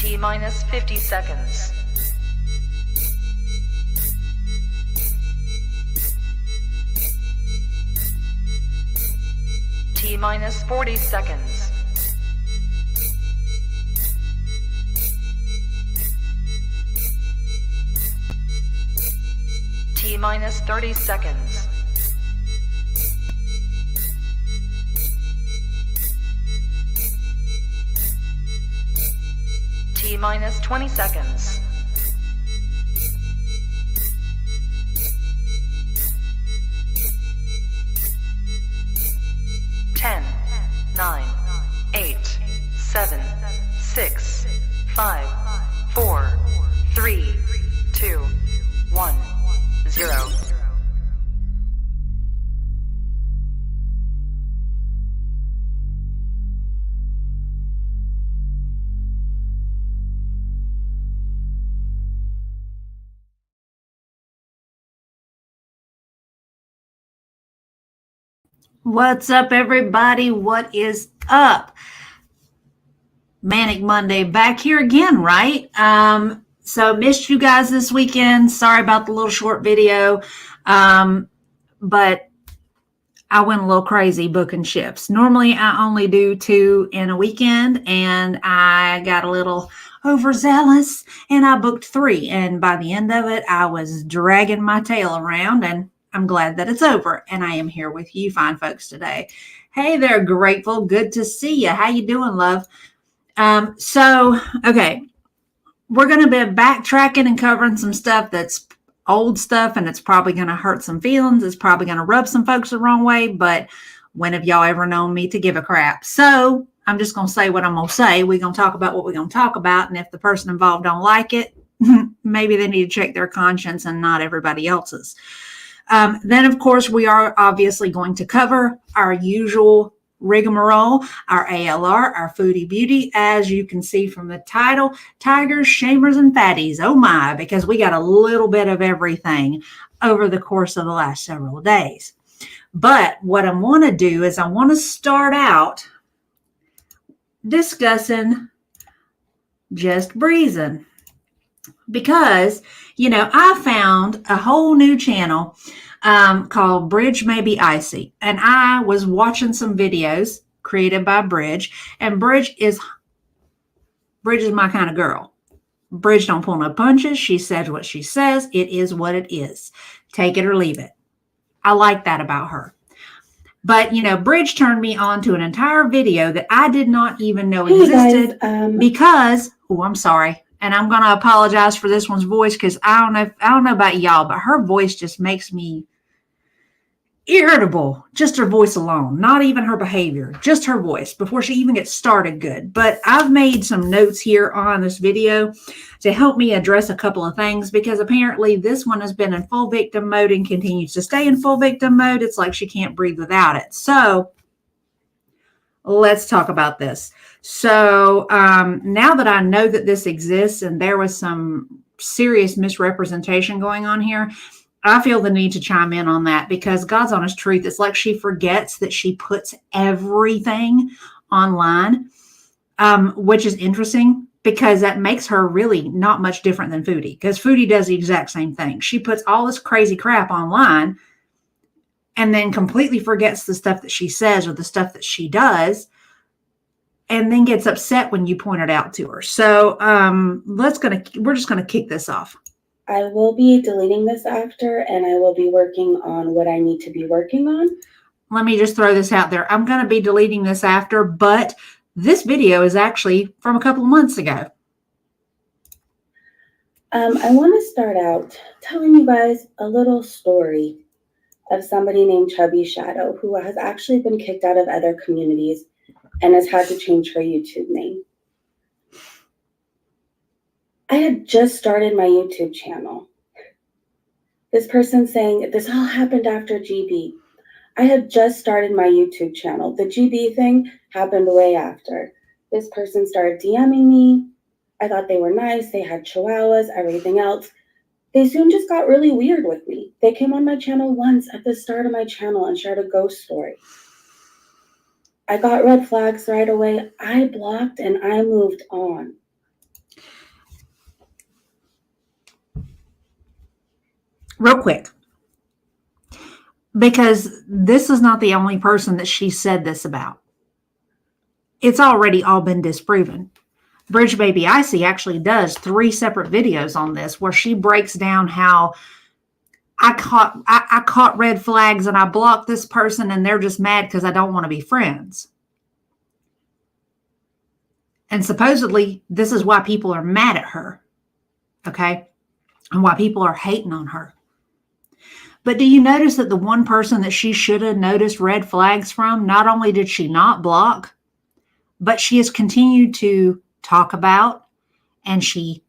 T minus 50 seconds. T minus 40 seconds. T minus 30 seconds. T minus 20 seconds. Ten, 9, 8, 7, 6, 5, 4, 3, 2, 1, 0. What's up, everybody? What is up? Manic Monday back here again, right? So missed you guys this weekend. Sorry about the little short video. But I went a little crazy booking shifts. Normally I only do 2 in a weekend, and I got a little overzealous and I booked 3. And by the end of it, I was dragging my tail around, and I'm glad that it's over. And I am here with you fine folks today. Hey there, Grateful. Good to see you. How you doing, love? Okay, we're going to be backtracking and covering some stuff that's old stuff, and it's probably going to hurt some feelings. It's probably going to rub some folks the wrong way, but when have y'all ever known me to give a crap? So I'm just going to say what I'm going to say. We're going to talk about what we're going to talk about, and if the person involved don't like it, maybe they need to check their conscience and not everybody else's. Then, of course, we are obviously going to cover our usual rigmarole, our ALR, our Foodie Beauty, as you can see from the title, Tigers, Shamers, and Fatties. Oh my, because we got a little bit of everything over the course of the last several days. But what I want to do is I want to start out discussing JustBreezin, because, I found a whole new channel called Bridge May Be Icy. And I was watching some videos created by Bridge, and Bridge is my kind of girl. Bridge don't pull no punches. She says what she says. It is what it is. Take it or leave it. I like that about her. But, Bridge turned me on to an entire video that I did not even know existed because, I'm sorry. And I'm going to apologize for this one's voice, because I don't know about y'all, but her voice just makes me irritable. Just her voice alone, not even her behavior, just her voice before she even gets started good. But I've made some notes here on this video to help me address a couple of things, because apparently this one has been in full victim mode and continues to stay in full victim mode. It's like she can't breathe without it. So let's talk about this. So now that I know that this exists and there was some serious misrepresentation going on here, I feel the need to chime in on that, because God's honest truth, it's like she forgets that she puts everything online, which is interesting, because that makes her really not much different than Foodie, because Foodie does the exact same thing. She puts all this crazy crap online and then completely forgets the stuff that she says or the stuff that she does, and then gets upset when you point it out to her. So we're just gonna kick this off. I will be deleting this after, and I will be working on what I need to be working on. Let me just throw this out there. I'm going to be deleting this after, but this video is actually from a couple of months ago. I want to start out telling you guys a little story of somebody named Chubby Shadow, who has actually been kicked out of other communities and has had to change her YouTube name. I had just started my YouTube channel. This person saying this all happened after GB. I had just started my YouTube channel. The GB thing happened way after. This person started DMing me. I thought they were nice. They had chihuahuas, everything else. They soon just got really weird with me. They came on my channel once at the start of my channel and shared a ghost story. I got red flags right away. I blocked and I moved on. real quick, because this is not the only person that she said this about. It's already all been disproven. Bridge Baby Icy actually does 3 separate videos on this where she breaks down how I caught red flags and I blocked this person and they're just mad because I don't want to be friends. And supposedly this is why people are mad at her. Okay? And why people are hating on her. But do you notice that the one person that she should have noticed red flags from, not only did she not block, but she has continued to talk about, and she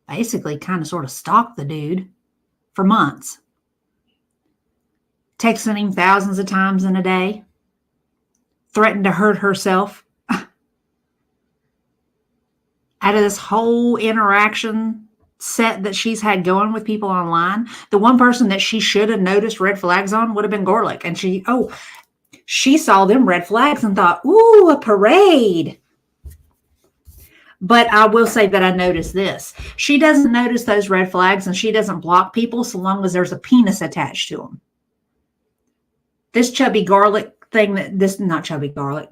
basically kind of sort of stalked the dude for months. Texting him thousands of times in a day. Threatened to hurt herself. Out of this whole interaction set that she's had going with people online, the one person that she should have noticed red flags on would have been Gorlick. And she saw them red flags and thought, ooh, a parade. But I will say that I noticed this. She doesn't notice those red flags and she doesn't block people so long as there's a penis attached to them. This chubby garlic thing,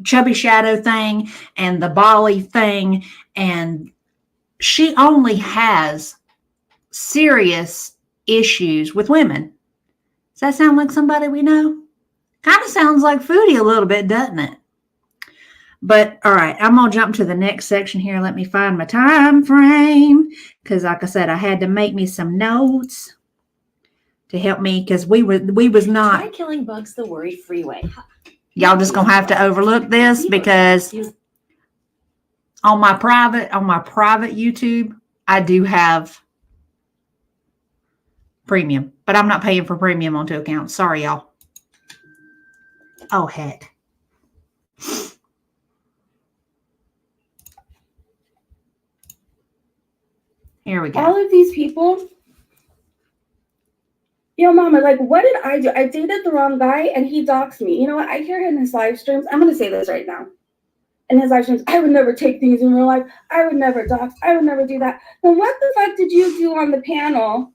chubby shadow thing and the Bali thing, and she only has serious issues with women. Does that sound like somebody we know? Kind of sounds like Foodie a little bit, doesn't it? But, all right, I'm going to jump to the next section here. Let me find my time frame. Because, like I said, I had to make me some notes to help me. Because we was not. Try killing bugs the worry-free way. Y'all just going to have to overlook this. Because on my private YouTube, I do have premium. But I'm not paying for premium on 2 accounts. Sorry, y'all. Oh, heck. Here we go. All of these people, yo, mama, like, what did I do? I dated the wrong guy and he doxed me. You know what? I hear him in his live streams. I'm going to say this right now. In his live streams, I would never take things in real life. I would never dox. I would never do that. Then what the fuck did you do on the panel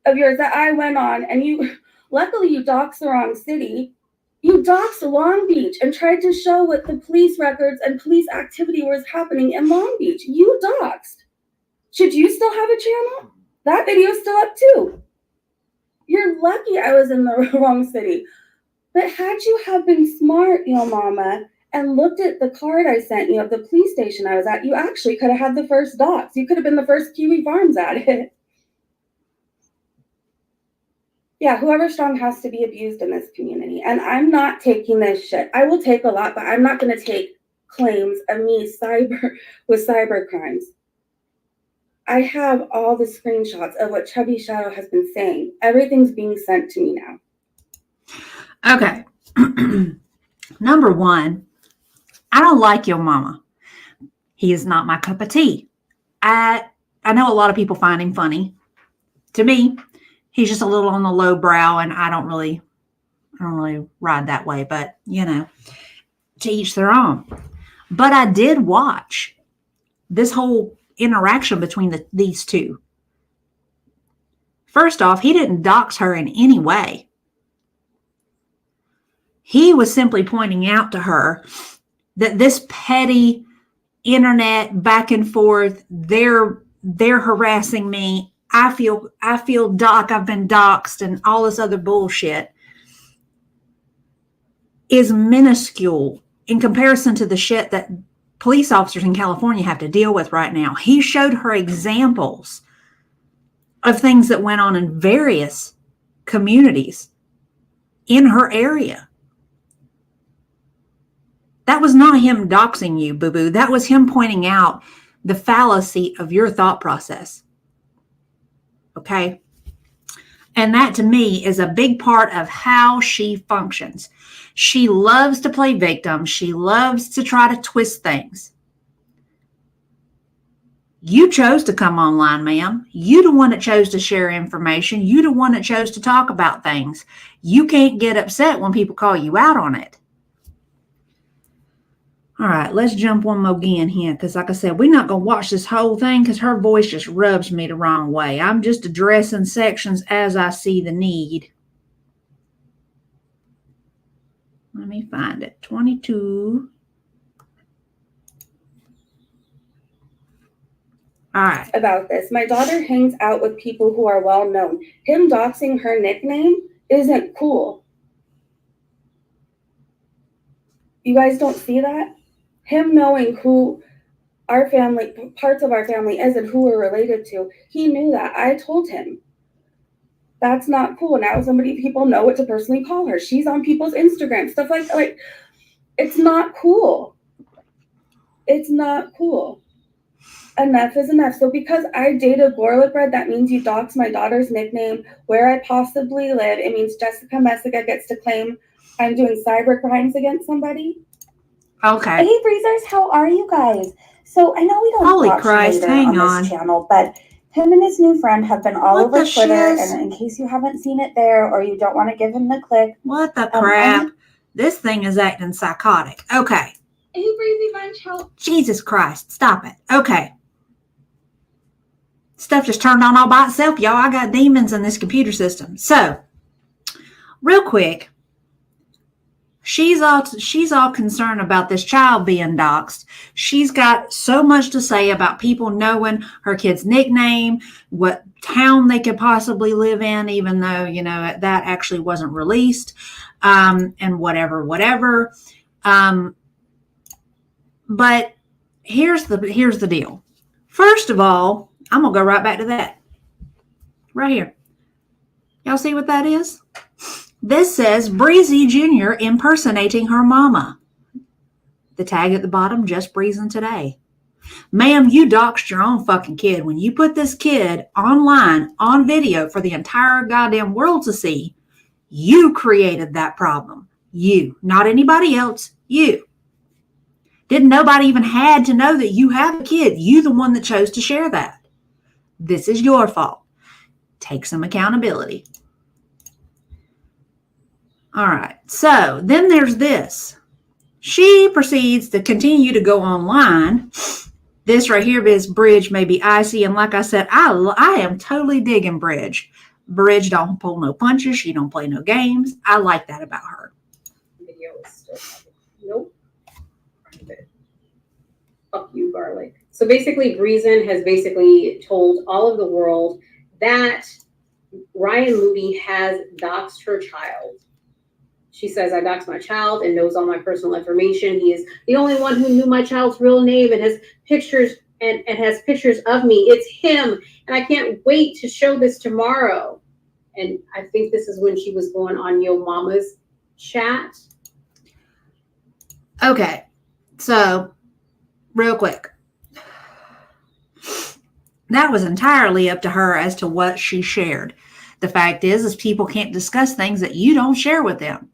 of yours that I went on? And luckily you doxed the wrong city. You doxed Long Beach and tried to show what the police records and police activity was happening in Long Beach. You doxed. Should you still have a channel? That video's still up too. You're lucky I was in the wrong city. But had you have been smart, yo mama, and looked at the card I sent you of the police station I was at, you actually could have had the first dox. You could have been the first Kiwi Farms at it. Yeah, whoever's strong has to be abused in this community. And I'm not taking this shit. I will take a lot, but I'm not going to take claims of me with cyber crimes. I have all the screenshots of what Chubby Shadow has been saying. Everything's being sent to me now. Okay. Number one, I don't like your mama. He is not my cup of tea. I know a lot of people find him funny. To me, he's just a little on the low brow, and I don't really ride that way. But, to each their own. But I did watch this whole interaction between these two. First off, he didn't dox her in any way. He was simply pointing out to her that this petty internet back and forth, they're harassing me. I feel I've been doxed and all this other bullshit is minuscule in comparison to the shit that police officers in California have to deal with right now. He showed her examples of things that went on in various communities in her area. That was not him doxing you, boo-boo. That was him pointing out the fallacy of your thought process. Okay? And that, to me, is a big part of how she functions. She loves to play victim. She loves to try to twist things. You chose to come online, ma'am. You the one that chose to share information. You the one that chose to talk about things. You can't get upset when people call you out on it. All right, let's jump one more again here because, like I said, we're not going to watch this whole thing because her voice just rubs me the wrong way. I'm just addressing sections as I see the need. Let me find it. 22. All right. About this. My daughter hangs out with people who are well known. Him doxing her nickname isn't cool. You guys don't see that? Him knowing who our family, parts of our family is and who we're related to, he knew that. I told him. That's not cool. Now people know what to personally call her. She's on people's Instagram, stuff like it's not cool. It's not cool. Enough is enough. So because I dated Garlic Bread, that means you dox my daughter's nickname, where I possibly live. It means Jessica Messica gets to claim I'm doing cyber crimes against somebody. Okay. Hey, Breezers, how are you guys? So I know we don't Holy watch Christ, later hang on on. this channel, but him and his new friend have been all What over the Twitter. shiz? And in case you haven't seen it there or you don't want to give him the click, What the crap? This thing is acting psychotic. Okay. hey, Breezy Bunch, help. Jesus Christ. Stop it. Okay. Stuff just turned on all by itself, y'all. I got demons in this computer system. So, real quick, she's all concerned about this child being doxxed. She's got so much to say about people knowing her kid's nickname, what town they could possibly live in, even though, you know, that actually wasn't released, and whatever. But here's the deal. First of all, I'm going to go right back to that. Right here. Y'all see what that is? This says Breezy Jr. impersonating her mama. The tag at the bottom, JustBreezin today. Ma'am, you doxed your own fucking kid. When you put this kid online, on video, for the entire goddamn world to see, you created that problem. You. Not anybody else. You. Didn't nobody even had to know that you have a kid. You the one that chose to share that. This is your fault. Take some accountability. All right. So then there's this. She proceeds to continue to go online. This right here is Bridge may be icy. And like I said, I am totally digging Bridge. Bridge don't pull no punches. She don't play no games. I like that about her. Video is still nope. Fuck you, Garlic. So basically, Breezin has basically told all of the world that Ryan Moody has doxed her child. She says, I doxed my child and knows all my personal information. He is the only one who knew my child's real name and has pictures and has pictures of me. It's him. And I can't wait to show this tomorrow. And I think this is when she was going on Yo Mama's chat. Okay. So, real quick. That was entirely up to her as to what she shared. The fact is people can't discuss things that you don't share with them.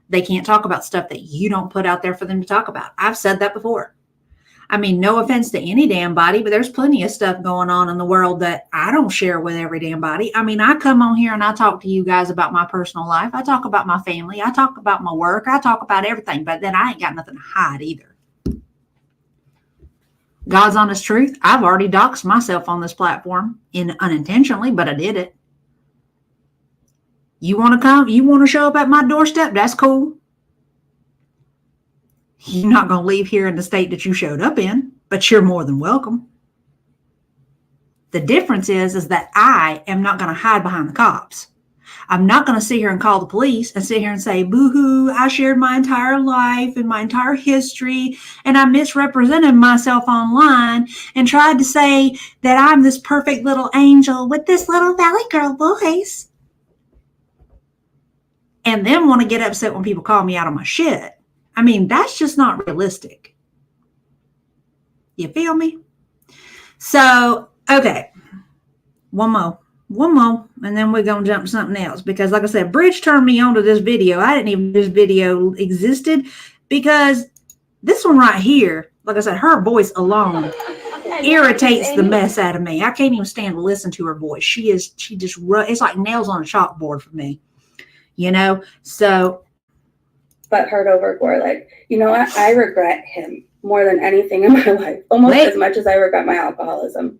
They can't talk about stuff that you don't put out there for them to talk about. I've said that before. I mean, no offense to any damn body, but there's plenty of stuff going on in the world that I don't share with every damn body. I mean, I come on here and I talk to you guys about my personal life. I talk about my family. I talk about my work. I talk about everything, but then I ain't got nothing to hide either. God's honest truth, I've already doxed myself on this platform unintentionally, but I did it. You want to come? You want to show up at my doorstep? That's cool. You're not going to leave here in the state that you showed up in, but you're more than welcome. The difference is that I am not going to hide behind the cops. I'm not going to sit here and call the police and sit here and say, boo-hoo, I shared my entire life and my entire history, and I misrepresented myself online and tried to say that I'm this perfect little angel with this little Valley Girl voice. And then want to get upset when people call me out on my shit. I mean, that's just not realistic. You feel me? So, okay. One more, and then we're going to jump to something else. Because like I said, Bridge turned me on to this video. I didn't even know this video existed because this one right here, like I said, her voice alone irritates the mess out of me. I can't even stand to listen to her voice. It's like nails on a chalkboard for me. You know? So, butthurt over Gore. Like, you know what? I regret him more than anything in my life, almost as much as I regret my alcoholism.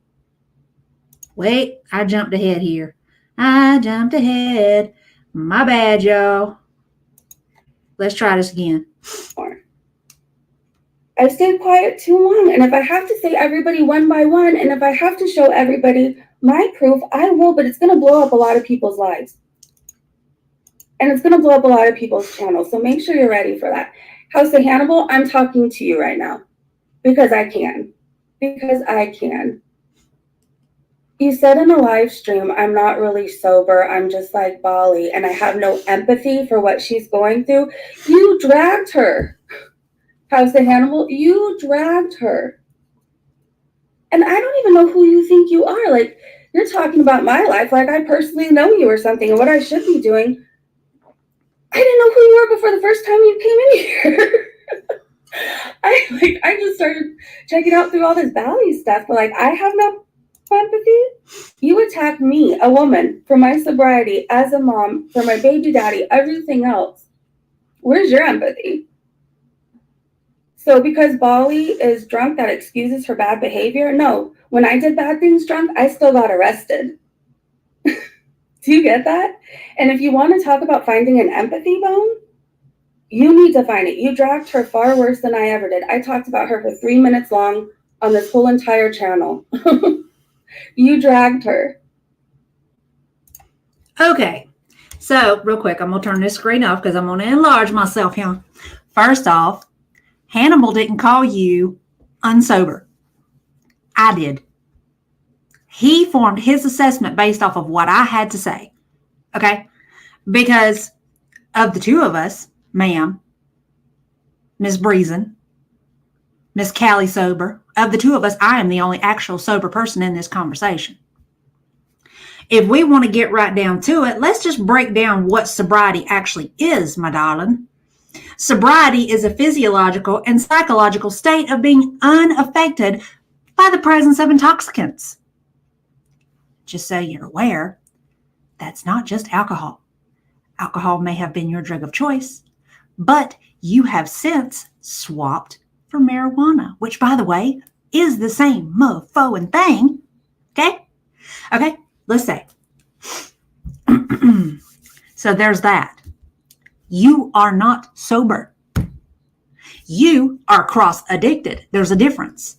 Wait, I jumped ahead here. I jumped ahead. My bad, y'all. Let's try this again. I've stayed quiet too long, and if I have to say everybody one by one, and if I have to show everybody my proof, I will, but it's going to blow up a lot of people's lives. And it's going to blow up a lot of people's channels, so make sure you're ready for that. House of Hannibal, I'm talking to you right now, because I can. Because I can. You said in a live stream, I'm not really sober, I'm just like Bali, and I have no empathy for what she's going through. You dragged her. House of Hannibal, you dragged her. And I don't even know who you think you are. Like, you're talking about my life like I personally know you or something, and what I should be doing. I didn't know who you were before the first time you came in here. I just started checking out through all this Bali stuff, but like, I have no empathy. You attacked me, a woman, for my sobriety, as a mom, for my baby daddy, everything else. Where's your empathy? So because Bali is drunk, that excuses her bad behavior? No. When I did bad things drunk, I still got arrested. Do you get that? And if you want to talk about finding an empathy bone, you need to find it. You dragged her far worse than I ever did. I talked about her for 3 minutes long on this whole entire channel. You dragged her. Okay. So, real quick, I'm going to turn this screen off because I'm going to enlarge myself here. First off, Hannibal didn't call you unsober. I did. He formed his assessment based off of what I had to say. Okay? Because of the two of us, ma'am, Ms. Breezin, Miss Callie sober, of the two of us, I am the only actual sober person in this conversation. If we want to get right down to it, let's just break down what sobriety actually is, my darling. Sobriety is a physiological and psychological state of being unaffected by the presence of intoxicants. Just so you're aware, that's not just alcohol. Alcohol may have been your drug of choice, but you have since swapped for marijuana, which, by the way, is the same motherfucking thing. Okay? Okay, let's say. So there's that. You are not sober. You are cross-addicted. There's a difference.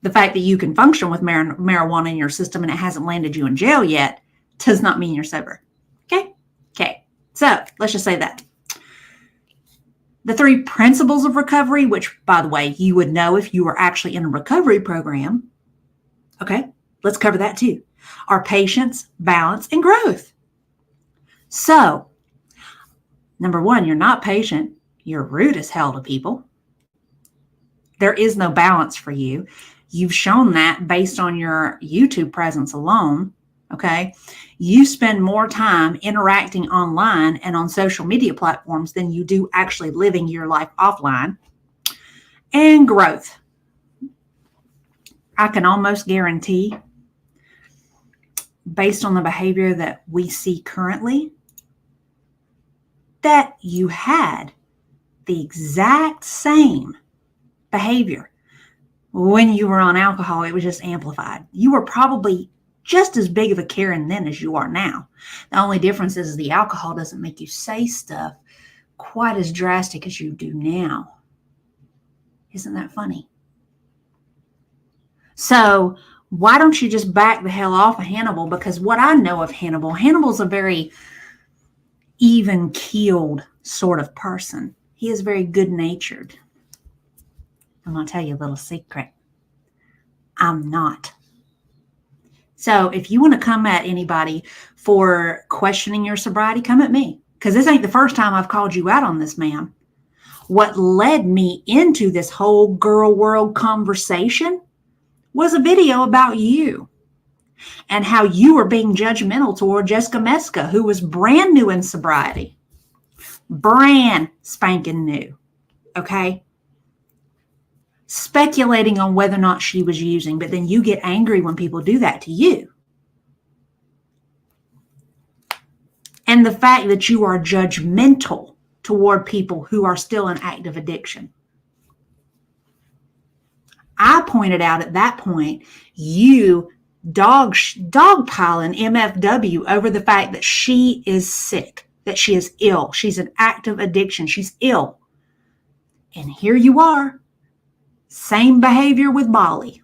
The fact that you can function with marijuana in your system and it hasn't landed you in jail yet does not mean you're sober. Okay? Okay. So let's just say that. The 3 principles of recovery, which, by the way, you would know if you were actually in a recovery program. Okay? Let's cover that too. Are patience, balance, and growth. So, number 1, you're not patient. You're rude as hell to people. There is no balance for you. You've shown that based on your YouTube presence alone. Okay. You spend more time interacting online and on social media platforms than you do actually living your life offline. And growth. I can almost guarantee, based on the behavior that we see currently, that you had the exact same behavior when you were on alcohol. It was just amplified. You were probably just as big of a Karen then as you are now. The only difference is the alcohol doesn't make you say stuff quite as drastic as you do now. Isn't that funny? So why don't you just back the hell off of Hannibal? Because what I know of Hannibal's a very even-keeled sort of person. He is very good-natured. I'm going to tell you a little secret. I'm not. So if you want to come at anybody for questioning your sobriety, come at me. Because this ain't the first time I've called you out on this, ma'am. What led me into this whole girl world conversation was a video about you and how you were being judgmental toward Jessica Meska, who was brand new in sobriety. Brand spanking new. Okay? Speculating on whether or not she was using, but then you get angry when people do that to you. And the fact that you are judgmental toward people who are still in active addiction. I pointed out at that point, you dogpiling MFW over the fact that she is sick, that she is ill. She's in active addiction. She's ill. And here you are, same behavior with Molly.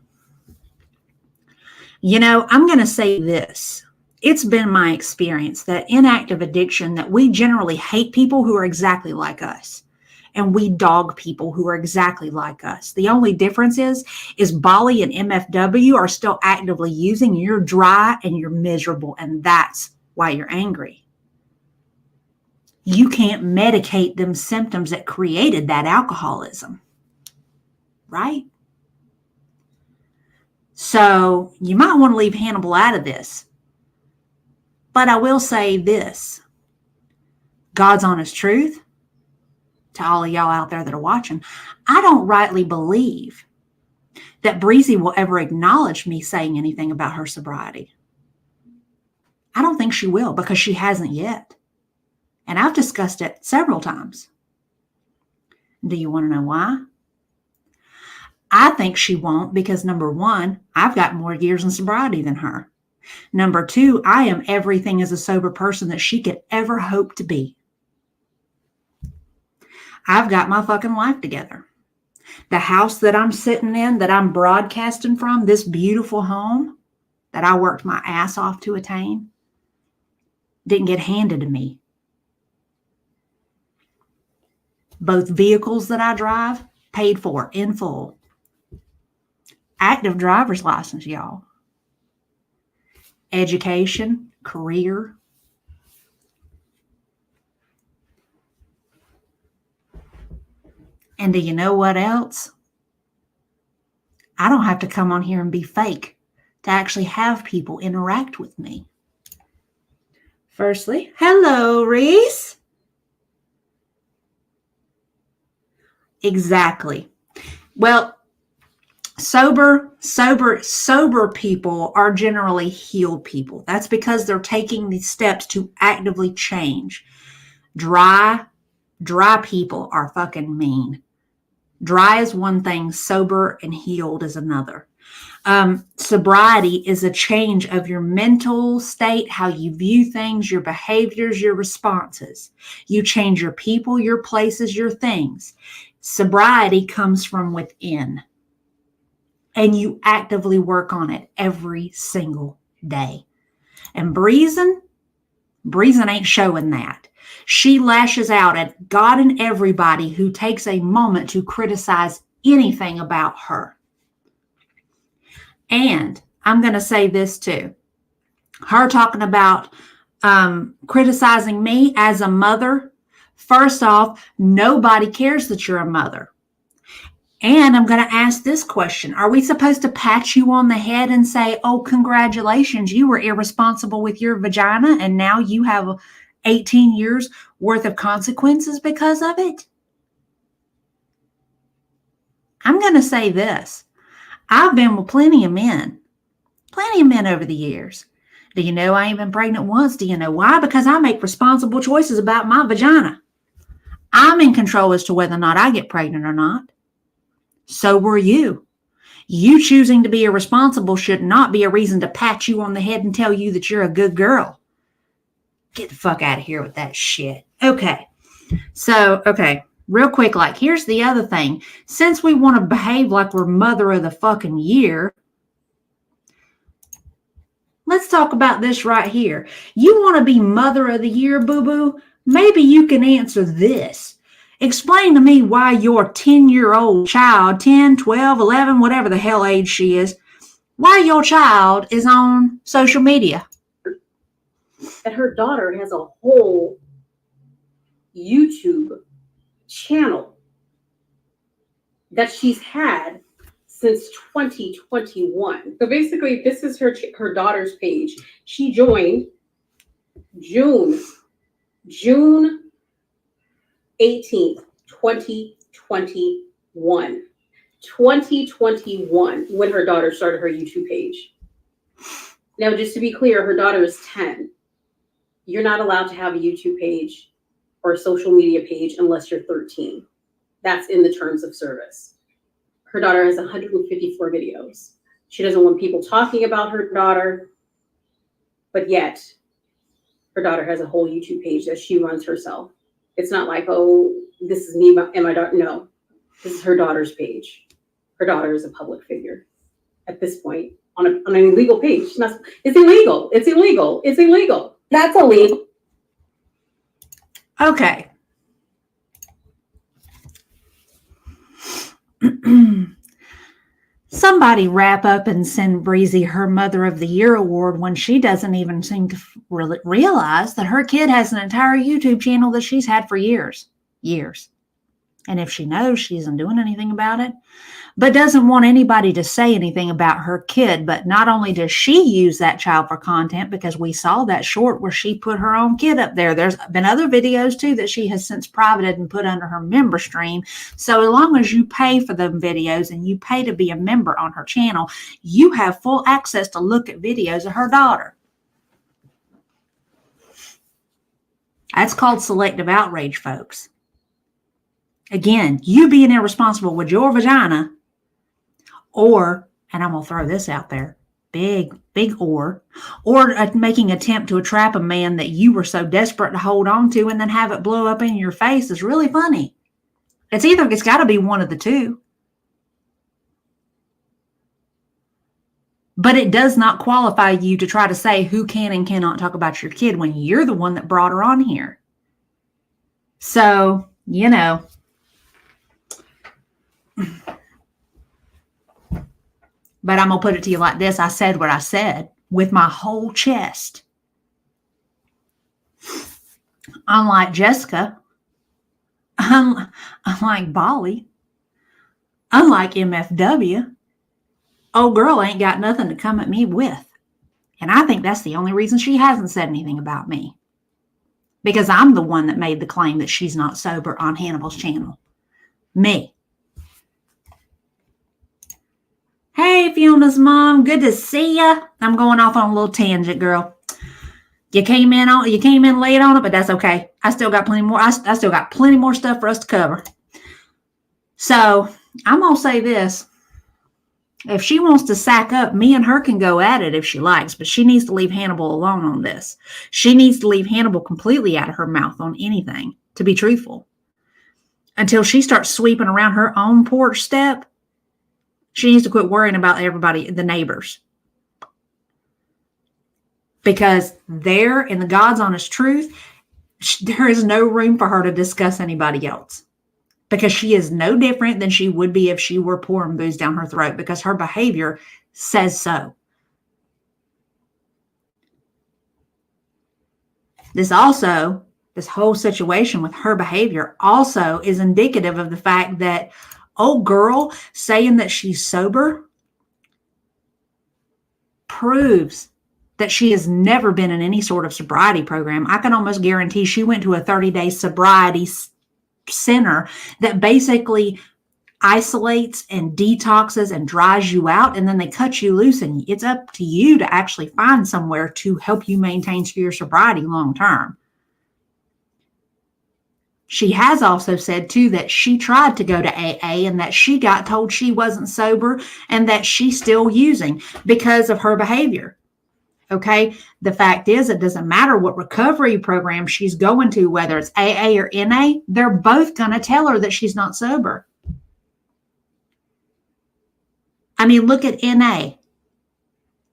You know, I'm going to say this. It's been my experience that in active addiction that we generally hate people who are exactly like us. And we dog people who are exactly like us. The only difference is Bali and MFW are still actively using. You're dry and you're miserable. And that's why you're angry. You can't medicate them symptoms that created that alcoholism. Right? So you might want to leave Hannibal out of this. But I will say this. God's honest truth. To all of y'all out there that are watching, I don't rightly believe that Breezy will ever acknowledge me saying anything about her sobriety. I don't think she will because she hasn't yet. And I've discussed it several times. Do you want to know why? I think she won't because number one, I've got more years in sobriety than her. Number two, I am everything as a sober person that she could ever hope to be. I've got my fucking life together. The house that I'm sitting in, that I'm broadcasting from, this beautiful home that I worked my ass off to attain, didn't get handed to me. Both vehicles that I drive, paid for in full. Active driver's license, y'all. Education, career. And do you know what else? I don't have to come on here and be fake to actually have people interact with me. Firstly, hello, Reese. Exactly. Well, sober people are generally healed people. That's because they're taking these steps to actively change. Dry people are fucking mean. Dry is one thing, sober and healed is another. Sobriety is a change of your mental state, how you view things, your behaviors, your responses. You change your people, your places, your things. Sobriety comes from within. And you actively work on it every single day. And Breezin ain't showing that. She lashes out at God and everybody who takes a moment to criticize anything about her. And I'm going to say this too. Her talking about criticizing me as a mother. First off, nobody cares that you're a mother. And I'm going to ask this question. Are we supposed to pat you on the head and say, oh, congratulations, you were irresponsible with your vagina and now you have 18 years worth of consequences because of it? I'm going to say this. I've been with plenty of men over the years. Do you know I ain't been pregnant once? Do you know why? Because I make responsible choices about my vagina. I'm in control as to whether or not I get pregnant or not. So were you. You choosing to be irresponsible should not be a reason to pat you on the head and tell you that you're a good girl. Get the fuck out of here with that shit. Okay. So, real quick, here's the other thing. Since we want to behave like we're mother of the fucking year, let's talk about this right here. You want to be mother of the year, boo-boo? Maybe you can answer this. Explain to me why your 10-year-old child, 10, 12, 11, whatever the hell age she is, why your child is on social media. That her daughter has a whole YouTube channel that she's had since 2021. So basically, this is her daughter's page. She joined June 18th, 2021. 2021, when her daughter started her YouTube page. Now, just to be clear, her daughter is 10. You're not allowed to have a YouTube page or a social media page unless you're 13. That's in the terms of service. Her daughter has 154 videos. She doesn't want people talking about her daughter, but yet her daughter has a whole YouTube page that she runs herself. It's not like, oh, this is me and my daughter. No, this is her daughter's page. Her daughter is a public figure at this point on an illegal page. It's illegal. It's illegal. It's illegal. That's illegal. Okay. Somebody wrap up and send Breezy her Mother of the Year award when she doesn't even seem to really realize that her kid has an entire YouTube channel that she's had for years. And if she knows, she isn't doing anything about it, but doesn't want anybody to say anything about her kid. But not only does she use that child for content, because we saw that short where she put her own kid up there. There's been other videos too that she has since privated and put under her member stream. So as long as you pay for them videos and you pay to be a member on her channel, you have full access to look at videos of her daughter. That's called selective outrage, folks. Again, you being irresponsible with your vagina, or, and I'm going to throw this out there, big or making an attempt to trap a man that you were so desperate to hold on to and then have it blow up in your face is really funny. It's got to be one of the two. But it does not qualify you to try to say who can and cannot talk about your kid when you're the one that brought her on here. So, you know. But I'm going to put it to you like this. I said what I said with my whole chest. Unlike Jessica, unlike Bolly, unlike MFW, old girl ain't got nothing to come at me with. And I think that's the only reason she hasn't said anything about me. Because I'm the one that made the claim that she's not sober on Hannibal's channel. Me. Hey, Fiona's mom. Good to see ya. I'm going off on a little tangent, girl. You came in late on it, but that's okay. I still got plenty more. I still got plenty more stuff for us to cover. So I'm gonna say this. If she wants to sack up, me and her can go at it if she likes, but she needs to leave Hannibal alone on this. She needs to leave Hannibal completely out of her mouth on anything, to be truthful. Until she starts sweeping around her own porch step, she needs to quit worrying about everybody, the neighbors. Because there, in the God's honest truth, there is no room for her to discuss anybody else. Because she is no different than she would be if she were pouring booze down her throat, because her behavior says so. This whole situation with her behavior also is indicative of the fact that old girl saying that she's sober proves that she has never been in any sort of sobriety program. I can almost guarantee she went to a 30-day sobriety center that basically isolates and detoxes and dries you out, and then they cut you loose, and it's up to you to actually find somewhere to help you maintain your sobriety long term. She has also said, too, that she tried to go to AA and that she got told she wasn't sober and that she's still using because of her behavior. Okay? The fact is, it doesn't matter what recovery program she's going to, whether it's AA or NA, they're both going to tell her that she's not sober. I mean, look at NA.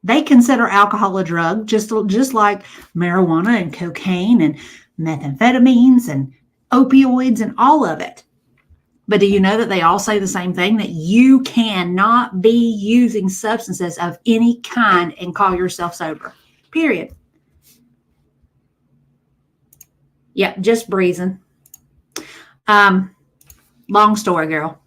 They consider alcohol a drug, just like marijuana and cocaine and methamphetamines and opioids and all of it. But do you know that they all say the same thing? That you cannot be using substances of any kind and call yourself sober. Period. Yep, JustBreezin. Long story, girl.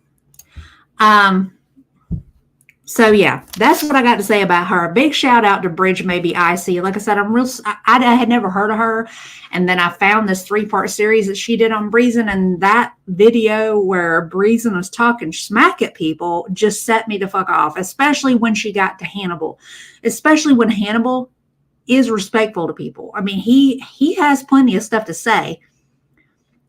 So yeah, that's what I got to say about her. A big shout out to Bridge Maybe Icy. Like I said, I had never heard of her. And then I found this 3-part series that she did on Breezin, and that video where Breezin was talking smack at people just set me to fuck off, especially when she got to Hannibal, especially when Hannibal is respectful to people. I mean, he has plenty of stuff to say,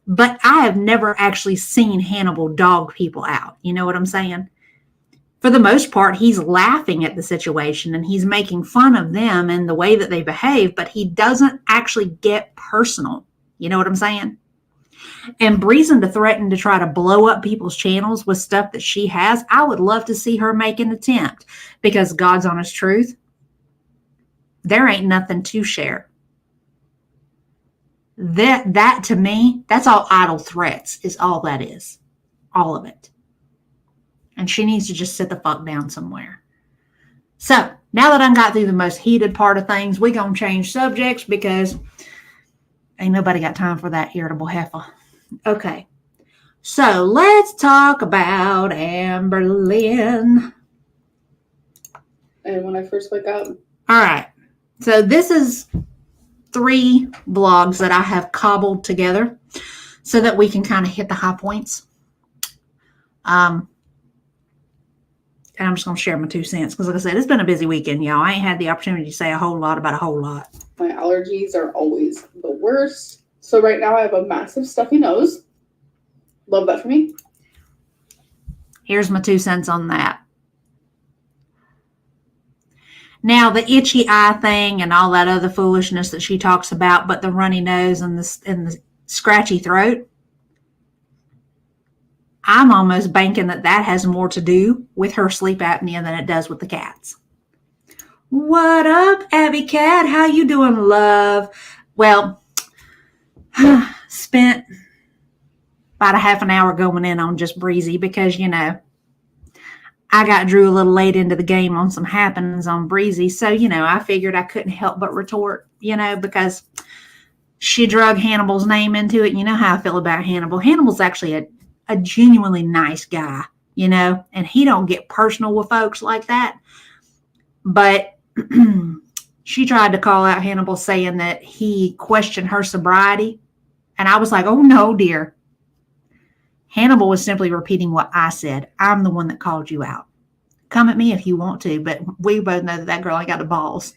But I have never actually seen Hannibal dog people out. You know what I'm saying? For the most part, he's laughing at the situation and he's making fun of them and the way that they behave, but he doesn't actually get personal. You know what I'm saying? And Breezin to threaten to try to blow up people's channels with stuff that she has, I would love to see her make an attempt, because God's honest truth, there ain't nothing to share. That to me, that's all idle threats is all that is. All of it. And she needs to just sit the fuck down somewhere. So, now that I got through the most heated part of things, we're going to change subjects because ain't nobody got time for that irritable heifer. Okay. So, let's talk about Amberlynn. And when I first wake up. All right. So, this is 3 vlogs that I have cobbled together so that we can kind of hit the high points. And I'm just going to share my 2 cents because, like I said, it's been a busy weekend, y'all. I ain't had the opportunity to say a whole lot about a whole lot. My allergies are always the worst. So right now I have a massive stuffy nose. Love that for me. Here's my 2 cents on that. Now, the itchy eye thing and all that other foolishness that she talks about, but the runny nose and the scratchy throat, I'm almost banking that has more to do with her sleep apnea than it does with the cats. What up, Abby Cat? How you doing, love? Well, spent about a half an hour going in on JustBreezin because, you know, I got Drew a little late into the game on some happenings on Breezy. So, you know, I figured I couldn't help but retort, you know, because she drug Hannibal's name into it. You know how I feel about Hannibal. Hannibal's actually a genuinely nice guy, you know, and he don't get personal with folks like that. But she tried to call out Hannibal saying that he questioned her sobriety. And I was like, oh, no, dear. Hannibal was simply repeating what I said. I'm the one that called you out. Come at me if you want to, but we both know that girl ain't got the balls.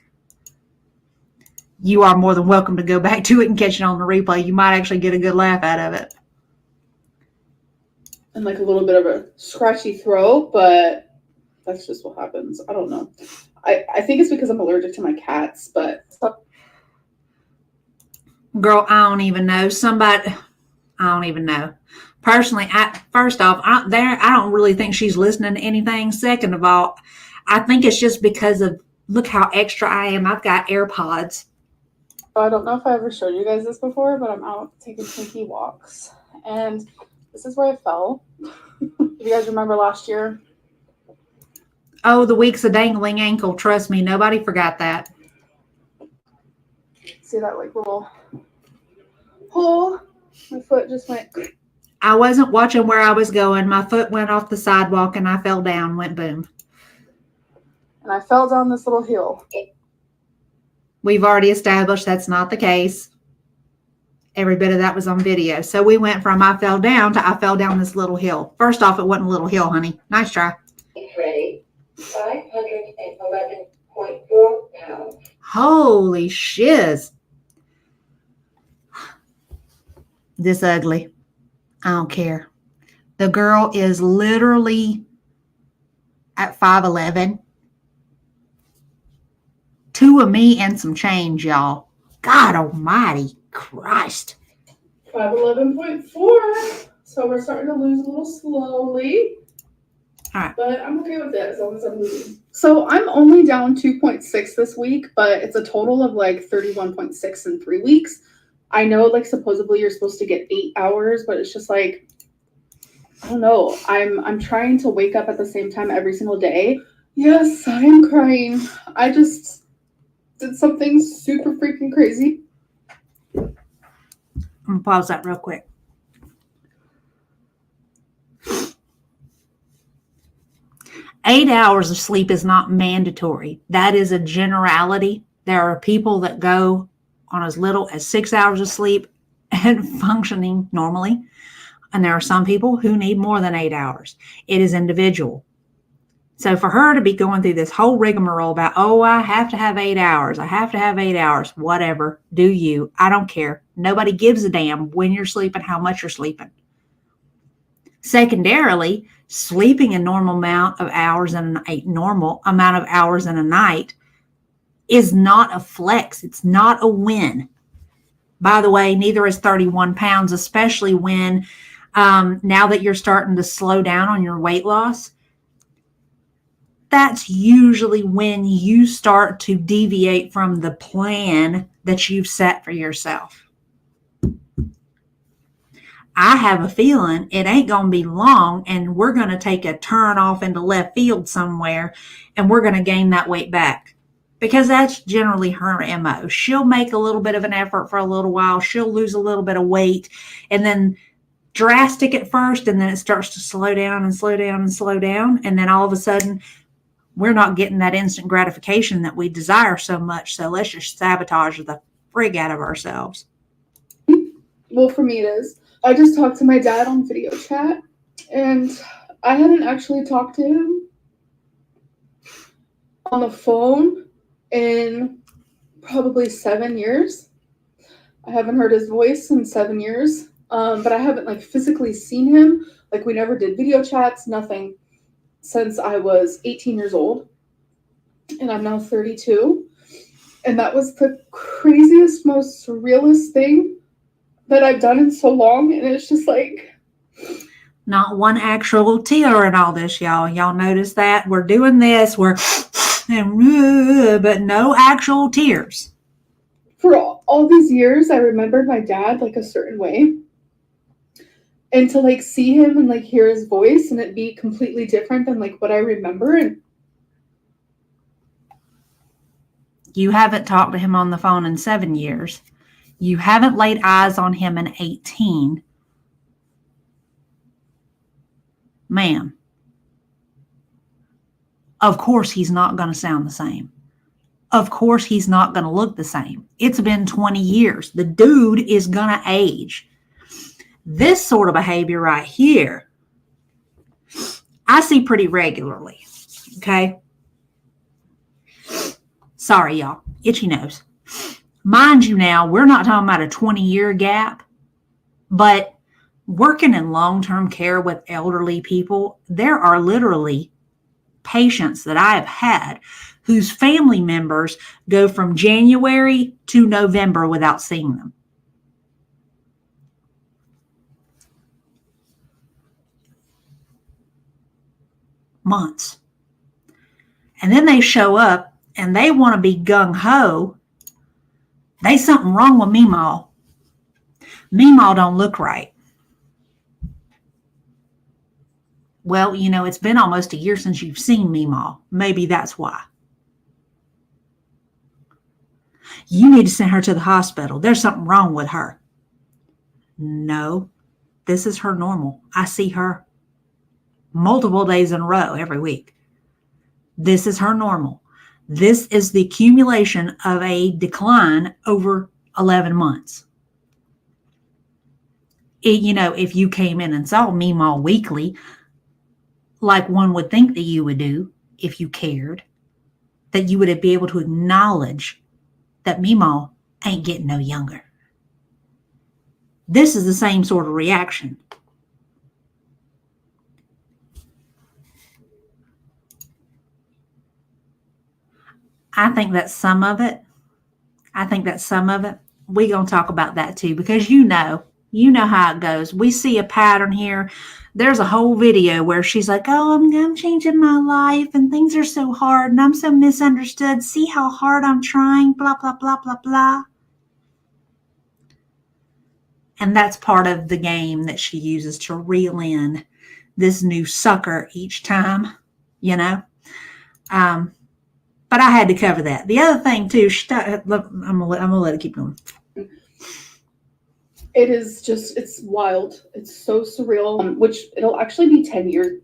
You are more than welcome to go back to it and catch it on the replay. You might actually get a good laugh out of it. And like a little bit of a scratchy throat, but that's just what happens. I don't know. I think it's because I'm allergic to my cats, but... Girl, I don't even know. I don't even know. Personally, first off, I don't really think she's listening to anything. Second of all, I think it's just because of, look how extra I am. I've got AirPods. I don't know if I ever showed you guys this before, but I'm out taking Pinky walks. And this is where I fell. Do you guys remember last year? Oh, the weeks of dangling ankle. Trust me, nobody forgot that. See that like little hole? My foot just went... I wasn't watching where I was going. My foot went off the sidewalk and I fell down, went boom. And I fell down this little hill. We've already established that's not the case. Every bit of that was on video. So we went from I fell down to I fell down this little hill. First off, it wasn't a little hill, honey. Nice try. Ready. 511.4 pounds. Holy shiz. This ugly. I don't care. The girl is literally at 5'11". 2 of me and some change, y'all. God almighty Christ. 511.4. So we're starting to lose a little slowly. All right. But I'm okay with it as long as I'm moving. So I'm only down 2.6 this week, but it's a total of like 31.6 in 3 weeks. I know, like, supposedly you're supposed to get 8 hours, but it's just like, I don't know. I'm trying to wake up at the same time every single day. Yes, I am crying. I just did something super freaking crazy. I'm going to pause that real quick. Eight hours of sleep is not mandatory. That is a generality. There are people that go on as little as 6 hours of sleep and functioning normally. And there are some people who need more than 8 hours. It is individual. So for her to be going through this whole rigmarole about, oh, I have to have 8 hours. I have to have 8 hours. Whatever. Do you. I don't care. Nobody gives a damn when you're sleeping, how much you're sleeping. Secondarily, sleeping a normal amount of hours in a normal amount of hours in a night is not a flex. It's not a win. By the way, neither is 31 pounds, especially when now that you're starting to slow down on your weight loss. That's usually when you start to deviate from the plan that you've set for yourself. I have a feeling it ain't going to be long and we're going to take a turn off into left field somewhere and we're going to gain that weight back. Because that's generally her MO. She'll make a little bit of an effort for a little while. She'll lose a little bit of weight and then drastic at first, and then it starts to slow down and slow down and slow down. And then all of a sudden, we're not getting that instant gratification that we desire so much. So let's just sabotage the frig out of ourselves. Well, for me it is. I just talked to my dad on video chat, and I hadn't actually talked to him on the phone in probably 7 years. I haven't heard his voice in 7 years, but I haven't like physically seen him. Like we never did video chats, nothing, since I was 18 years old, and I'm now 32. And that was the craziest, most surrealist thing that I've done in so long. And it's just like, not one actual tear in all this, y'all. Y'all notice that? We're doing this, but no actual tears. For all these years, I remembered my dad like a certain way. And to like see him and like hear his voice and it be completely different than like what I remember. And you haven't talked to him on the phone in 7 years. You haven't laid eyes on him in 18. Ma'am. Of course he's not going to sound the same. Of course he's not going to look the same. It's been 20 years. The dude is going to age. This sort of behavior right here, I see pretty regularly. Okay? Sorry, y'all. Itchy nose. Mind you now, we're not talking about a 20-year gap, but working in long-term care with elderly people, there are literally patients that I have had whose family members go from January to November without seeing them. Months. And then they show up and they want to be gung-ho. There's something wrong with Meemaw. Meemaw don't look right. Well, you know, it's been almost a year since you've seen Meemaw. Maybe that's why. You need to send her to the hospital. There's something wrong with her. No, this is her normal. I see her multiple days in a row every week. This is her normal. This is the accumulation of a decline over 11 months. You know, if you came in and saw Meemaw weekly, like one would think that you would do if you cared, that you would be able to acknowledge that Meemaw ain't getting no younger. This is the same sort of reaction. I think that's some of it. We're going to talk about that too, because you know how it goes. We see a pattern here. There's a whole video where she's like, oh, I'm changing my life and things are so hard and I'm so misunderstood. See how hard I'm trying, blah, blah, blah, blah, blah. And that's part of the game that she uses to reel in this new sucker each time, you know. But I had to cover that. The other thing too, I'm gonna let it keep going. it is just, it's wild. It's so surreal, which it'll actually be 10 years.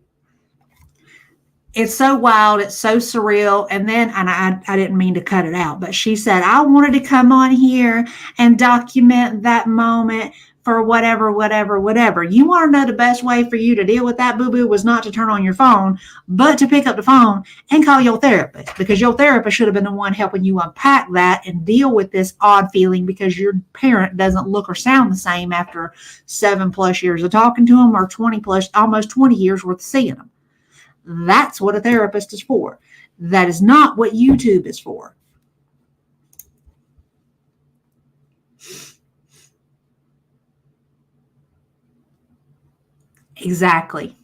It's so wild. It's so surreal. And then, and I didn't mean to cut it out, but she said, I wanted to come on here and document that moment for whatever. You want to know the best way for you to deal with that boo-boo was not to turn on your phone, but to pick up the phone and call your therapist, because your therapist should have been the one helping you unpack that and deal with this odd feeling because your parent doesn't look or sound the same after 7+ years of talking to them, or 20+, almost 20 years worth of seeing them. That's what a therapist is for. That is not what YouTube is for. Exactly.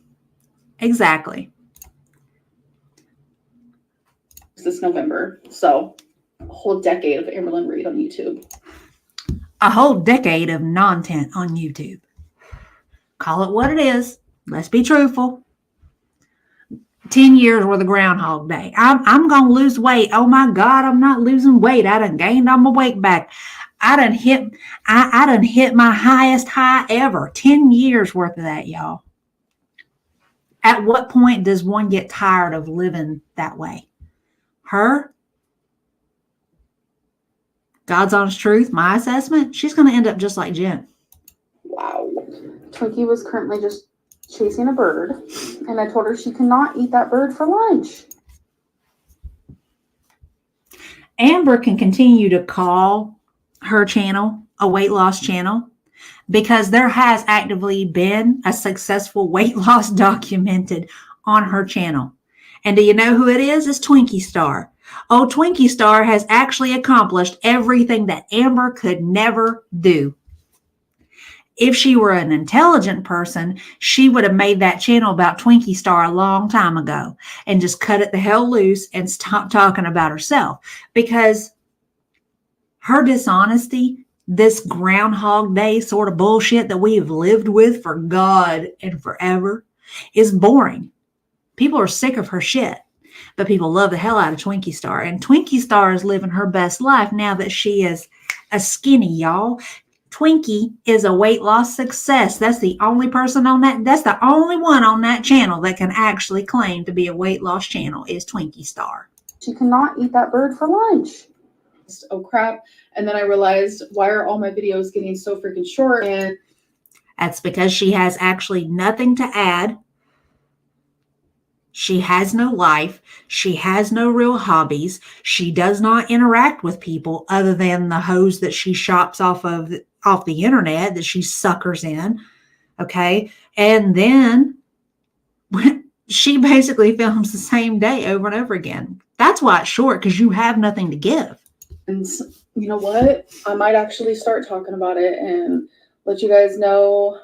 This November. So a whole decade of Amberlynn Reed on YouTube. A whole decade of nonsense on YouTube. Call it what it is. Let's be truthful. 10 years worth of Groundhog Day. I'm going to lose weight. Oh my God, I'm not losing weight. I done gained all my weight back. I done hit my highest high ever. 10 years worth of that, y'all. At what point does one get tired of living that way? Her? God's honest truth, my assessment, she's going to end up just like Jen. Wow. Twinkie was currently just chasing a bird, and I told her she cannot eat that bird for lunch. Amber can continue to call her channel a weight loss channel because there has actively been a successful weight loss documented on her channel. And do you know who it is? It's Twinkie Star. Oh, Twinkie Star has actually accomplished everything that Amber could never do. If she were an intelligent person, she would have made that channel about Twinkie Star a long time ago and just cut it the hell loose and stop talking about herself, because her dishonesty, this Groundhog Day sort of bullshit that we have lived with for God and forever, is boring. People are sick of her shit, but people love the hell out of Twinkie Star. And Twinkie Star is living her best life now that she is a skinny, y'all. Twinkie is a weight loss success. That's the only person on that. That's the only one on that channel that can actually claim to be a weight loss channel is Twinkie Star. She cannot eat that bird for lunch. Oh crap. And then I realized, why are all my videos getting so freaking short? And that's because she has actually nothing to add. She has no life. She has no real hobbies. She does not interact with people other than the hoes that she shops off the internet that she suckers in. Okay. And then she basically films the same day over and over again. That's why it's short, because you have nothing to give. And you know what? I might actually start talking about it and let you guys know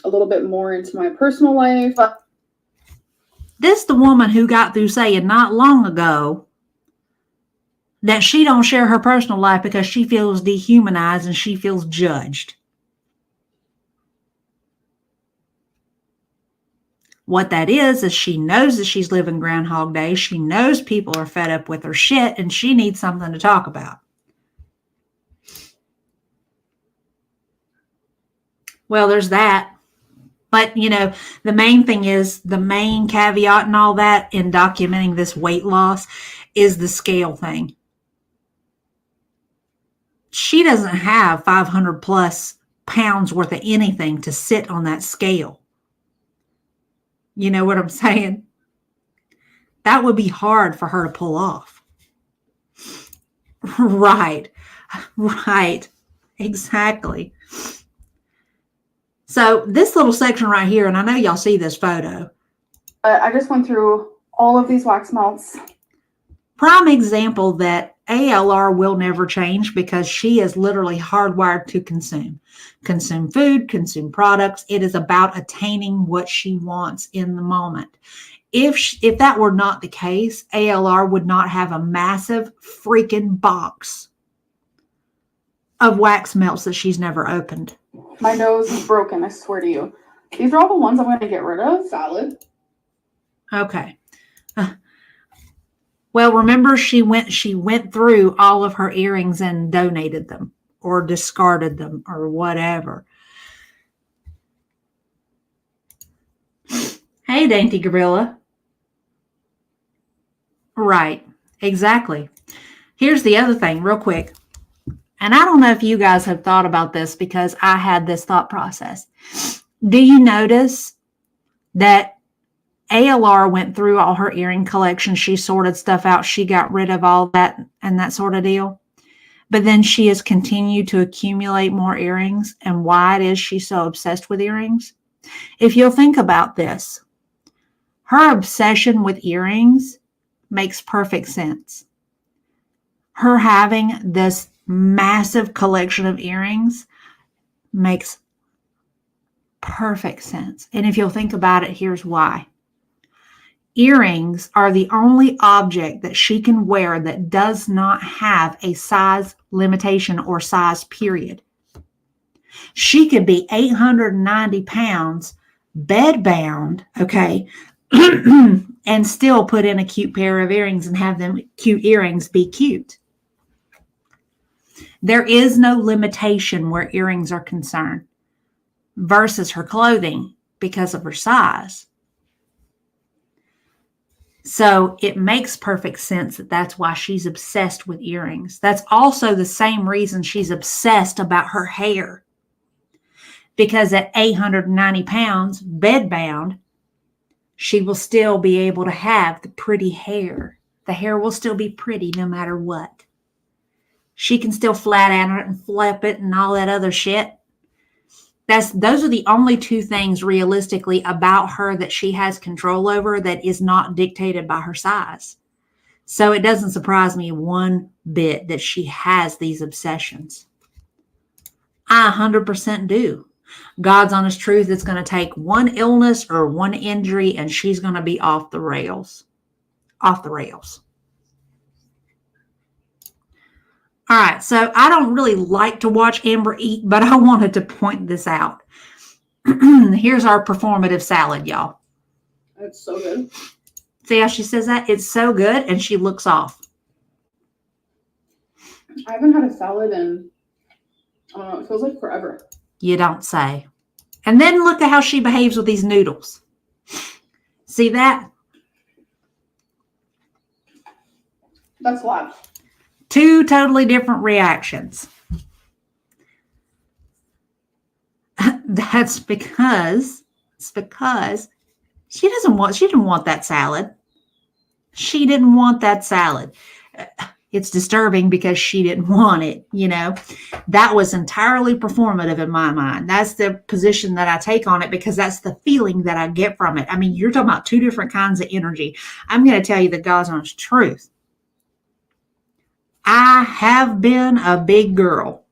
a little bit more into my personal life. This the woman who got through saying not long ago that she don't share her personal life because she feels dehumanized and she feels judged. What that is she knows that she's living Groundhog Day. She knows people are fed up with her shit and she needs something to talk about. Well, there's that. But, you know, the main thing is, the main caveat and all that in documenting this weight loss is the scale thing. She doesn't have 500 plus pounds worth of anything to sit on that scale. You know what I'm saying? That would be hard for her to pull off. Right. Exactly. So this little section right here, and I know y'all see this photo. I just went through all of these wax melts. Prime example that ALR will never change, because she is literally hardwired to consume food, consume products. It is about attaining what she wants in the moment. If that were not the case, ALR would not have a massive freaking box of wax melts that she's never opened. My nose is broken, I swear to you. These are all the ones I'm going to get rid of. Salad. Okay. Well, remember she went through all of her earrings and donated them or discarded them or whatever. Hey, Dainty Gorilla. Right. Exactly. Here's the other thing real quick. And I don't know if you guys have thought about this because I had this thought process. Do you notice that ALR went through all her earring collection? She sorted stuff out. She got rid of all that and that sort of deal. But then she has continued to accumulate more earrings. And why it is she's so obsessed with earrings? If you'll think about this, her obsession with earrings makes perfect sense. Her having this massive collection of earrings makes perfect sense. And if you'll think about it, here's why. Earrings are the only object that she can wear that does not have a size limitation or size period. She could be 890 pounds, bedbound, okay, and still put in a cute pair of earrings and have them cute earrings be cute. There is no limitation where earrings are concerned versus her clothing because of her size. So it makes perfect sense that that's why she's obsessed with earrings. That's also the same reason she's obsessed about her hair. Because at 890 pounds, bedbound, she will still be able to have the pretty hair. The hair will still be pretty no matter what. She can still flat iron it and flip it and all that other shit. Those are the only two things realistically about her that she has control over that is not dictated by her size. So it doesn't surprise me one bit that she has these obsessions. I 100% do. God's honest truth, it's going to take one illness or one injury and she's going to be off the rails. Off the rails. All right, so I don't really like to watch Amber eat, but I wanted to point this out. Here's our performative salad, y'all. That's so good. See how she says that? It's so good, and she looks off. I haven't had a salad in, I don't know, it feels like forever. You don't say. And then look at how she behaves with these noodles. See that? That's loud. Two totally different reactions. That's because she didn't want that salad. She didn't want that salad. It's disturbing because she didn't want it, you know. That was entirely performative in my mind. That's the position that I take on it because that's the feeling that I get from it. I mean, you're talking about two different kinds of energy. I'm going to tell you the God's honest truth. I have been a big girl,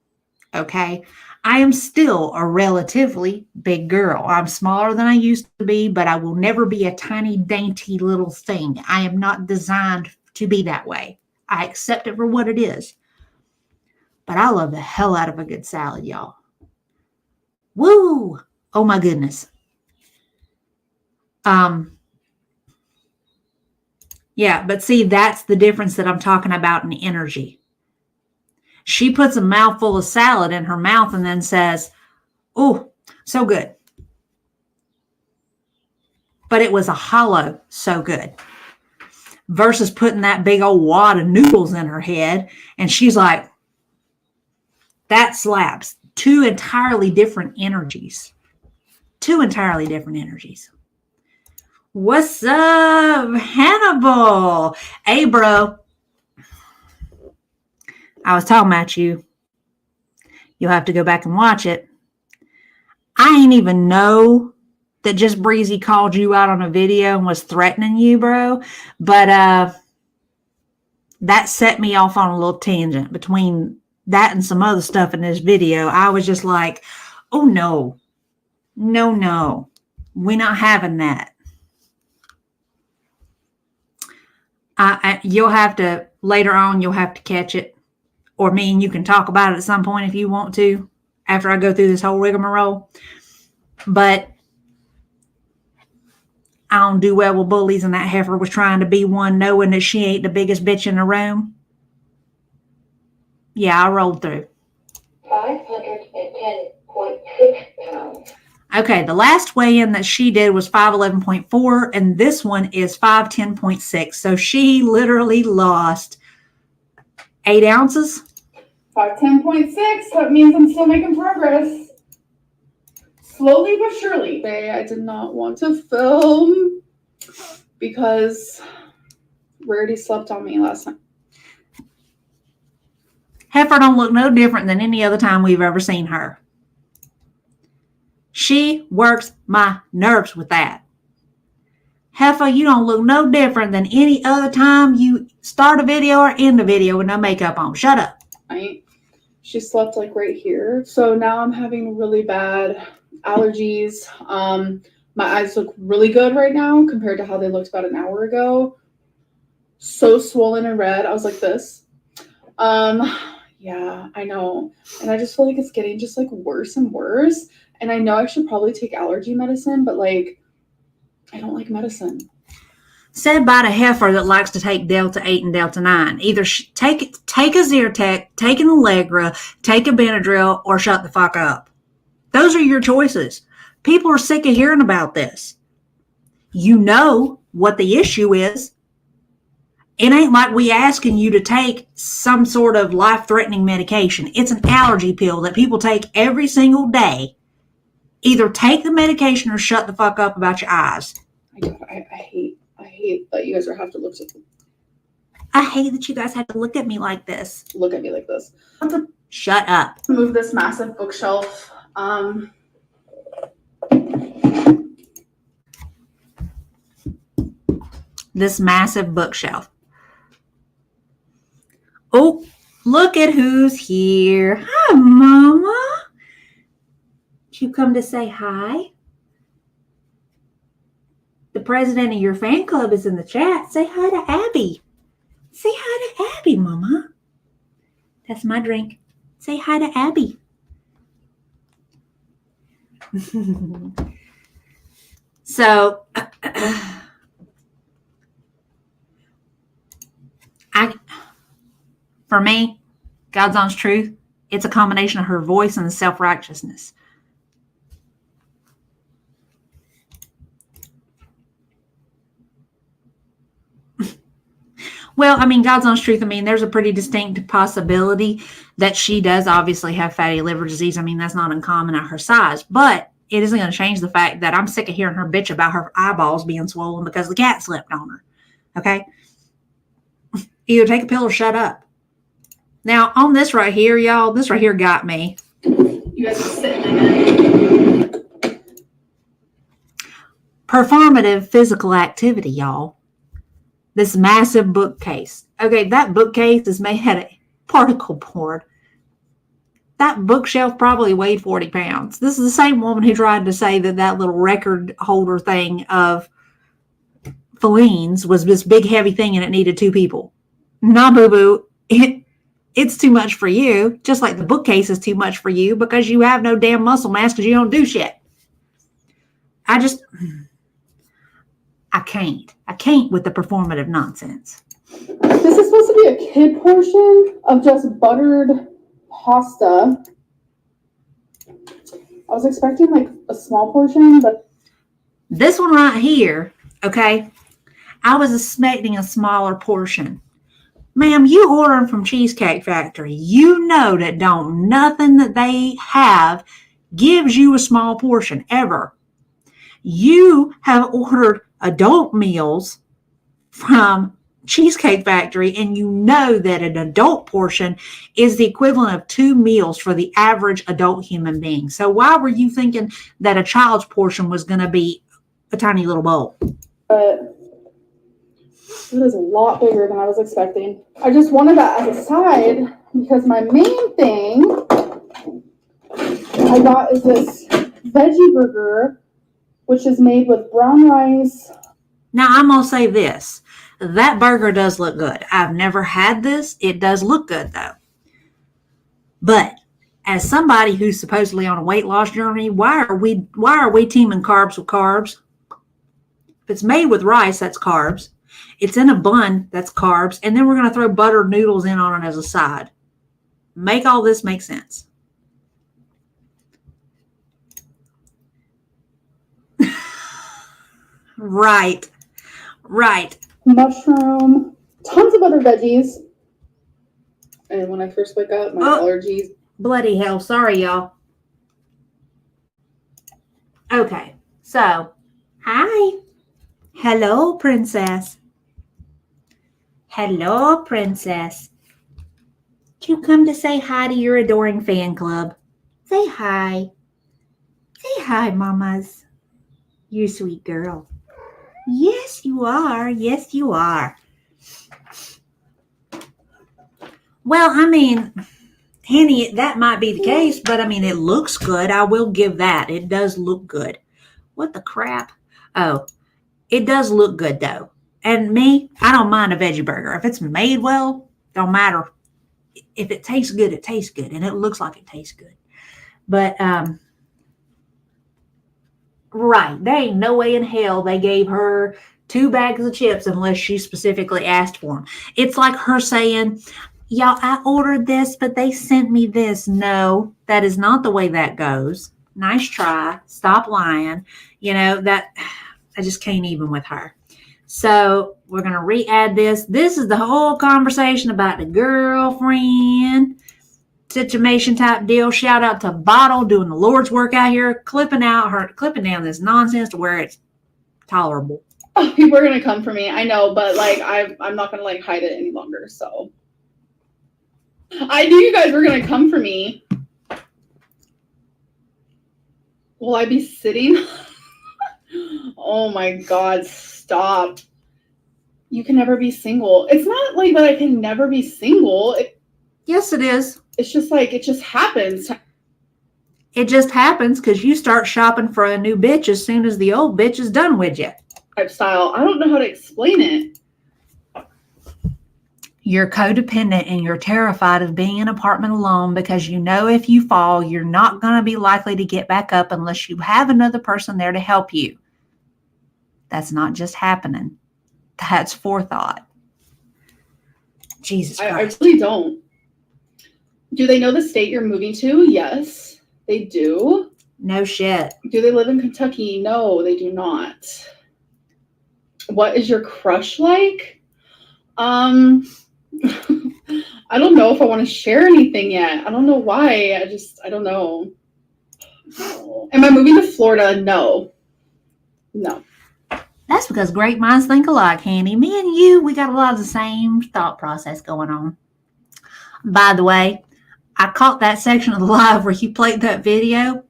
okay? I am still a relatively big girl. I'm smaller than I used to be, but I will never be a tiny, dainty little thing. I am not designed to be that way. I accept it for what it is. But I love the hell out of a good salad, y'all. Woo! Oh my goodness. Yeah, but see, that's the difference that I'm talking about in energy. She puts a mouthful of salad in her mouth and then says, oh, so good. But it was a hollow, so good. Versus putting that big old wad of noodles in her head. And she's like, that slaps. Two entirely different energies. Two entirely different energies. What's up, Hannibal? Hey, bro. I was talking about you. You'll have to go back and watch it. I ain't even know that JustBreezin called you out on a video and was threatening you, bro. But that set me off on a little tangent between that and some other stuff in this video. I was just like, oh, no. No. We're not having that. You'll have to, later on, you'll have to catch it. Or me and you can talk about it at some point if you want to, after I go through this whole rigmarole. But I don't do well with bullies, and that heifer was trying to be one, knowing that she ain't the biggest bitch in the room. Yeah, I rolled through. 510.6 pounds. Okay, the last weigh-in that she did was 511.4, and this one is 510.6. So she literally lost 8 ounces. 510.6. That means I'm still making progress. Slowly but surely. I did not want to film because Rarity slept on me last night. Heifer don't look no different than any other time we've ever seen her. She works my nerves with that. Heifer, you don't look no different than any other time you start a video or end a video with no makeup on. Shut up. Right? She slept like right here. So now I'm having really bad allergies. My eyes look really good right now compared to how they looked about an hour ago. So swollen and red. I was like this. Yeah, I know. And I just feel like it's getting just like worse and worse. And I know I should probably take allergy medicine, but like, I don't like medicine. Said by the heifer that likes to take Delta 8 and Delta 9. Either take a Zyrtec, take an Allegra, take a Benadryl, or shut the fuck up. Those are your choices. People are sick of hearing about this. You know what the issue is. It ain't like we asking you to take some sort of life-threatening medication. It's an allergy pill that people take every single day. Either take the medication or shut the fuck up about your eyes. I hate that you guys have to look at me. I hate that you guys have to look at me like this. Look at me like this. Shut up. Move this massive bookshelf. This massive bookshelf. Oh, look at who's here. Hi, Mama. Did you come to say hi? The president of your fan club is in the chat. Say hi to Abby. Say hi to Abby, Mama. That's my drink. Say hi to Abby. So, for me, God's honest truth, it's a combination of her voice and the self-righteousness. Well, I mean, God's honest truth, I mean, there's a pretty distinct possibility that she does obviously have fatty liver disease. I mean, that's not uncommon at her size, but it isn't going to change the fact that I'm sick of hearing her bitch about her eyeballs being swollen because the cat slept on her. Okay? Either take a pill or shut up. Now, on this right here, y'all, this right here got me. You guys are sitting in it. Performative physical activity, y'all. This massive bookcase. Okay, that bookcase is made out of particle board. That bookshelf probably weighed 40 pounds. This is the same woman who tried to say that that little record holder thing of Feline's was this big heavy thing and it needed two people. Nah, boo-boo. It's too much for you, just like the bookcase is too much for you because you have no damn muscle mass because you don't do shit. I can't with the performative nonsense. This is supposed to be a kid portion of just buttered pasta. I was expecting like a small portion, but this one right here, okay, I was expecting a smaller portion. Ma'am, you ordering from Cheesecake Factory. You know that nothing that they have gives you a small portion ever. You have ordered adult meals from Cheesecake Factory, and you know that an adult portion is the equivalent of 2 meals for the average adult human being. So why were you thinking that a child's portion was going to be a tiny little bowl? it is a lot bigger than I was expecting. I just wanted that as a side because my main thing I got is this veggie burger, which is made with brown rice. Now, I'm going to say this. That burger does look good. I've never had this. It does look good, though. But as somebody who's supposedly on a weight loss journey, why are we teaming carbs with carbs? If it's made with rice, that's carbs. It's in a bun, that's carbs. And then we're going to throw buttered noodles in on it as a side. Make all this make sense. Right. Right. Mushroom, tons of other veggies, And when I first wake up, my Oh. allergies. Bloody hell. Sorry, y'all. Okay. So, hi. Hello, princess. Hello, princess. Did you come to say hi to your adoring fan club? Say hi. Say hi, mamas. You sweet girl. Yes, you are. Yes, you are. Well, I mean, Henny, that might be the case, but I mean, it looks good. I will give that. It does look good. What the crap? Oh, it does look good, though. And me, I don't mind a veggie burger. If it's made well, don't matter. If it tastes good, it tastes good. And it looks like it tastes good. But, right, there ain't no way in hell they gave her 2 bags of chips unless she specifically asked for them. It's like her saying, y'all, I ordered this, but they sent me this. No, that is not the way that goes. Nice try. Stop lying. You know, that I just can't even with her. So we're going to re-add this. This is the whole conversation about the girlfriend situation type deal. Shout out to Bottle doing the Lord's work out here, clipping down this nonsense to where it's tolerable. Oh, people are gonna come for me. I know, but like I'm not gonna like hide it any longer. So I knew you guys were gonna come for me. Will I be sitting? Oh my God, stop. You can never be single. It's not like that I can never be single. Yes, it is. It's just like, it just happens. It just happens because you start shopping for a new bitch as soon as the old bitch is done with you. Lifestyle. I don't know how to explain it. You're codependent and you're terrified of being in an apartment alone because you know if you fall, you're not going to be likely to get back up unless you have another person there to help you. That's not just happening. That's forethought. Jesus Christ. I really don't. Do they know the state you're moving to? Yes, they do. No shit. Do they live in Kentucky? No, they do not. What is your crush like? I don't know if I want to share anything yet. I don't know why. I don't know. Am I moving to Florida? No. That's because great minds think alike, Hanny. Me and you, we got a lot of the same thought process going on. By the way, I caught that section of the live where you played that video.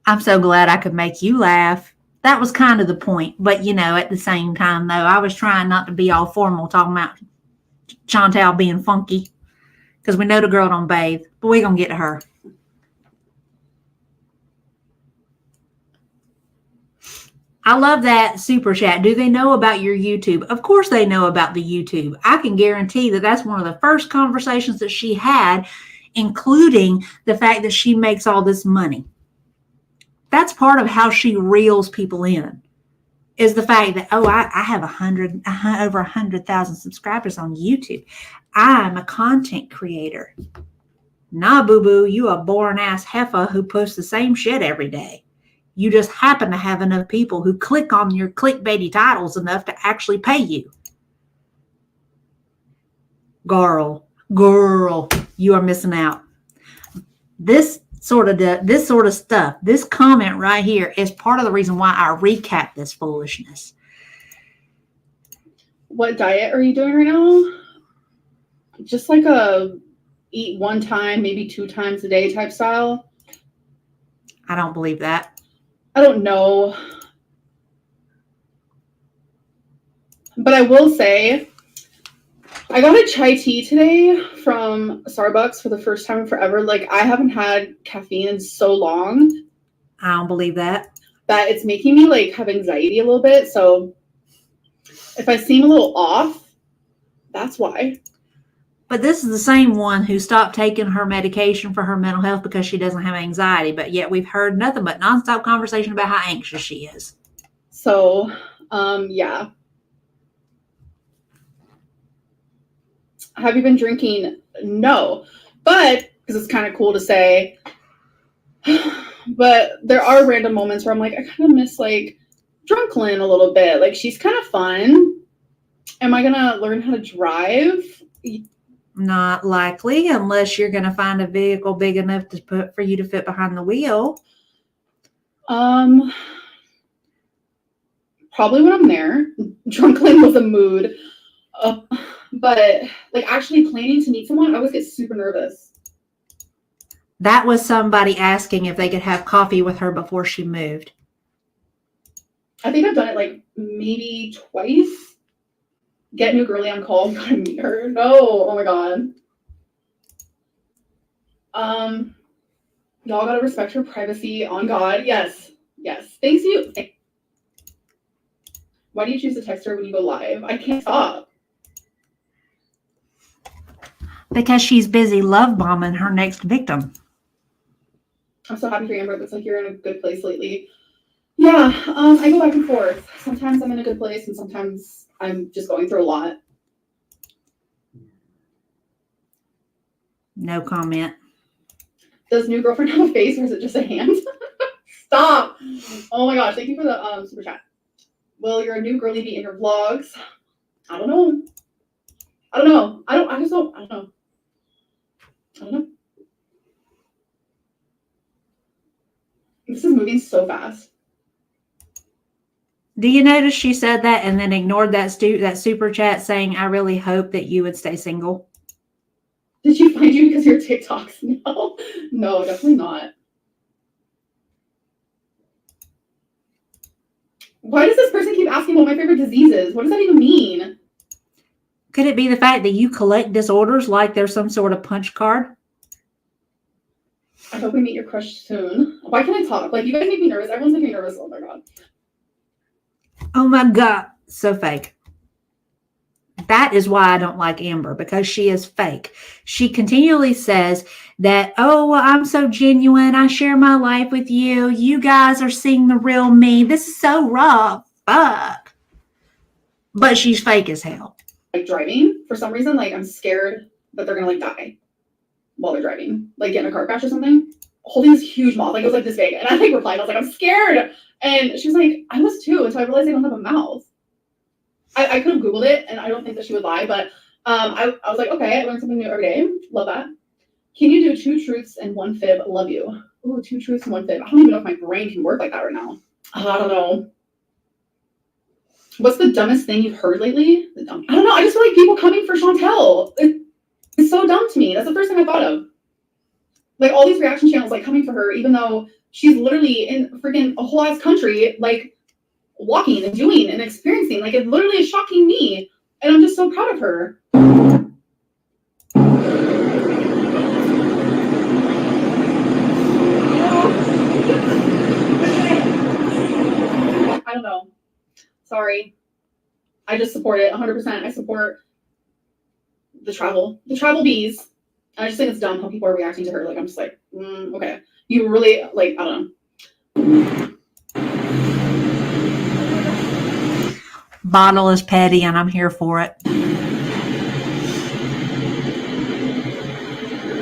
I'm so glad I could make you laugh. That was kind of the point. But, you know, at the same time, though, I was trying not to be all formal talking about Chantal being funky because we know the girl don't bathe. But we're going to get to her. I love that super chat. Do they know about your YouTube? Of course they know about the YouTube. I can guarantee that that's one of the first conversations that she had, including the fact that she makes all this money. That's part of how she reels people in, is the fact that, oh, I have over 100,000 subscribers on YouTube. I'm a content creator. Nah, boo-boo, you a boring-ass heifer who posts the same shit every day. You just happen to have enough people who click on your clickbaity titles enough to actually pay you. Girl, you are missing out. This sort of stuff, this comment right here is part of the reason why I recap this foolishness. What diet are you doing right now? Just like a eat one time, maybe 2 times a day type style? I don't believe that. I don't know. But I will say, I got a chai tea today from Starbucks for the first time in forever. Like, I haven't had caffeine in so long. I don't believe that. That it's making me, like, have anxiety a little bit. So, if I seem a little off, that's why. But this is the same one who stopped taking her medication for her mental health because she doesn't have anxiety. But yet we've heard nothing but nonstop conversation about how anxious she is. So, yeah. Have you been drinking? No. But, because it's kind of cool to say, but there are random moments where I'm like, I kind of miss, like, Drunklin a little bit. Like, she's kind of fun. Am I going to learn how to drive? Not likely, unless you're going to find a vehicle big enough to put for you to fit behind the wheel. Probably when I'm there. Drunkling was a mood. But like actually planning to meet someone, I always get super nervous. That was somebody asking if they could have coffee with her before she moved. I think I've done it like maybe twice. Get new girly on call, gotta meet her. No, oh my god. Y'all gotta respect her privacy. On God, yes, yes. Thanks you. Why do you choose to text her when you go live? I can't stop. Because she's busy love bombing her next victim. I'm so happy for Amber. It looks like you're in a good place lately. Yeah, I go back and forth. Sometimes I'm in a good place and sometimes I'm just going through a lot. No comment. Does new girlfriend have a face or is it just a hand? Stop. Oh my gosh, thank you for the super chat. Will your new girly be in your vlogs? I don't know. I don't know. I don't know. This is moving so fast. Do you notice she said that and then ignored that super chat saying, I really hope that you would stay single? Did she find you because of your TikToks? No. No, definitely not. Why does this person keep asking what my favorite disease is? What does that even mean? Could it be the fact that you collect disorders like there's some sort of punch card? I hope we meet your crush soon. Why can't I talk? Like, you guys make me nervous. Everyone's making me nervous. Oh my god. Oh my God. So fake. That is why I don't like Amber, because she is fake. She continually says that, oh, well, I'm so genuine. I share my life with you. You guys are seeing the real me. This is so rough. Fuck. But she's fake as hell. Like driving, for some reason, like I'm scared that they're gonna like die while they're driving, like get in a car crash or something. Holding this huge moth, like it was like this big, and I like replied, I was like, I'm scared, and she was like, I was too, until I realized they don't have a mouth. I could have Googled it, and I don't think that she would lie, but I was like, okay, I learned something new every day. Love that. Can you do 2 truths and 1 fib? Love you. Ooh, 2 truths and 1 fib. I don't even know if my brain can work like that right now. I don't know. What's the dumbest thing you've heard lately? I don't know. I just feel like people coming for Chantel. It's so dumb to me. That's the first thing I thought of. Like all these reaction channels like coming for her, even though she's literally in freaking a whole ass country, like walking and doing and experiencing. Like it literally is shocking me. And I'm just so proud of her. I don't know. Sorry. I just support it 100%. I support the travel bees. And I just think it's dumb how people are reacting to her. Like, I'm just like, okay. You really, like, I don't know. Bottle is petty, and I'm here for it.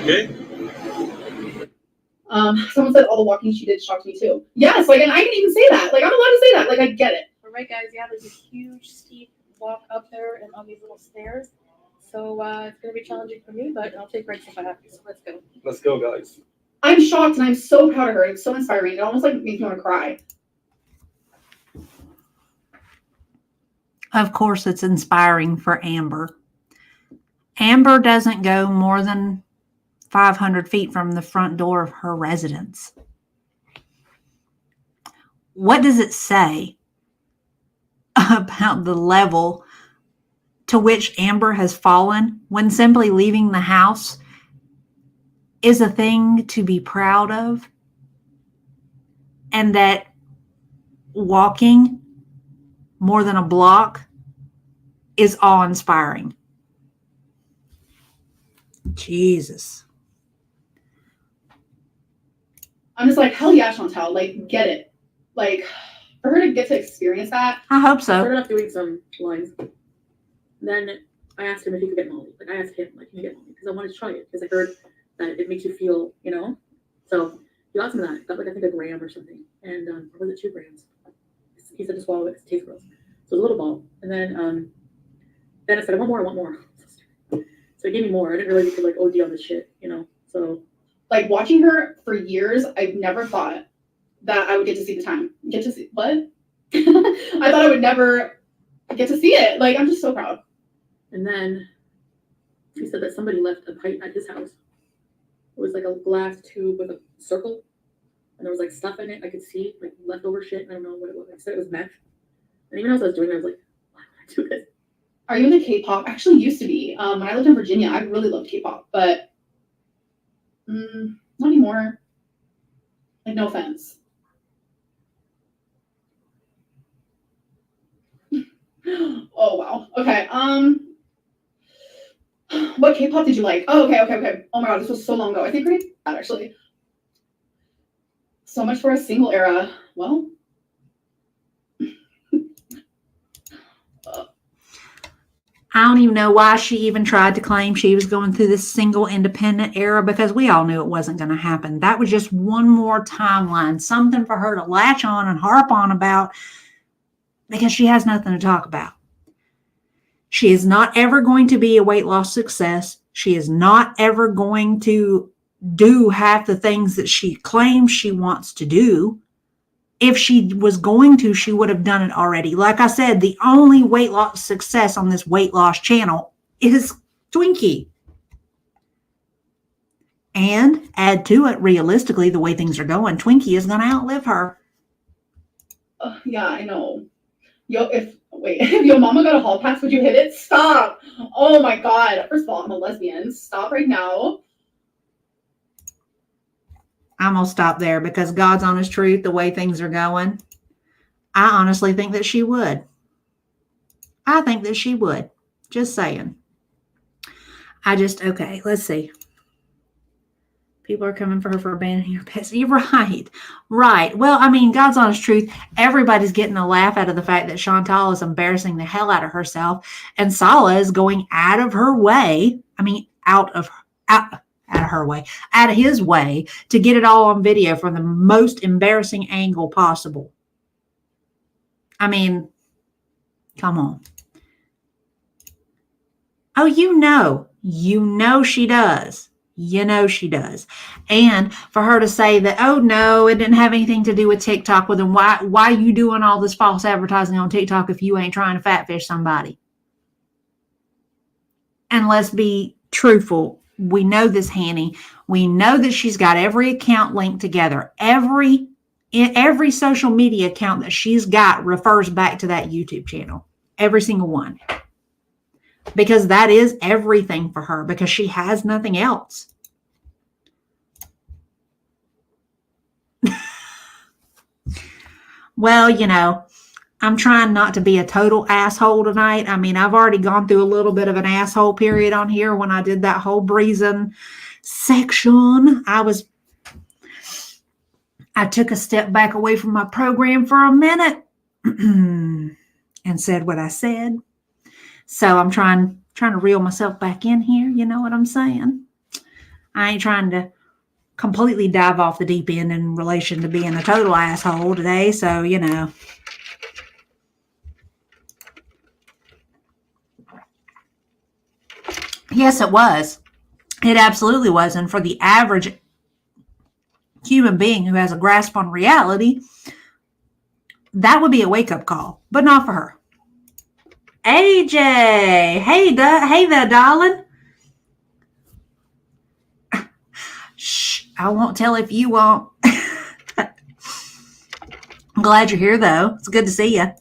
Okay. Someone said all the walking she did shocked me too. Yes, like, and I can even say that. Like, I'm allowed to say that. Like, I get it. All right, guys. Yeah, there's a huge steep walk up there and on these little stairs. So it's going to be challenging for me, but I'll take breaks if I have to. So let's go. Let's go, guys. I'm shocked and I'm so proud of her. It's so inspiring. It almost like makes me want to cry. Of course, it's inspiring for Amber. Amber doesn't go more than 500 feet from the front door of her residence. What does it say about the level to which Amber has fallen when simply leaving the house is a thing to be proud of, and that walking more than a block is awe-inspiring? Jesus. I'm just like, hell yeah, Chantel. Like, get it. Like, for her to get to experience that. I hope I so. started off doing some lines. Then I asked him if he could get Molly. Like, I asked him, like, can you get Molly? Because I wanted to try it. Because I heard that it makes you feel, you know? So he got some of that. Got, like, I think a gram or something. And, or was it 2 grams? He said to swallow it. It tastes gross. So it was a little ball. And then I said, I want more. So it gave me more. I didn't realize you could like OD on this shit, you know. So like watching her for years, I've never thought that I would get to see the time. Get to see what? I thought I would never get to see it. Like, I'm just so proud. And then he said that somebody left a pipe at his house. It was like a glass tube with a circle, and there was like stuff in it. I could see like leftover shit. I don't know what it was. I said it was meth. And even as I was doing it, I was like, why would I do this? Are you into K-pop? Actually, used to be. When I lived in Virginia, I really loved K-pop, but not anymore. Like, no offense. Oh wow. Okay. What K-pop did you like? Oh, okay. Oh my god, this was so long ago. I think pretty bad actually. So much for a single era. Well. I don't even know why she even tried to claim she was going through this single independent era, because we all knew it wasn't going to happen. That was just one more timeline, something for her to latch on and harp on about, because she has nothing to talk about. She is not ever going to be a weight loss success. She is not ever going to do half the things that she claims she wants to do. If she was going to, she would have done it already. Like I said, the only weight loss success on this weight loss channel is Twinkie. And add to it, realistically, the way things are going, Twinkie is going to outlive her. Yeah, I know. If your mama got a hall pass, would you hit it? Stop. Oh my god. First of all, I'm a lesbian. Stop right now. I'm going to stop there, because God's honest truth, the way things are going, I honestly think that she would. I think that she would. Just saying. Okay, let's see. People are coming for her for abandoning your pets. You're right. Right. Well, I mean, God's honest truth, everybody's getting a laugh out of the fact that Chantal is embarrassing the hell out of herself, and Sala is going out of her way. I mean, out of his way to get it all on video from the most embarrassing angle possible. I mean, come on. Oh, you know she does. You know she does. And for her to say that, oh no, it didn't have anything to do with TikTok, well then why are you doing all this false advertising on TikTok if you ain't trying to fatfish somebody? And let's be truthful. We know this, Hanny. We know that she's got every account linked together. Every social media account that she's got refers back to that YouTube channel. Every single one. Because that is everything for her, because she has nothing else. Well, you know, I'm trying not to be a total asshole tonight. I mean, I've already gone through a little bit of an asshole period on here when I did that whole breezing section. I took a step back away from my program for a minute and said what I said. So I'm trying to reel myself back in here. You know what I'm saying? I ain't trying to completely dive off the deep end in relation to being a total asshole today. So, you know. Yes, it was. It absolutely was. And for the average human being who has a grasp on reality, that would be a wake-up call, but not for her. AJ, hey there, darling. Shh, I won't tell if you won't. I'm glad you're here, though. It's good to see you.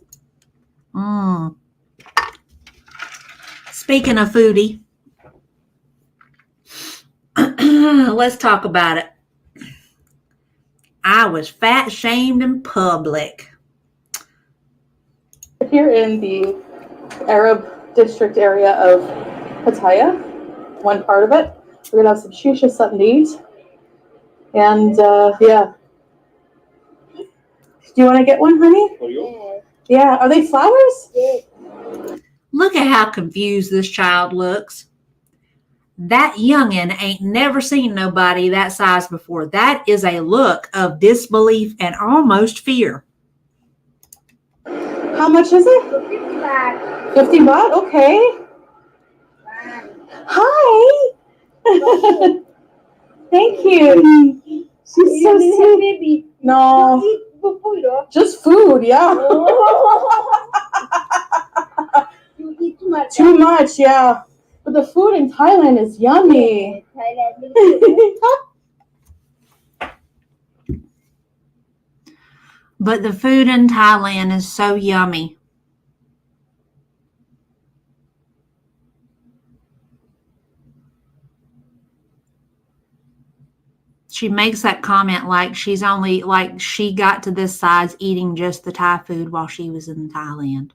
Speaking of foodie, let's talk about it. I was fat shamed in public. Here in the Arab district area of Pattaya, one part of it. We're gonna have some shisha sundaes. And yeah. Do you want to get one, honey? Yeah. Are they flowers? Yeah. Look at how confused this child looks. That youngin' ain't never seen nobody that size before. That is a look of disbelief and almost fear. How much is it? 50 baht. 50 baht? Okay. Hi. Thank you. She's so sweet. No. Just food, yeah. You eat too much. Too much, yeah. But the food in Thailand is yummy. But the food in Thailand is so yummy. She makes that comment like she got to this size eating just the Thai food while she was in Thailand.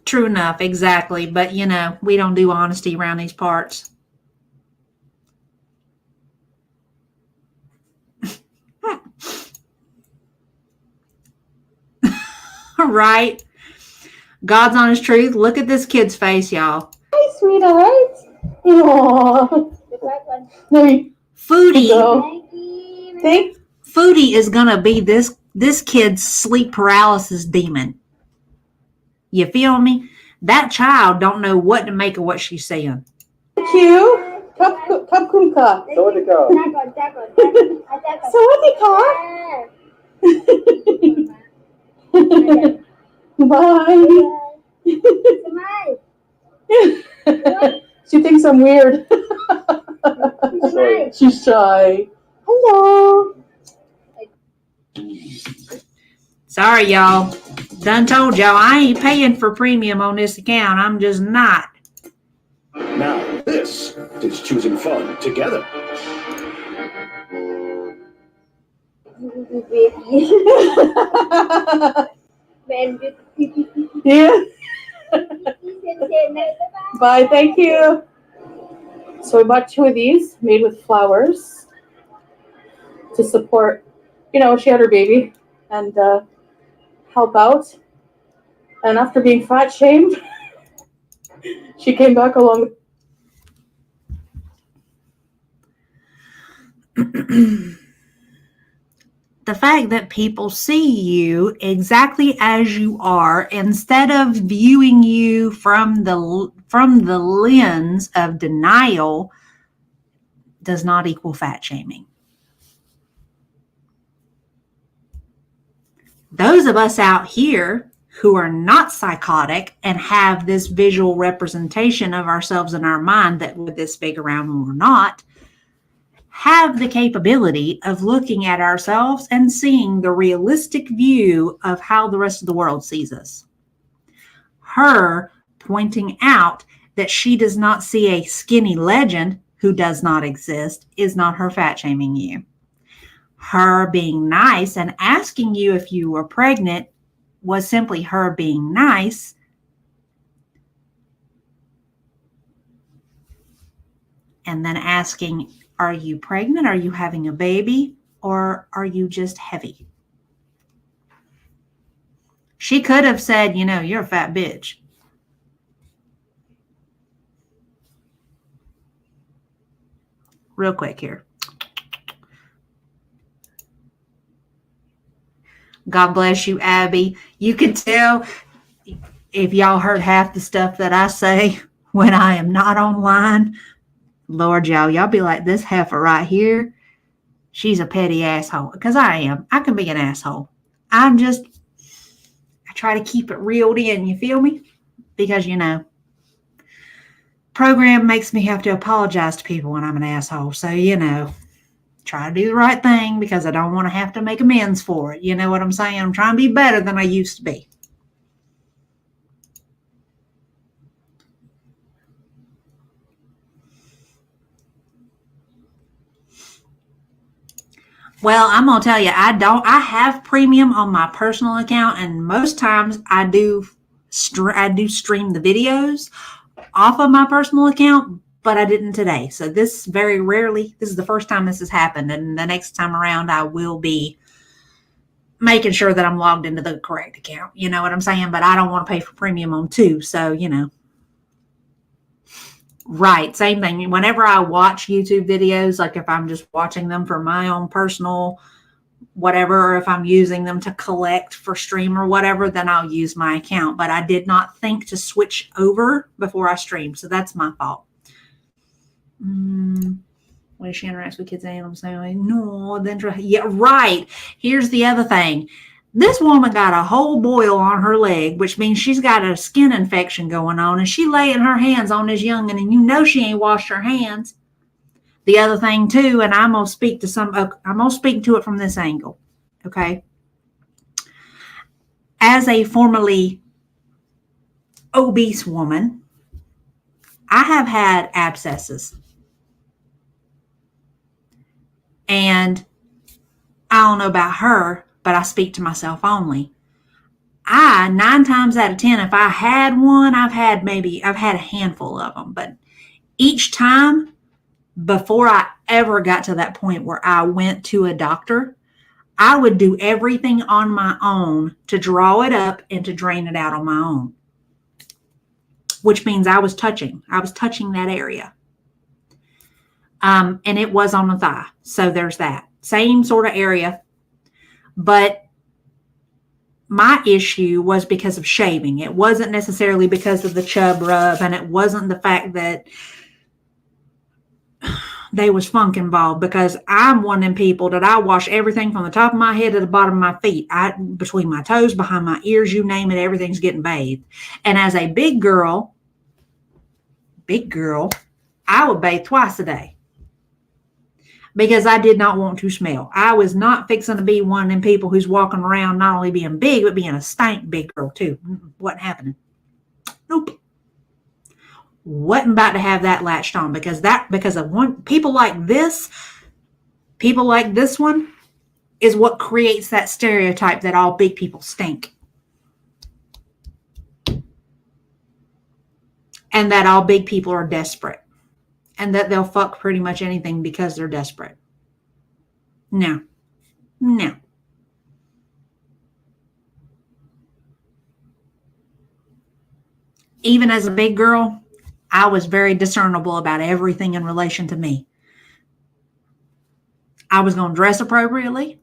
True enough, exactly. But, you know, we don't do honesty around these parts. Right? God's honest truth. Look at this kid's face, y'all. Hi, sweetheart. Aww. Foodie is gonna be this kid's sleep paralysis demon. You feel me? That child don't know what to make of what she's saying. Thank you. Kapkunka. Sawadee. Bye. She thinks I'm weird. She's shy. Hello. Sorry, y'all. Done told y'all I ain't paying for premium on this account. I'm just not. Now this is choosing fun together. Yeah. Bye, thank you. So we bought 2 of these made with flowers to support, you know, she had her baby and help out. And after being fat shamed, she came back along The fact that people see you exactly as you are instead of viewing you from the lens of denial does not equal fat shaming. Those of us out here who are not psychotic and have this visual representation of ourselves in our mind that we're this big around when we're not, have the capability of looking at ourselves and seeing the realistic view of how the rest of the world sees us. Her pointing out that she does not see a skinny legend who does not exist is not her fat shaming you. Her being nice and asking you if you were pregnant was simply her being nice. And then asking, are you pregnant? Are you having a baby? Or are you just heavy? She could have said, you know, you're a fat bitch. Real quick here. God bless you, Abby. You can tell if y'all heard half the stuff that I say when I am not online. Lord, y'all be like, this heifer right here, she's a petty asshole. Because I am. I can be an asshole. I try to keep it reeled in. You feel me? Because, you know, program makes me have to apologize to people when I'm an asshole. So, you know, try to do the right thing because I don't want to have to make amends for it. You know what I'm saying? I'm trying to be better than I used to be. Well, I'm going to tell you, I have premium on my personal account, and most times I do stream the videos off of my personal account, but I didn't today. So this very rarely, this is the first time this has happened, and the next time around I will be making sure that I'm logged into the correct account. You know what I'm saying? But I don't want to pay for premium on 2, so, you know. Right. Same thing. Whenever I watch YouTube videos, like if I'm just watching them for my own personal whatever, or if I'm using them to collect for stream or whatever, then I'll use my account. But I did not think to switch over before I streamed. So that's my fault. When she interacts with kids and animals, no, then yeah, right. Here's the other thing. This woman got a whole boil on her leg, which means she's got a skin infection going on, and she laying her hands on this youngin', and you know she ain't washed her hands. The other thing too, and I'm gonna speak to it from this angle, okay? As a formerly obese woman, I have had abscesses, and I don't know about her, but I speak to myself only. 9 times out of 10, if I had one, I've had a handful of them, but each time before I ever got to that point where I went to a doctor, I would do everything on my own to draw it up and to drain it out on my own, which means I was touching that area. And it was on the thigh. So there's that same sort of area. But my issue was because of shaving. It wasn't necessarily because of the chub rub, and it wasn't the fact that there was funk involved, because I'm one of them people that I wash everything from the top of my head to the bottom of my feet. Between my toes, behind my ears, you name it, everything's getting bathed. And as a big girl, I would bathe twice a day, because I did not want to smell. I was not fixing to be one of them people who's walking around not only being big, but being a stank big girl too. Wasn't happening. Nope. Wasn't about to have that latched on, because of people like this one is what creates that stereotype that all big people stink. And that all big people are desperate. And that they'll fuck pretty much anything because they're desperate. No. Even as a big girl, I was very discernible about everything in relation to me. I was going to dress appropriately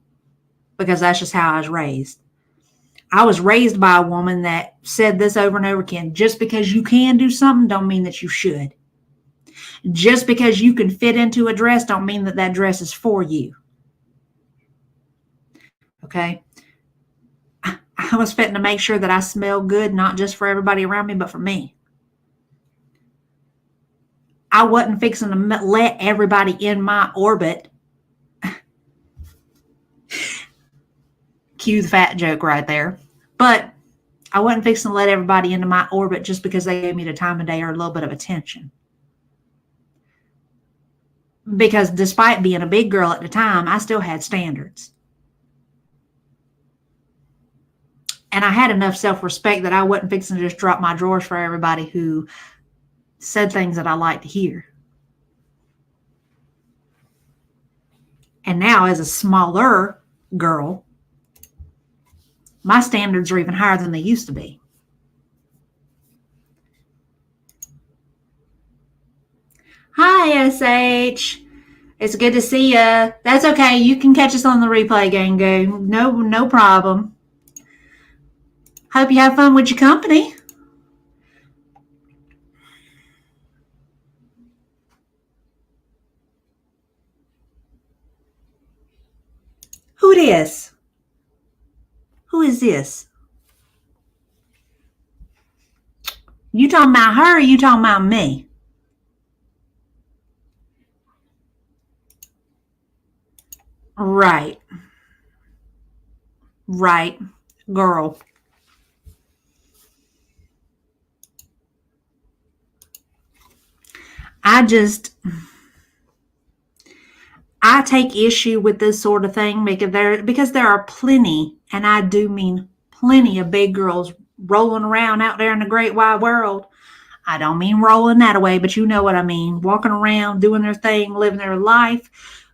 because that's just how I was raised. I was raised by a woman that said this over and over again: just because you can do something don't mean that you should. Just because you can fit into a dress don't mean that that dress is for you. Okay? I was fitting to make sure that I smell good, not just for everybody around me, but for me. I wasn't fixing to let everybody in my orbit. Cue the fat joke right there. But I wasn't fixing to let everybody into my orbit just because they gave me the time of day or a little bit of attention. Because despite being a big girl at the time, I still had standards. And I had enough self-respect that I wasn't fixing to just drop my drawers for everybody who said things that I like to hear. And now, as a smaller girl, my standards are even higher than they used to be. Hi, SH. It's good to see you. That's okay. You can catch us on the replay, Gango. No problem. Hope you have fun with your company. Who this? Who is this? You talking about her or you talking about me? Right. Girl. I take issue with this sort of thing because there are plenty, and I do mean plenty, of big girls rolling around out there in the great wide world. I don't mean rolling that away, but you know what I mean. Walking around, doing their thing, living their life,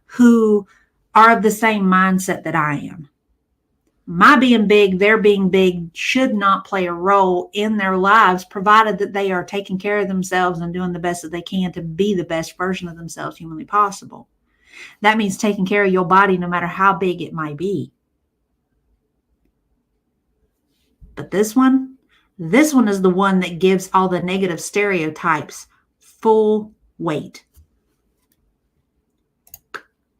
who are of the same mindset that I am. My being big, their being big should not play a role in their lives, provided that they are taking care of themselves and doing the best that they can to be the best version of themselves humanly possible. That means taking care of your body no matter how big it might be. But this one is the one that gives all the negative stereotypes full weight.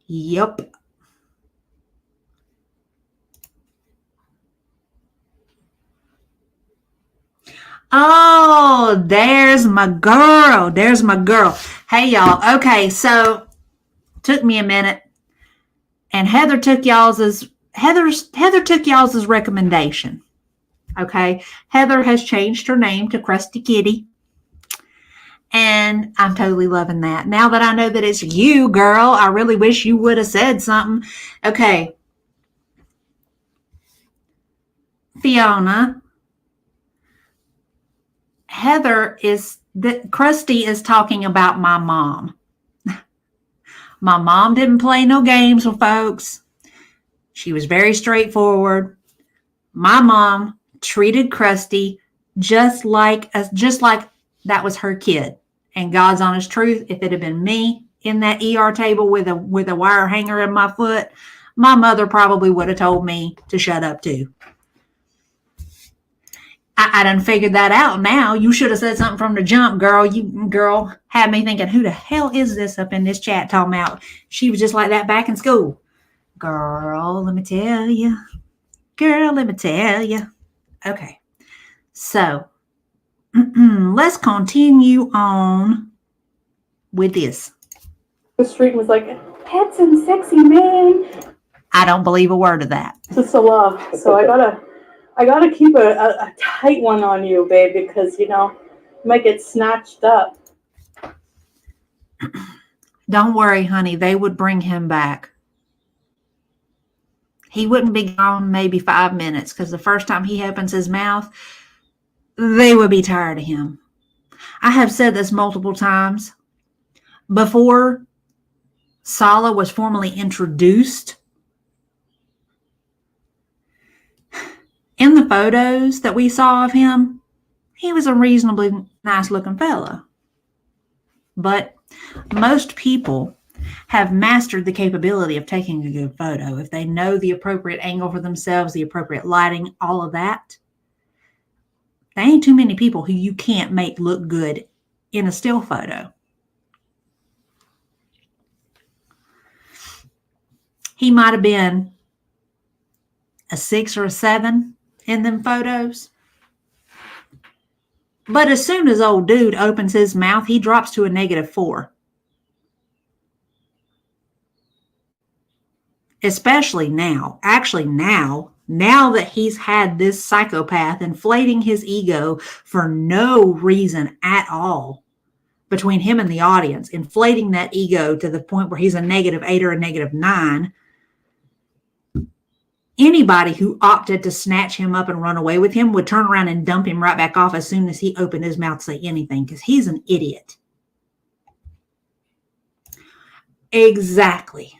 Yup. Oh, there's my girl. There's my girl. Hey, y'all. Okay, so took me a minute. And Heather took y'all's recommendation. Okay. Heather has changed her name to Krusty Kitty. And I'm totally loving that. Now that I know that it's you, girl, I really wish you would have said something. Okay. Fiona. Krusty is talking about my mom. My mom didn't play no games with folks. She was very straightforward. My mom treated Krusty just like that was her kid. And God's honest truth, if it had been me in that ER table with a wire hanger in my foot, my mother probably would have told me to shut up too. I done figured that out now. You should have said something from the jump, girl. You girl had me thinking, who the hell is this up in this chat talking about? She was just like that back in school. Girl, let me tell you. Girl, let me tell you. Okay. So, let's continue on with this. The street was like, pets and sexy man. I don't believe a word of that. Just a love. So I gotta keep a tight one on you, babe, because you might get snatched up. Don't worry, honey. They would bring him back. He wouldn't be gone maybe 5 minutes because the first time he opens his mouth, they would be tired of him. I have said this multiple times. Before Sala was formally introduced, in the photos that we saw of him, he was a reasonably nice looking fella. But most people have mastered the capability of taking a good photo. If they know the appropriate angle for themselves, the appropriate lighting, all of that, there ain't too many people who you can't make look good in a still photo. He might have been a 6 or a 7 in them photos. But as soon as old dude opens his mouth, he drops to a -4. Especially now. Actually now that he's had this psychopath inflating his ego for no reason at all between him and the audience, inflating that ego to the point where he's a -8 or a -9. Anybody who opted to snatch him up and run away with him would turn around and dump him right back off as soon as he opened his mouth to say anything, because he's an idiot. Exactly.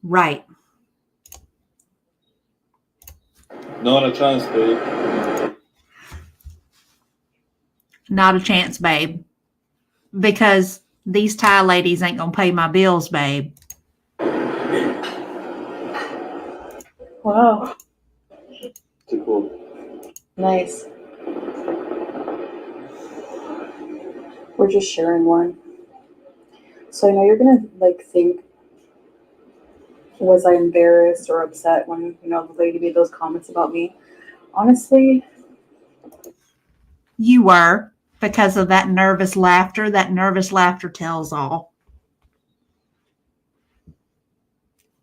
Right. Not a chance, babe. Not a chance, babe. Because these Thai ladies ain't gonna pay my bills, babe. Wow. Too cool. Nice. We're just sharing one. So I know you're gonna think, was I embarrassed or upset when the lady made those comments about me? Honestly, You were, because of that nervous laughter. That nervous laughter tells all.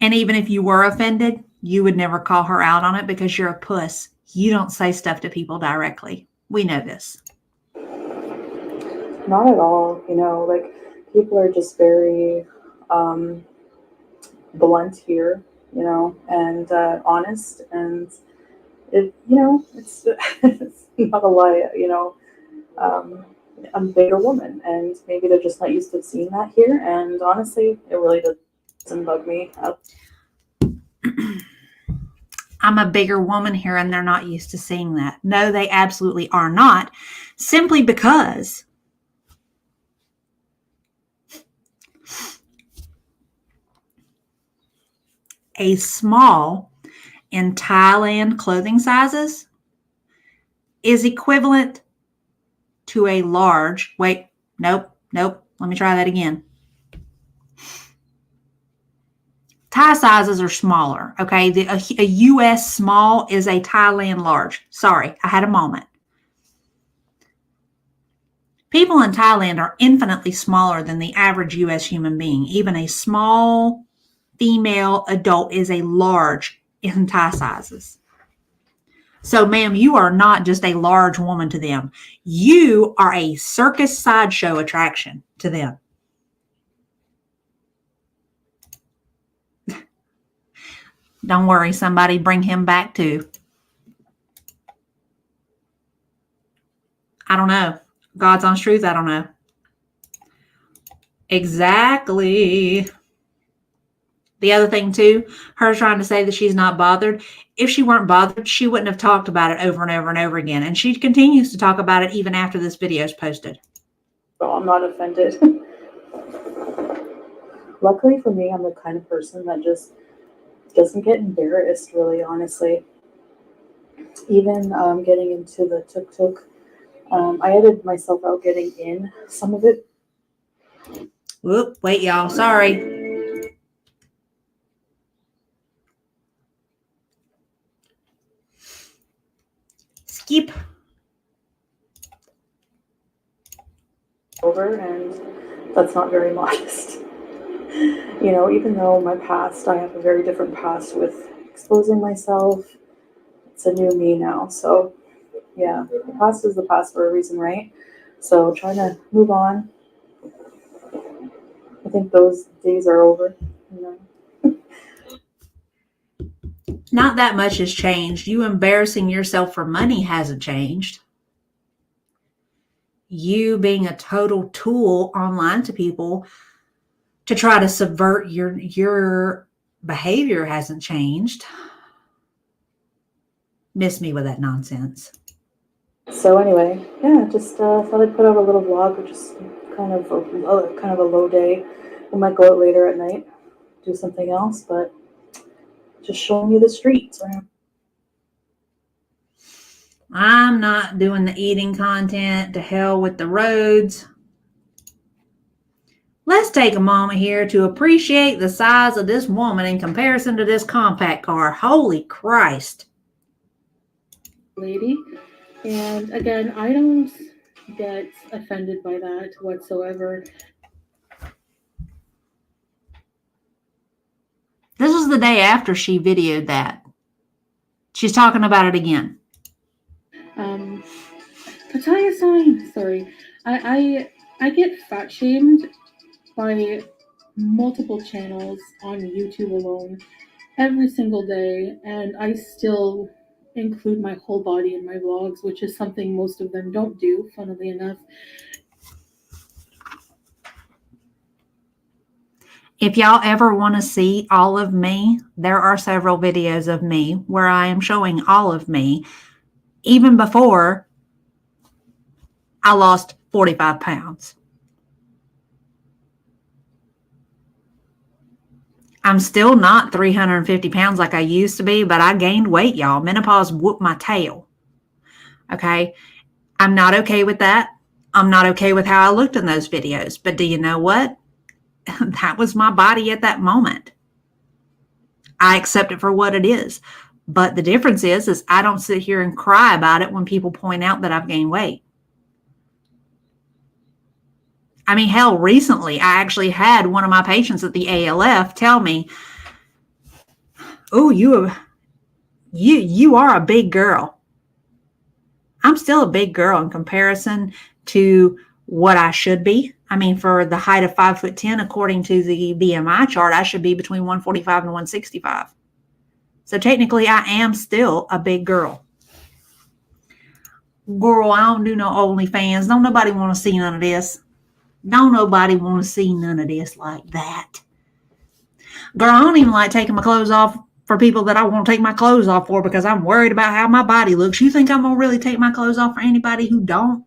And even if you were offended, you would never call her out on it because you're a puss. You don't say stuff to people directly. We know this. not at all. People are just very blunt here, and honest, and it's it's not a lie, a bigger woman, and maybe they're just not used to seeing that here. And honestly, it really doesn't bug me. I'm a bigger woman here and they're not used to seeing that. No, they absolutely are not. Simply because a small in Thailand clothing sizes is equivalent to a large. Wait, nope. Let me try that again. Thai sizes are smaller, okay? A U.S. small is a Thailand large. Sorry, I had a moment. People in Thailand are infinitely smaller than the average U.S. human being. Even a small female adult is a large in Thai sizes. So, ma'am, you are not just a large woman to them. You are a circus sideshow attraction to them. Don't worry, somebody bring him back too. I don't know. God's honest truth, I don't know. Exactly. The other thing too, her trying to say that she's not bothered. If she weren't bothered, she wouldn't have talked about it over and over and over again. And she continues to talk about it even after this video is posted. So I'm not offended. Luckily for me, I'm the kind of person that just doesn't get embarrassed, really, honestly. Even getting into the tuk-tuk, I edited myself out getting in some of it. Whoop, wait, y'all. Sorry. Skip. Over, and that's not very modest. You know, even though my past, I have a very different past with exposing myself. It's a new me now. So, yeah, the past is the past for a reason, right? So, trying to move on. I think those days are over. You know? Not that much has changed. You embarrassing yourself for money hasn't changed. You being a total tool online to people to try to subvert your behavior hasn't changed. Miss me with that nonsense. So anyway, yeah, just thought I'd put out a little vlog, which is kind of a low day. We might go out later at night, do something else, but just showing you the streets. I'm not doing the eating content. To hell with the roads. Let's take a moment here to appreciate the size of this woman in comparison to this compact car. Holy Christ. Lady. And again, I don't get offended by that whatsoever. This was the day after she videoed that. She's talking about it again. JustBreezin. Sorry. I get fat shamed by multiple channels on YouTube alone every single day, and I still include my whole body in my vlogs, which is something most of them don't do, funnily enough. If y'all ever want to see all of me, there are several videos of me where I am showing all of me, even before I lost 45 pounds. I'm still not 350 pounds like I used to be, but I gained weight, y'all. Menopause whooped my tail. Okay? I'm not okay with that. I'm not okay with how I looked in those videos. But do you know what? That was my body at that moment. I accept it for what it is. But the difference is I don't sit here and cry about it when people point out that I've gained weight. I mean, hell, recently I actually had one of my patients at the ALF tell me, "Oh, you are a big girl." I'm still a big girl in comparison to what I should be. I mean, for the height of 5'10", according to the BMI chart, I should be between 145 and 165. So technically, I am still a big girl. Girl, I don't do no OnlyFans. Don't nobody want to see none of this. Don't nobody want to see none of this like that. Girl, I don't even like taking my clothes off for people that I won't take my clothes off for because I'm worried about how my body looks. You think I'm going to really take my clothes off for anybody who don't?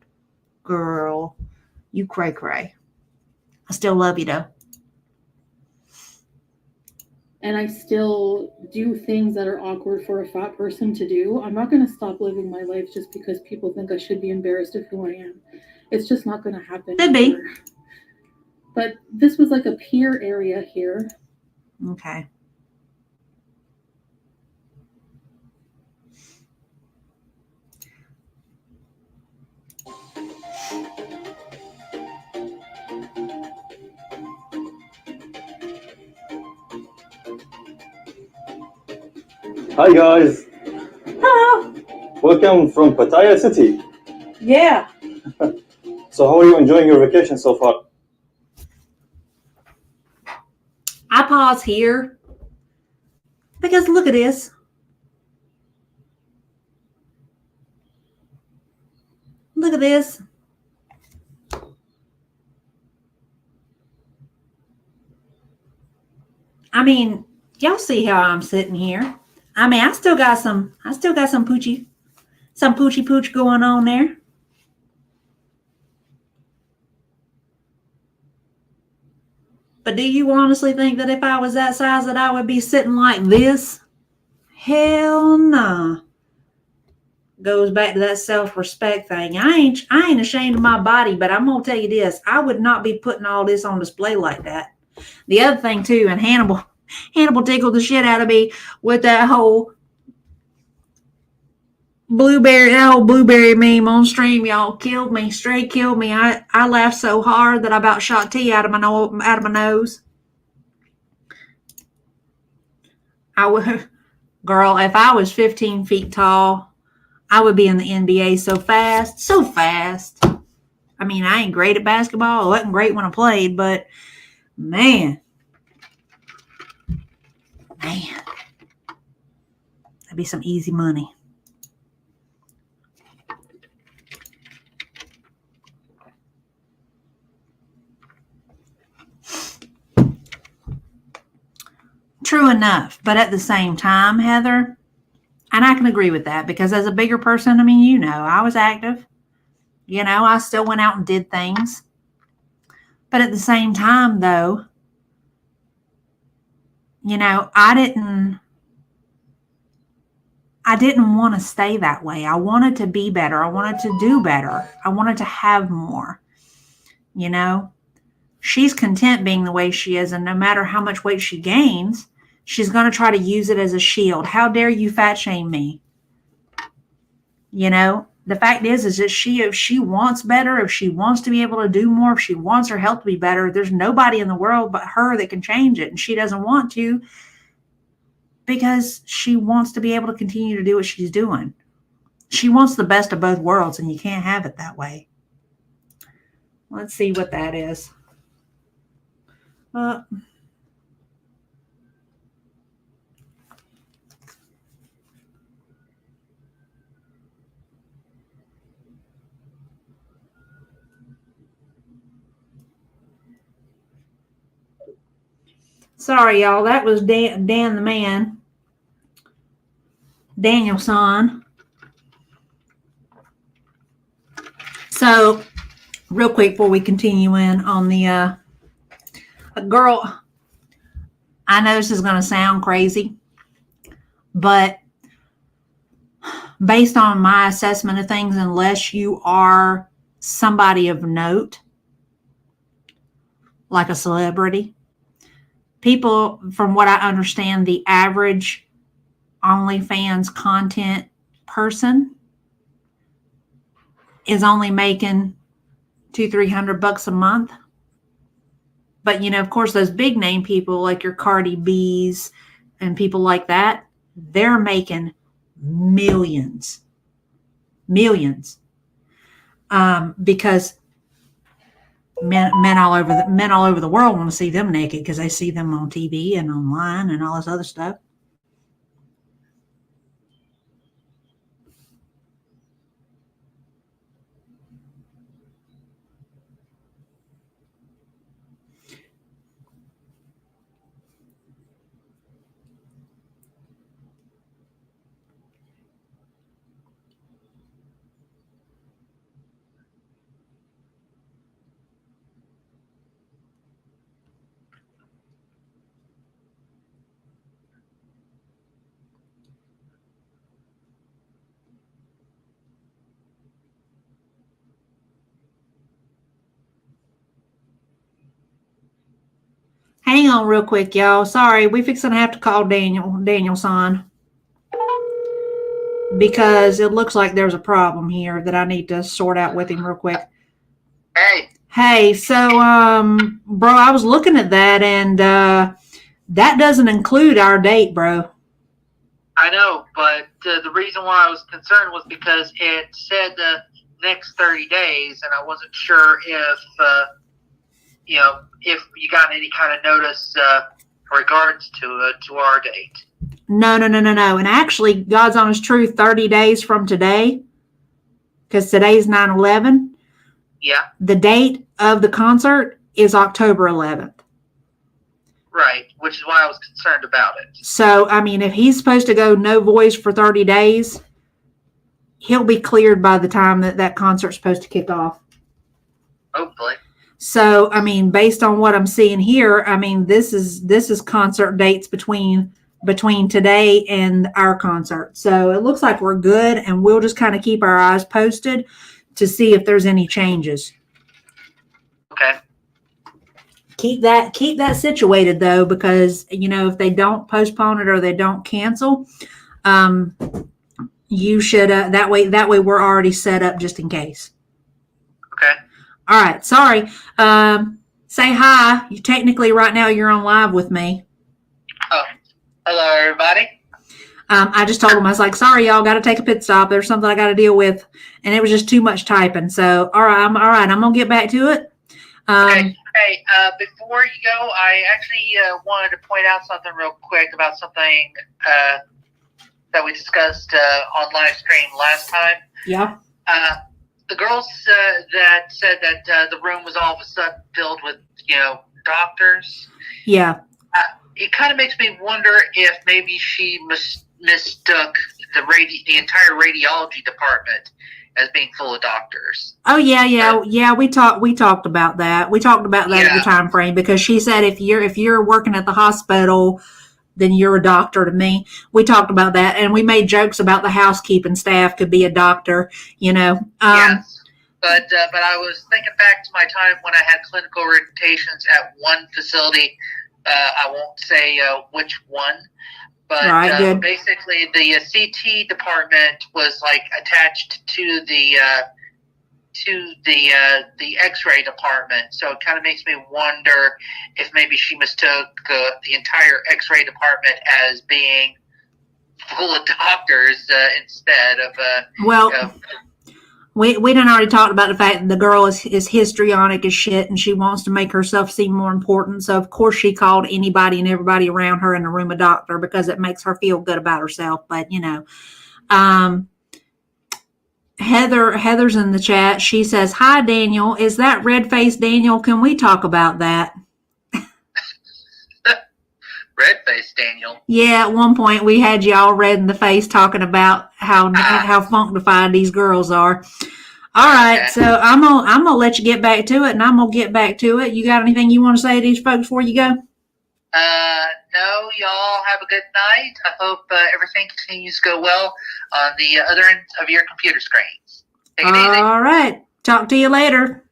Girl, you cray cray. I still love you though. And I still do things that are awkward for a fat person to do. I'm not going to stop living my life just because people think I should be embarrassed of who I am. It's just not going to happen. Could be. But this was like a pier area here. Okay. Hi guys, Hello. welcome from Pattaya City. Yeah. So how are you enjoying your vacation so far? I pause here because look at this. Look at this. I mean, y'all see how I'm sitting here. I mean, I still got some poochie pooch going on there. But do you honestly think that if I was that size that I would be sitting like this? Hell nah. Goes back to that self-respect thing. I ain't ashamed of my body, but I'm gonna tell you this. I would not be putting all this on display like that. The other thing too, and Hannibal tickled the shit out of me with that whole blueberry meme on stream. Y'all killed me, straight killed me. I laughed so hard that I about shot tea out of my nose. I would, girl, if I was 15 feet tall, I would be in the NBA so fast. I mean, I ain't great at basketball. I wasn't great when I played, but man, that'd be some easy money. True enough, but at the same time, Heather, and I can agree with that because as a bigger person, I mean, you know, I was active. You know, I still went out and did things. But at the same time, though, you know, I didn't want to stay that way. I wanted to be better. I wanted to do better. I wanted to have more. You know, she's content being the way she is, and no matter how much weight she gains, she's going to try to use it as a shield. How dare you fat shame me? You know, the fact is that if she wants better, if she wants to be able to do more, if she wants her health to be better, there's nobody in the world but her that can change it. And she doesn't want to because she wants to be able to continue to do what she's doing. She wants the best of both worlds, and you can't have it that way. Let's see what that is. Sorry, y'all. That was Dan the man. Danielson. So, real quick before we continue in on the girl, I know this is going to sound crazy, but based on my assessment of things, unless you are somebody of note, like a celebrity, people, from what I understand, the average OnlyFans content person is only making $200-300 a month. But, you know, of course, those big name people like your Cardi B's and people like that, they're making millions. Because men all over the world want to see them naked because they see them on TV and online and all this other stuff. Hang on real quick, y'all. Sorry, we fixing to have to call Danielson, because it looks like there's a problem here that I need to sort out with him real quick. Hey, so bro, I was looking at that, and that doesn't include our date, bro. I know, but the reason why I was concerned was because it said the next 30 days, and I wasn't sure if if you got any kind of notice regards to our date. No. And actually, God's honest truth, 30 days from today, because today's 9/11. Yeah. The date of the concert is October 11th. Right, which is why I was concerned about it. So, I mean, if he's supposed to go no voice for 30 days, he'll be cleared by the time that concert's supposed to kick off. Hopefully. So, I mean, based on what I'm seeing here, I mean, this is concert dates between today and our concert. So it looks like we're good, and we'll just kind of keep our eyes posted to see if there's any changes. Okay. Keep that situated though, because if they don't postpone it or they don't cancel, you should that way we're already set up just in case. Okay. All right. Sorry. Say hi. You technically right now you're on live with me. Oh, hello everybody. I just told him, I was like, sorry, y'all, got to take a pit stop. There's something I got to deal with. And it was just too much typing. So, all right. I'm going to get back to it. Okay. Hey, before you go, I actually wanted to point out something real quick about something that we discussed on live stream last time. Yeah. The girls that said that the room was all of a sudden filled with, doctors. Yeah. It kind of makes me wonder if maybe she mistook the entire radiology department as being full of doctors. Oh yeah. We talked about that. We talked about that at the time frame, because she said if you're working at the hospital, then you're a doctor to me. We talked about that, and we made jokes about the housekeeping staff could be a doctor. Yes. But I was thinking back to my time when I had clinical rotations at one facility. I won't say which one, but right, basically the CT department was like attached to the X-ray department. So it kind of makes me wonder if maybe she mistook the entire X-ray department as being full of doctors instead of. We done already talked about the fact that the girl is histrionic as shit, and she wants to make herself seem more important. So of course she called anybody and everybody around her in the room a doctor, because it makes her feel good about herself. But Heather's in the chat. She says, "Hi Daniel, is that red-faced Daniel? Can we talk about that?" Red-faced Daniel. Yeah, at one point we had you all red in the face talking about how funkified these girls are. All right, so I'm gonna let you get back to it, and I'm gonna get back to it. You got anything you want to say to these folks before you go? No, y'all have a good night. I hope everything continues to go well on the other end of your computer screens. Take it easy. All right, talk to you later.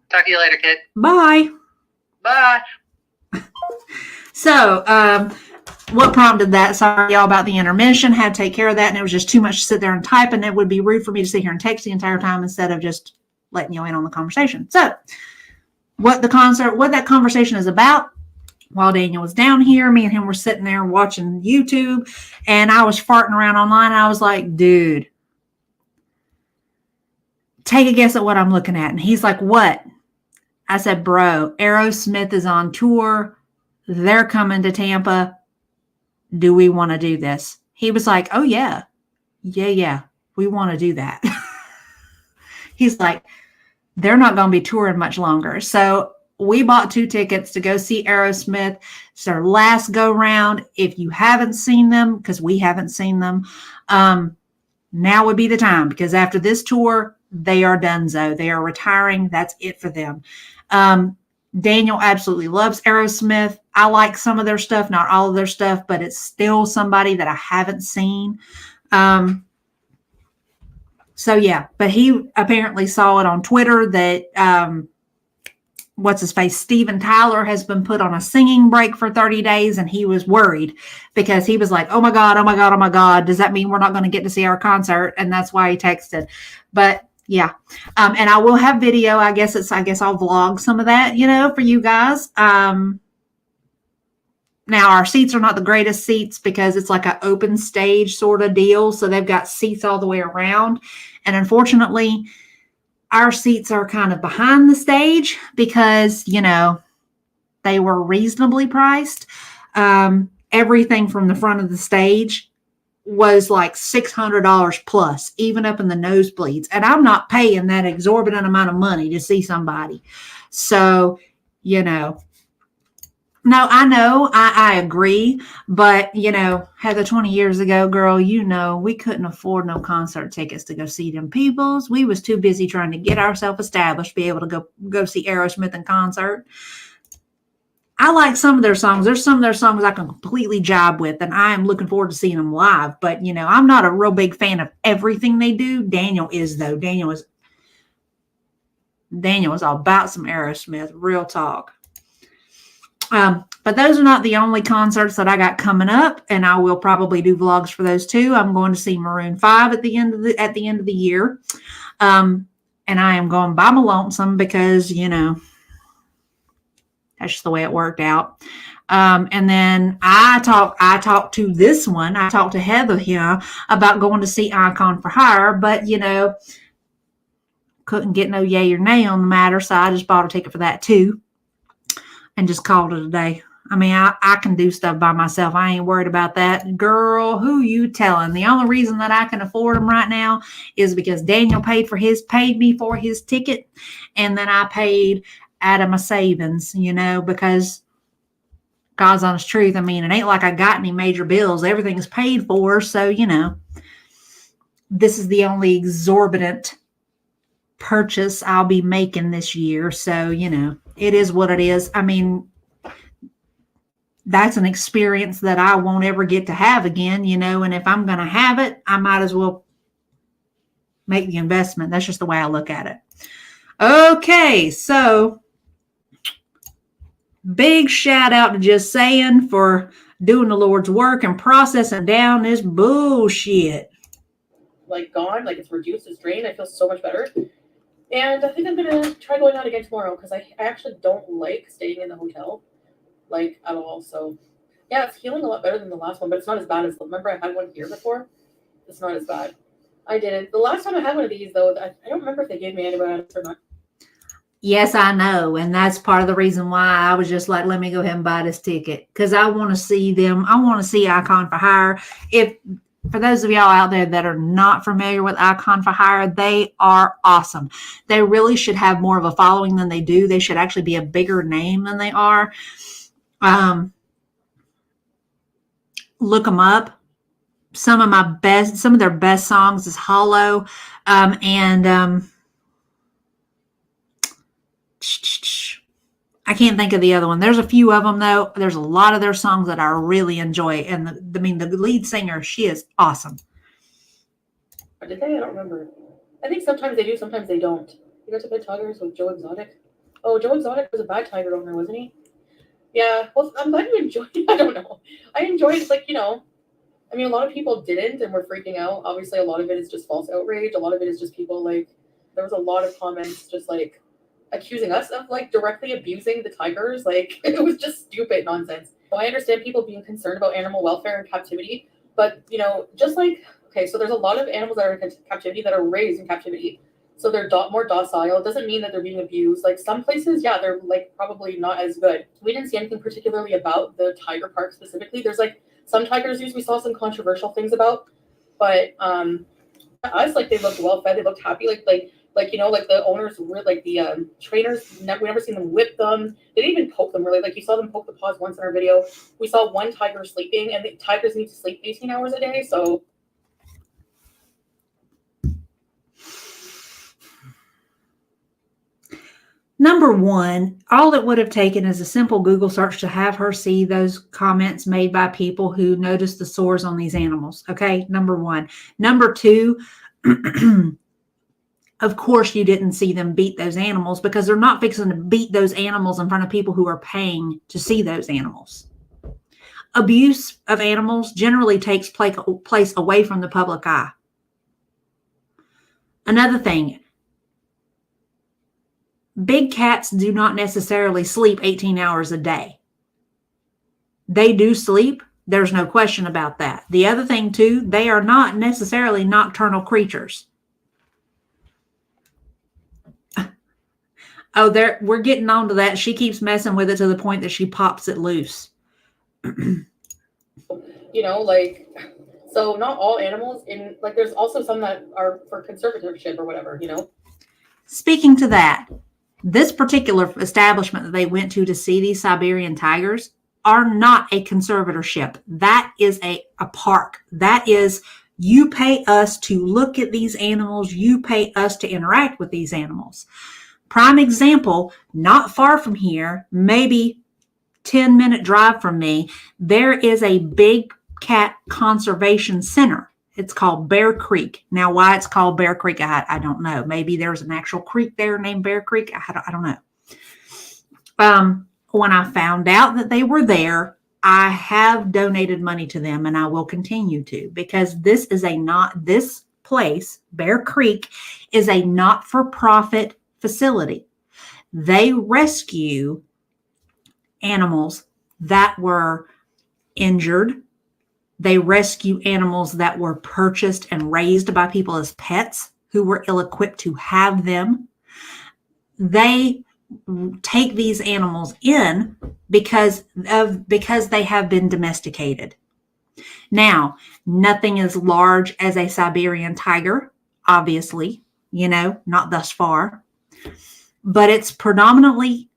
Talk to you later, kid. Bye. Bye. So, what prompted that? Sorry, y'all, about the intermission. Had to take care of that, and it was just too much to sit there and type, and it would be rude for me to sit here and text the entire time instead of just letting you in on the conversation. So, what that conversation is about, while Daniel was down here, me and him were sitting there watching YouTube, and I was farting around online, and I was like, dude, take a guess at what I'm looking at. And he's like, what? I said, bro, Aerosmith is on tour. They're coming to Tampa. Do we want to do this? He was like, oh, yeah. Yeah. We want to do that. He's like, they're not going to be touring much longer. So we bought 2 tickets to go see Aerosmith. It's their last go round. If you haven't seen them, because we haven't seen them, now would be the time, because after this tour, they are donezo. They are retiring. That's it for them. Daniel absolutely loves Aerosmith. I like some of their stuff, not all of their stuff, but it's still somebody that I haven't seen. So yeah, but he apparently saw it on Twitter that what's his face, Steven Tyler has been put on a singing break for 30 days, and he was worried because he was like, oh my God, oh my God, oh my God. Does that mean we're not going to get to see our concert? And that's why he texted. But yeah. And I will have video. I guess I'll vlog some of that, for you guys. Now our seats are not the greatest seats because it's like an open stage sort of deal. So they've got seats all the way around. And unfortunately, our seats are kind of behind the stage because, they were reasonably priced. Everything from the front of the stage was like $600 plus, even up in the nosebleeds. And I'm not paying that exorbitant amount of money to see somebody. So, no, I know, I agree. But, Heather, 20 years ago, girl, we couldn't afford no concert tickets to go see them peoples. We was too busy trying to get ourselves established, be able to go see Aerosmith in concert. I like some of their songs. There's some of their songs I can completely jive with, and I am looking forward to seeing them live. But, I'm not a real big fan of everything they do. Daniel is, though. Daniel is all about some Aerosmith, real talk. But those are not the only concerts that I got coming up, and I will probably do vlogs for those too. I'm going to see Maroon 5 at the end of the year. And I am going by my lonesome because, that's just the way it worked out. And then I talked to this one. I talked to Heather here about going to see Icon for Hire, but, couldn't get no yay or nay on the matter. So I just bought a ticket for that too and just called it a day. I mean, I can do stuff by myself. I ain't worried about that. Girl, who you telling? The only reason that I can afford them right now is because Daniel paid me for his ticket. And then I paid out of my savings, because God's honest truth. I mean, it ain't like I got any major bills. Everything's paid for. So, this is the only exorbitant purchase I'll be making this year. So, it is what it is. I mean, that's an experience that I won't ever get to have again, and if I'm going to have it, I might as well make the investment. That's just the way I look at it. Okay. So big shout out to JustSayin for doing the Lord's work and processing down this bullshit. Like gone, like it's reduced, it's drained. I feel so much better. And I think I'm going to try going out again tomorrow because I actually don't like staying in the hotel, like at all. So yeah, it's healing a lot better than the last one, but it's not as bad as, remember I had one here before? It's not as bad. I didn't. The last time I had one of these though, I don't remember if they gave me antibiotics or not. Yes, I know. And that's part of the reason why I was just like, let me go ahead and buy this ticket. Because I want to see them. I want to see Icon for Hire. For those of y'all out there that are not familiar with Icon for Hire, they are awesome. They really should have more of a following than they do. They should actually be a bigger name than they are. Look them up. Some of their best songs is Hollow. I can't think of the other one. There's a few of them though. There's a lot of their songs that I really enjoy. And the lead singer, she is awesome. Or did they? I don't remember. I think sometimes they do, sometimes they don't. You guys have been tigers with Joe Exotic? Oh, Joe Exotic was a bad tiger owner, wasn't he? Yeah. Well, I'm glad you enjoyed it. I don't know. I enjoyed it. Like, I mean, a lot of people didn't and were freaking out. Obviously, a lot of it is just false outrage. A lot of it is just people there was a lot of comments just accusing us of directly abusing the tigers. It was just stupid nonsense. I understand people being concerned about animal welfare in captivity, but okay, so there's a lot of animals that are in captivity that are raised in captivity, so they're more docile. It doesn't mean that they're being abused. Some places, yeah, they're probably not as good. We didn't see anything particularly about the tiger park specifically. There's some tiger zoos we saw some controversial things about, but us, they looked well fed, they looked happy, the owners were the trainers, we never seen them whip them. They didn't even poke them really. You saw them poke the paws once in our video. We saw one tiger sleeping, and the tigers need to sleep 18 hours a day. So Number one, all it would have taken is a simple Google search to have her see those comments made by people who noticed the sores on these animals. Okay, number one. Number two, Of course, you didn't see them beat those animals because they're not fixing to beat those animals in front of people who are paying to see those animals. Abuse of animals generally takes place away from the public eye. Another thing, big cats do not necessarily sleep 18 hours a day. They do sleep. There's no question about that. The other thing, too, they are not necessarily nocturnal creatures. Oh, we're getting on to that. She keeps messing with it to the point that she pops it loose. You know, like, so not all animals like, there's also some that are for conservatorship or whatever, you know? Speaking to that, this particular establishment that they went to see these Siberian tigers are not a conservatorship. That is a park. That is, you pay us to look at these animals. You pay us to interact with these animals. Prime example, not far from here, maybe 10-minute drive from me, there is a big cat conservation center. It's called Bear Creek. Now, why it's called Bear Creek, I don't know. Maybe there's an actual creek there named Bear Creek. I don't know. When I found out that they were there, I have donated money to them, and I will continue to, because this place, Bear Creek, is a not-for-profit facility. They rescue animals that were injured. They rescue animals that were purchased and raised by people as pets who were ill-equipped to have them. They take these animals in because they have been domesticated. Now, nothing as large as a Siberian tiger, obviously, not thus far, but it's predominantly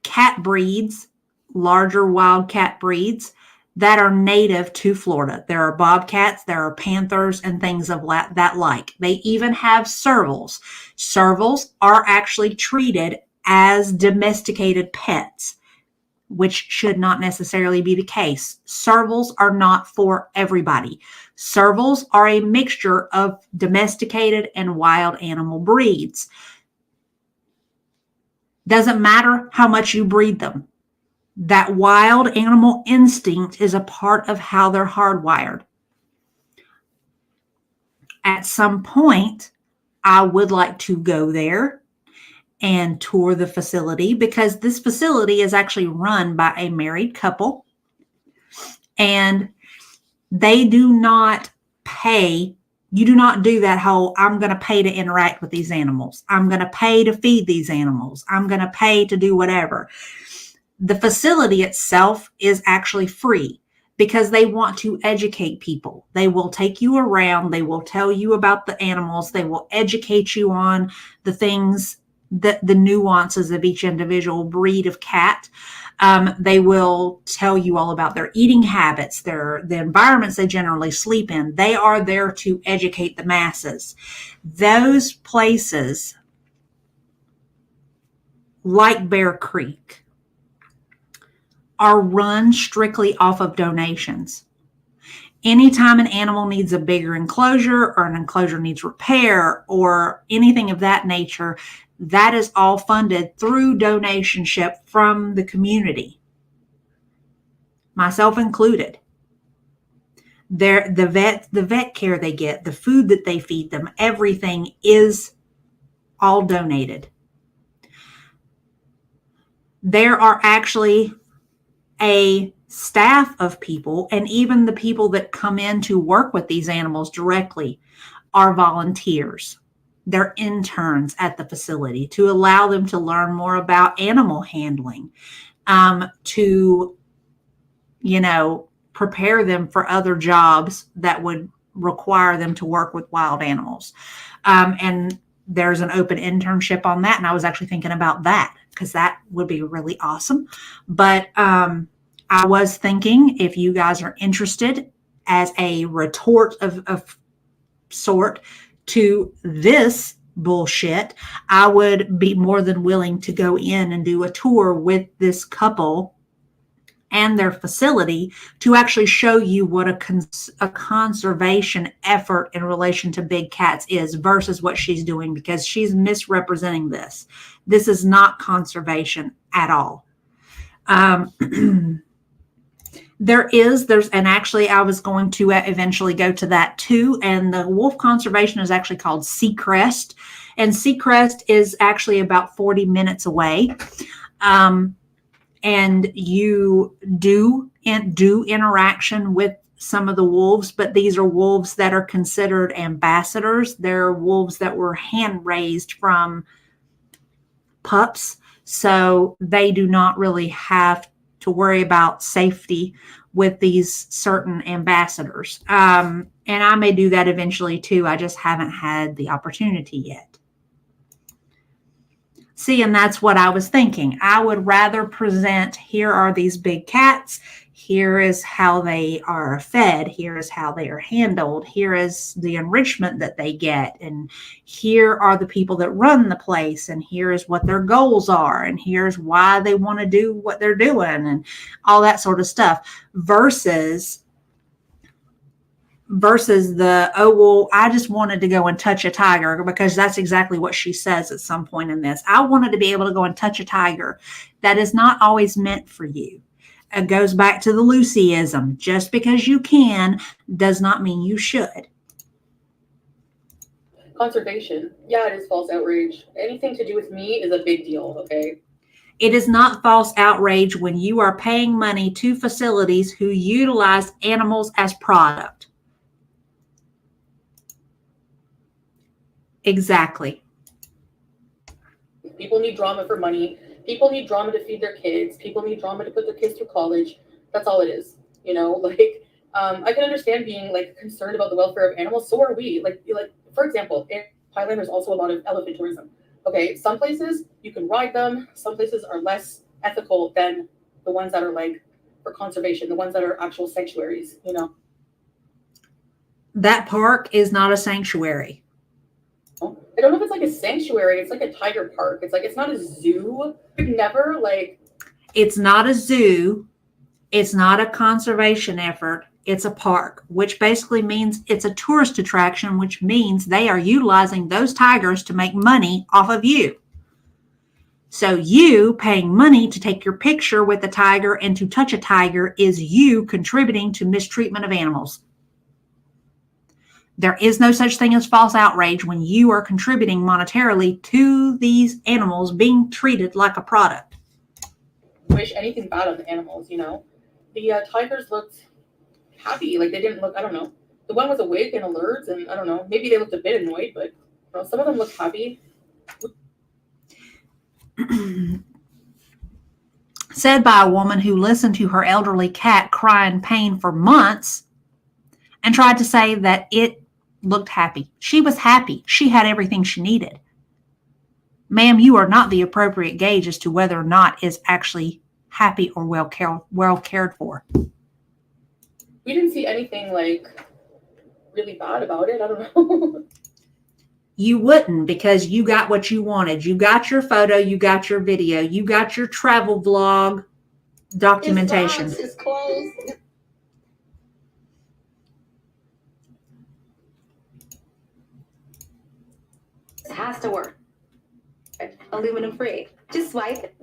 cat breeds, larger wild cat breeds that are native to Florida. There are bobcats, there are panthers, and things of that like. They even have servals. Servals are actually treated as domesticated pets, which should not necessarily be the case. Servals are not for everybody. Servals are a mixture of domesticated and wild animal breeds. Doesn't matter how much you breed them. That wild animal instinct is a part of how they're hardwired. At some point, I would like to go there and tour the facility, because this facility is actually run by a married couple, and they do not pay. You do not do that whole, I'm going to pay to interact with these animals. I'm going to pay to feed these animals. I'm going to pay to do whatever. The facility itself is actually free because they want to educate people. They will take you around. They will tell you about the animals. They will educate you on the things, the nuances of each individual breed of cat. They will tell you all about their eating habits, the environments they generally sleep in. They are there to educate the masses. Those places, like Bear Creek, are run strictly off of donations. Anytime an animal needs a bigger enclosure, or an enclosure needs repair, or anything of that nature, that is all funded through donationship from the community, myself included. The vet care they get, the food that they feed them, everything is all donated. There are actually a staff of people, and even the people that come in to work with these animals directly are volunteers. They're interns at the facility to allow them to learn more about animal handling, to, prepare them for other jobs that would require them to work with wild animals. And there's an open internship on that. And I was actually thinking about that because that would be really awesome. But I was thinking, if you guys are interested, as a retort of sort to this bullshit, I would be more than willing to go in and do a tour with this couple and their facility to actually show you what a conservation effort in relation to big cats is versus what she's doing, because she's misrepresenting this. This is not conservation at all. And actually I was going to eventually go to that too. And the wolf conservation is actually called Seacrest. And Seacrest is actually about 40 minutes away. And you do interaction with some of the wolves, but these are wolves that are considered ambassadors. They're wolves that were hand raised from pups. So they do not really have to worry about safety with these certain ambassadors. And I may do that eventually too. I just haven't had the opportunity yet. See, and that's what I was thinking. I would rather present, here are these big cats. Here is how they are fed. Here is how they are handled. Here is the enrichment that they get. And here are the people that run the place. And here is what their goals are. And here's why they want to do what they're doing and all that sort of stuff. Versus the, oh, well, I just wanted to go and touch a tiger, because that's exactly what she says at some point in this. I wanted to be able to go and touch a tiger. That is not always meant for you. It goes back to the Lucyism. Just because you can does not mean you should. Conservation. Yeah, it is false outrage. Anything to do with me is a big deal, okay? It is not false outrage when you are paying money to facilities who utilize animals as product. Exactly. People need drama for money. People need drama to feed their kids. People need drama to put their kids through college. That's all it is. You know, like, I can understand being like concerned about the welfare of animals. So are we. Like for example, in Thailand, there's also a lot of elephant tourism. Okay, some places you can ride them. Some places are less ethical than the ones that are like for conservation, the ones that are actual sanctuaries, you know. That park is not a sanctuary. I don't know if it's like a sanctuary. It's like a tiger park. It's like, it's not a zoo. Never like. It's not a zoo. It's not a conservation effort. It's a park, which basically means it's a tourist attraction, which means they are utilizing those tigers to make money off of you. So you paying money to take your picture with the tiger and to touch a tiger is you contributing to mistreatment of animals. There is no such thing as false outrage when you are contributing monetarily to these animals being treated like a product. Wish anything bad on the animals, you know. The tigers looked happy. Like, they didn't look, I don't know. The one was awake and alert, and I don't know. Maybe they looked a bit annoyed, but you know, some of them looked happy. Said by a woman who listened to her elderly cat cry in pain for months and tried to say that it looked happy. She was happy. She had everything she needed. Ma'am, you are not the appropriate gauge as to whether or not is actually happy or well cared for. We didn't see anything like really bad about it. I don't know. You wouldn't, because you got what you wanted. You got your photo, you got your video, you got your travel vlog documentation. His clothes. It has to work. Aluminum free. Just swipe.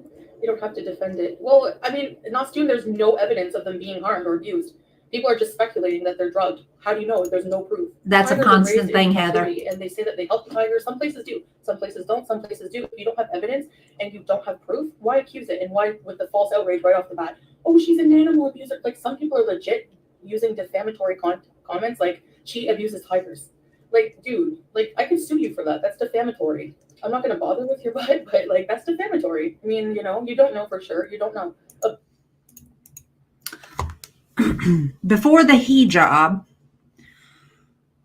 You don't have to defend it. Well, I mean, in Nostune, there's no evidence of them being harmed or abused. People are just speculating that they're drugged. How do you know if there's no proof? That's a constant thing, Heather. And they say that they help the tiger. Some places do. Some places don't. Some places do. If you don't have evidence and you don't have proof, why accuse it? And why with the false outrage right off the bat? Oh, she's an animal abuser. Like, some people are legit using defamatory comments like, she abuses tigers. Like, dude, like, I can sue you for that. That's defamatory. I'm not going to bother with your butt, but like, that's defamatory. I mean, you know, you don't know for sure. You don't know. Before the hijab,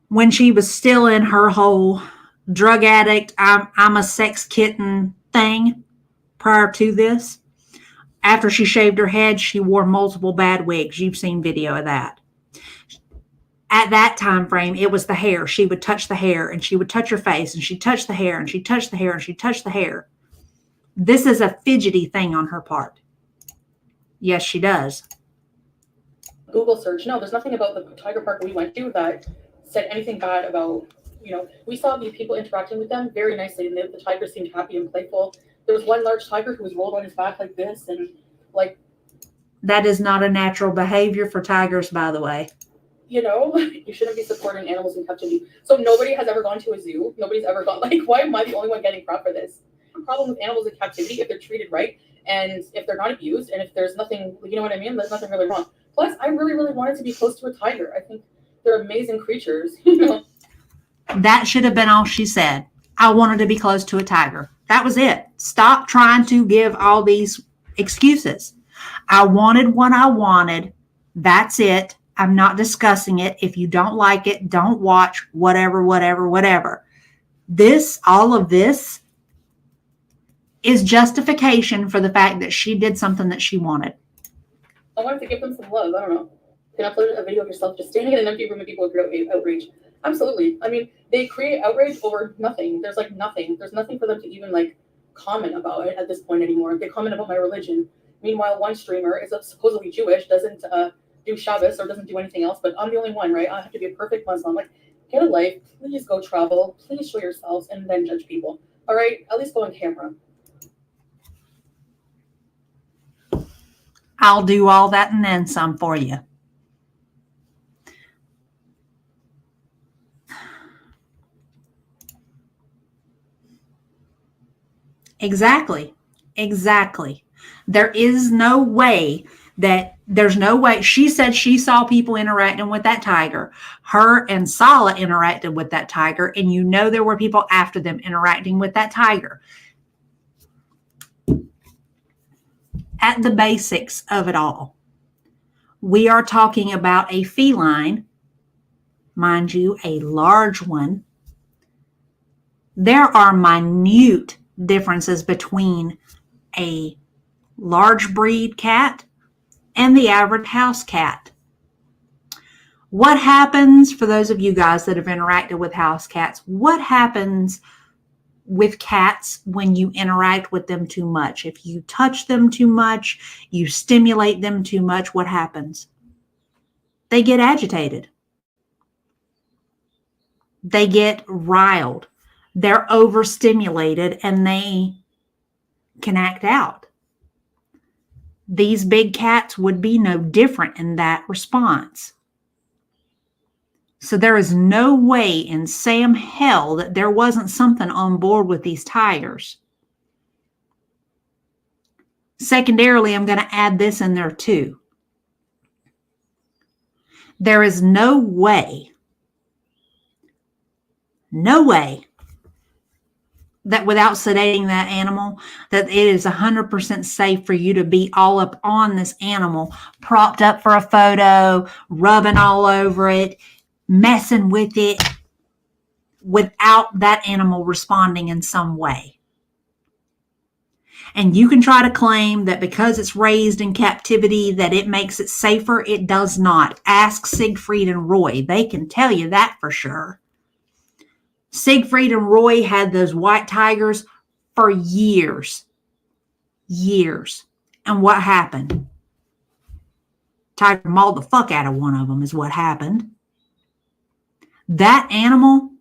when she was still in her whole drug addict, I'm a sex kitten thing, prior to this, after she shaved her head, she wore multiple bad wigs. You've seen video of that. At that time frame, it was the hair. She would touch the hair, and she would touch her face, and she'd touch the hair, and she'd touch the hair, and she'd touch the hair. This is a fidgety thing on her part. Yes, she does. Google search. No, there's nothing about the tiger park we went to that said anything bad about, we saw the people interacting with them very nicely, and the tiger seemed happy and playful. There was one large tiger who was rolled on his back like this, and like. That is not a natural behavior for tigers, by the way. You shouldn't be supporting animals in captivity. So nobody has ever gone to a zoo. Nobody's ever gone, why am I the only one getting crap for this? The problem with animals in captivity, if they're treated right, and if they're not abused, and if there's nothing, you know what I mean? There's nothing really wrong. Plus, I really, really wanted to be close to a tiger. I think they're amazing creatures, That should have been all she said. I wanted to be close to a tiger. That was it. Stop trying to give all these excuses. I wanted what I wanted. That's it. I'm not discussing it. If you don't like it, don't watch, whatever. All of this is justification for the fact that she did something that she wanted. I wanted to give them some love. I don't know. You can upload a video of yourself just standing in an empty room and people with outrage. Absolutely. I mean, they create outrage over nothing. There's nothing. There's nothing for them to even comment about it at this point anymore. They comment about my religion. Meanwhile, one streamer is supposedly Jewish, doesn't do Shabbos or doesn't do anything else, but I'm the only one, right? I have to be a perfect Muslim. Get a life. Please go travel. Please show yourselves and then judge people. All right? At least go on camera. I'll do all that and then some for you. Exactly. There's no way. She said she saw people interacting with that tiger. Her and Sala interacted with that tiger, and there were people after them interacting with that tiger. At the basics of it all, we are talking about a feline, mind you, a large one. There are minute differences between a large breed cat and the average house cat. What happens, for those of you guys that have interacted with house cats, what happens with cats when you interact with them too much? If you touch them too much, you stimulate them too much, what happens? They get agitated. They get riled. They're overstimulated and they can act out. These big cats would be no different in that response. So there is no way in Sam hell that there wasn't something on board with these tigers. Secondarily, I'm going to add this in there too. There is no way that without sedating that animal, that it is 100% safe for you to be all up on this animal, propped up for a photo, rubbing all over it, messing with it, without that animal responding in some way. And you can try to claim that because it's raised in captivity that it makes it safer. It does not. Ask Siegfried and Roy. They can tell you that for sure. Siegfried and Roy had those white tigers for years. And what happened? Tiger mauled the fuck out of one of them is what happened. That animal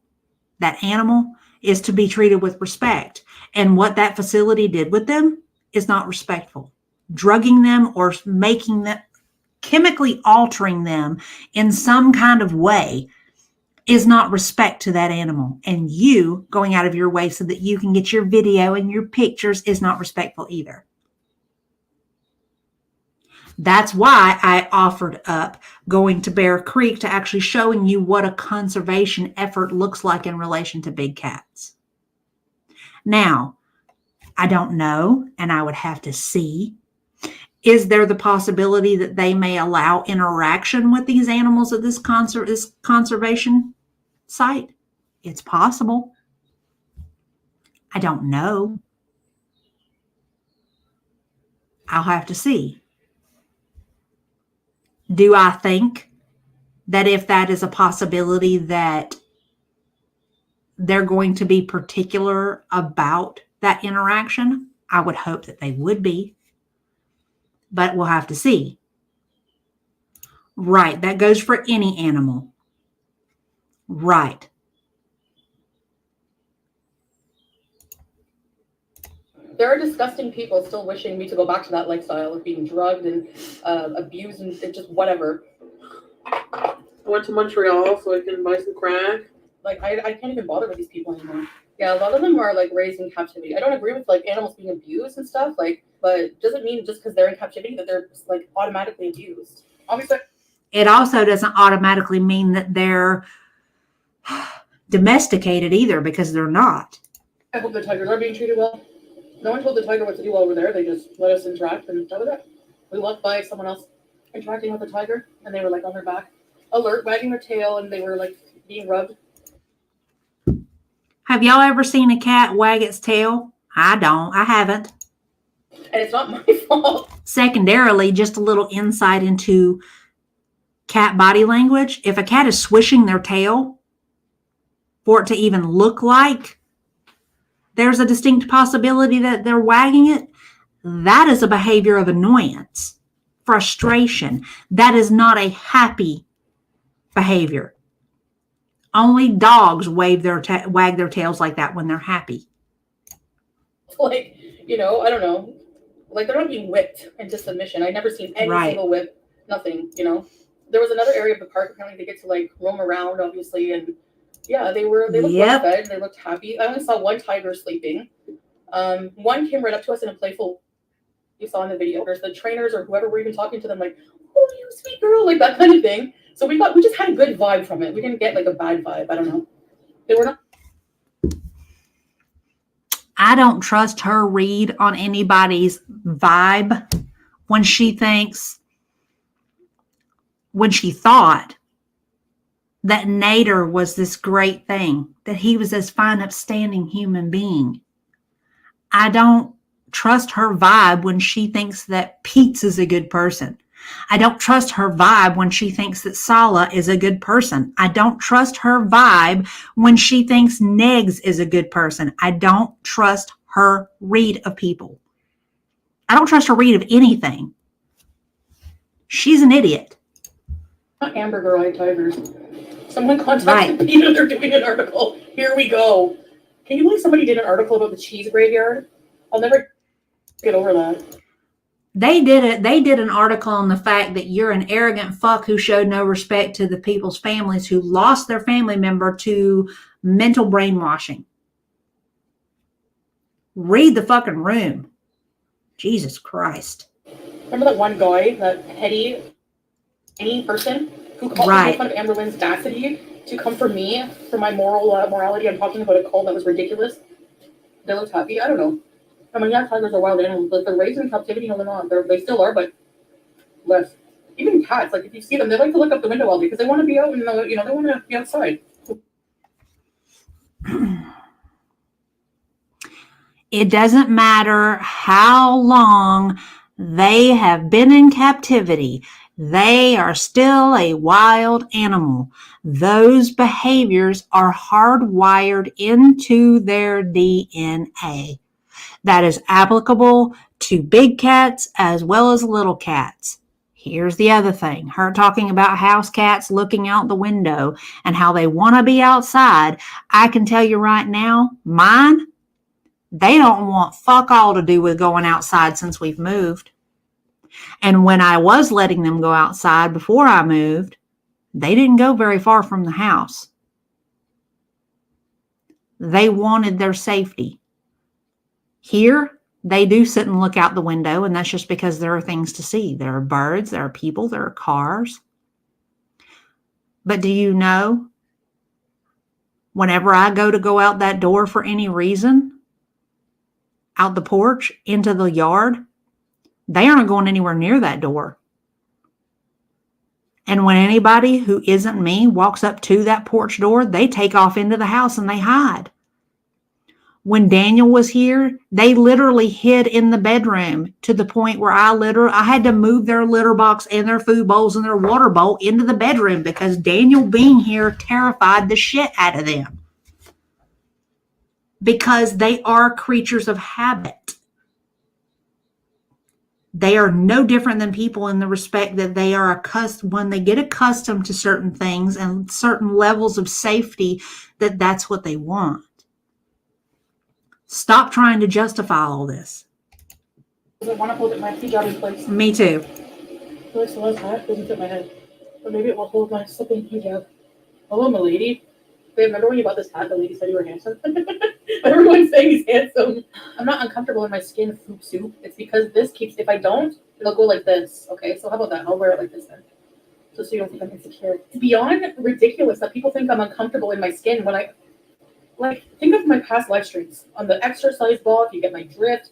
is to be treated with respect. And what that facility did with them is not respectful. Drugging them or making them, chemically altering them in some kind of way is not respect to that animal. And you going out of your way so that you can get your video and your pictures is not respectful either. That's why I offered up going to Bear Creek to actually showing you what a conservation effort looks like in relation to big cats. Now, I don't know, and I would have to see. Is there the possibility that they may allow interaction with these animals at this conservation site? It's possible. I don't know. I'll have to see. Do I think that if that is a possibility that they're going to be particular about that interaction? I would hope that they would be. but we'll have to see. Right. That goes for any animal. Right. There are disgusting people still wishing me to go back to that lifestyle of being drugged and abused and just whatever. I went to Montreal so I can buy some crack. Like, I can't even bother with these people anymore. Yeah, a lot of them are, like, raised in captivity. I don't agree with, like, animals being abused and stuff, like, but doesn't mean just because they're in captivity that they're, like, automatically abused. Obviously. It also doesn't automatically mean that they're domesticated either, because they're not. I hope the tigers are being treated well. No one told the tiger what to do while we're there. They just let us interact, and that was it. We walked by someone else interacting with the tiger, and they were like on their back, alert, wagging their tail, and they were like being rubbed. Have y'all ever seen a cat wag its tail? I don't. I haven't. And it's not my fault. Secondarily, just a little insight into cat body language. If a cat is swishing their tail for it to even look like there's a distinct possibility that they're wagging it, that is a behavior of annoyance, frustration. That is not a happy behavior. Only dogs wag their tails like that when they're happy. Like, you know, I don't know. Like, they're not being whipped into submission. I've never seen any single whip, nothing, you know. There was another area of the park, apparently they get to, like, roam around, obviously, and yeah, they looked well fed, they looked happy. I only saw one tiger sleeping. One came right up to us in a playful, you saw in the video, there's the trainers or whoever were even talking to them, like, oh, you sweet girl, like that kind of thing. So we just had a good vibe from it. We didn't get like a bad vibe. I don't know. They were not. I don't trust her read on anybody's vibe when she thought that Nader was this great thing, that he was this fine, upstanding human being. I don't trust her vibe when she thinks that Pete's is a good person. I don't trust her vibe when she thinks that Sala is a good person. I don't trust her vibe when she thinks Negs is a good person. I don't trust her read of people. I don't trust her read of anything. She's an idiot. Not Amber Girl Tigers. Someone contacted me and they're doing an article. Here we go. Can you believe somebody did an article about the cheese graveyard? I'll never get over that. They did it. They did an article on the fact that you're an arrogant fuck who showed no respect to the people's families who lost their family member to mental brainwashing. Read the fucking room. Jesus Christ. Remember that one guy, that petty, any person who called me fun of Amber Lynn's audacity to come for me for my morality? I'm talking about a call that was ridiculous. They looked happy. I don't know. I mean, yeah, tigers are wild animals, but they're raised in captivity. No, they're not. They still are, but less. Even cats, like if you see them, they like to look up the window all day because they want to be out and they want to be outside. It doesn't matter how long they have been in captivity. They are still a wild animal. Those behaviors are hardwired into their DNA. That is applicable to big cats as well as little cats. Here's the other thing. Her talking about house cats looking out the window and how they want to be outside. I can tell you right now, mine, they don't want fuck all to do with going outside since we've moved. And when I was letting them go outside before I moved, they didn't go very far from the house. They wanted their safety. Here, they do sit and look out the window, and that's just because there are things to see. There are birds, there are people, there are cars. But do you know, whenever I go out that door for any reason, out the porch, into the yard, they aren't going anywhere near that door. And when anybody who isn't me walks up to that porch door, they take off into the house and they hide. When Daniel was here, they literally hid in the bedroom to the point where I had to move their litter box and their food bowls and their water bowl into the bedroom because Daniel being here terrified the shit out of them. Because they are creatures of habit. They are no different than people in the respect that they are accustomed, when they get accustomed to certain things and certain levels of safety, that's what they want. Stop trying to justify all this. I want to hold it my hijab in place. Me too. I feel like Celeste's hat doesn't fit my head. But maybe it will hold my slipping hijab. Hello, milady. Wait, remember when you bought this hat, the lady said you were handsome? Everyone's saying he's handsome. I'm not uncomfortable in my skin foop soup. It's because this keeps, if I don't, it'll go like this. Okay, so how about that? I'll wear it like this then. So you don't think I'm insecure. It's beyond ridiculous that people think I'm uncomfortable in my skin when I, like, think of my past live streams. On the exercise ball, if you get my drift,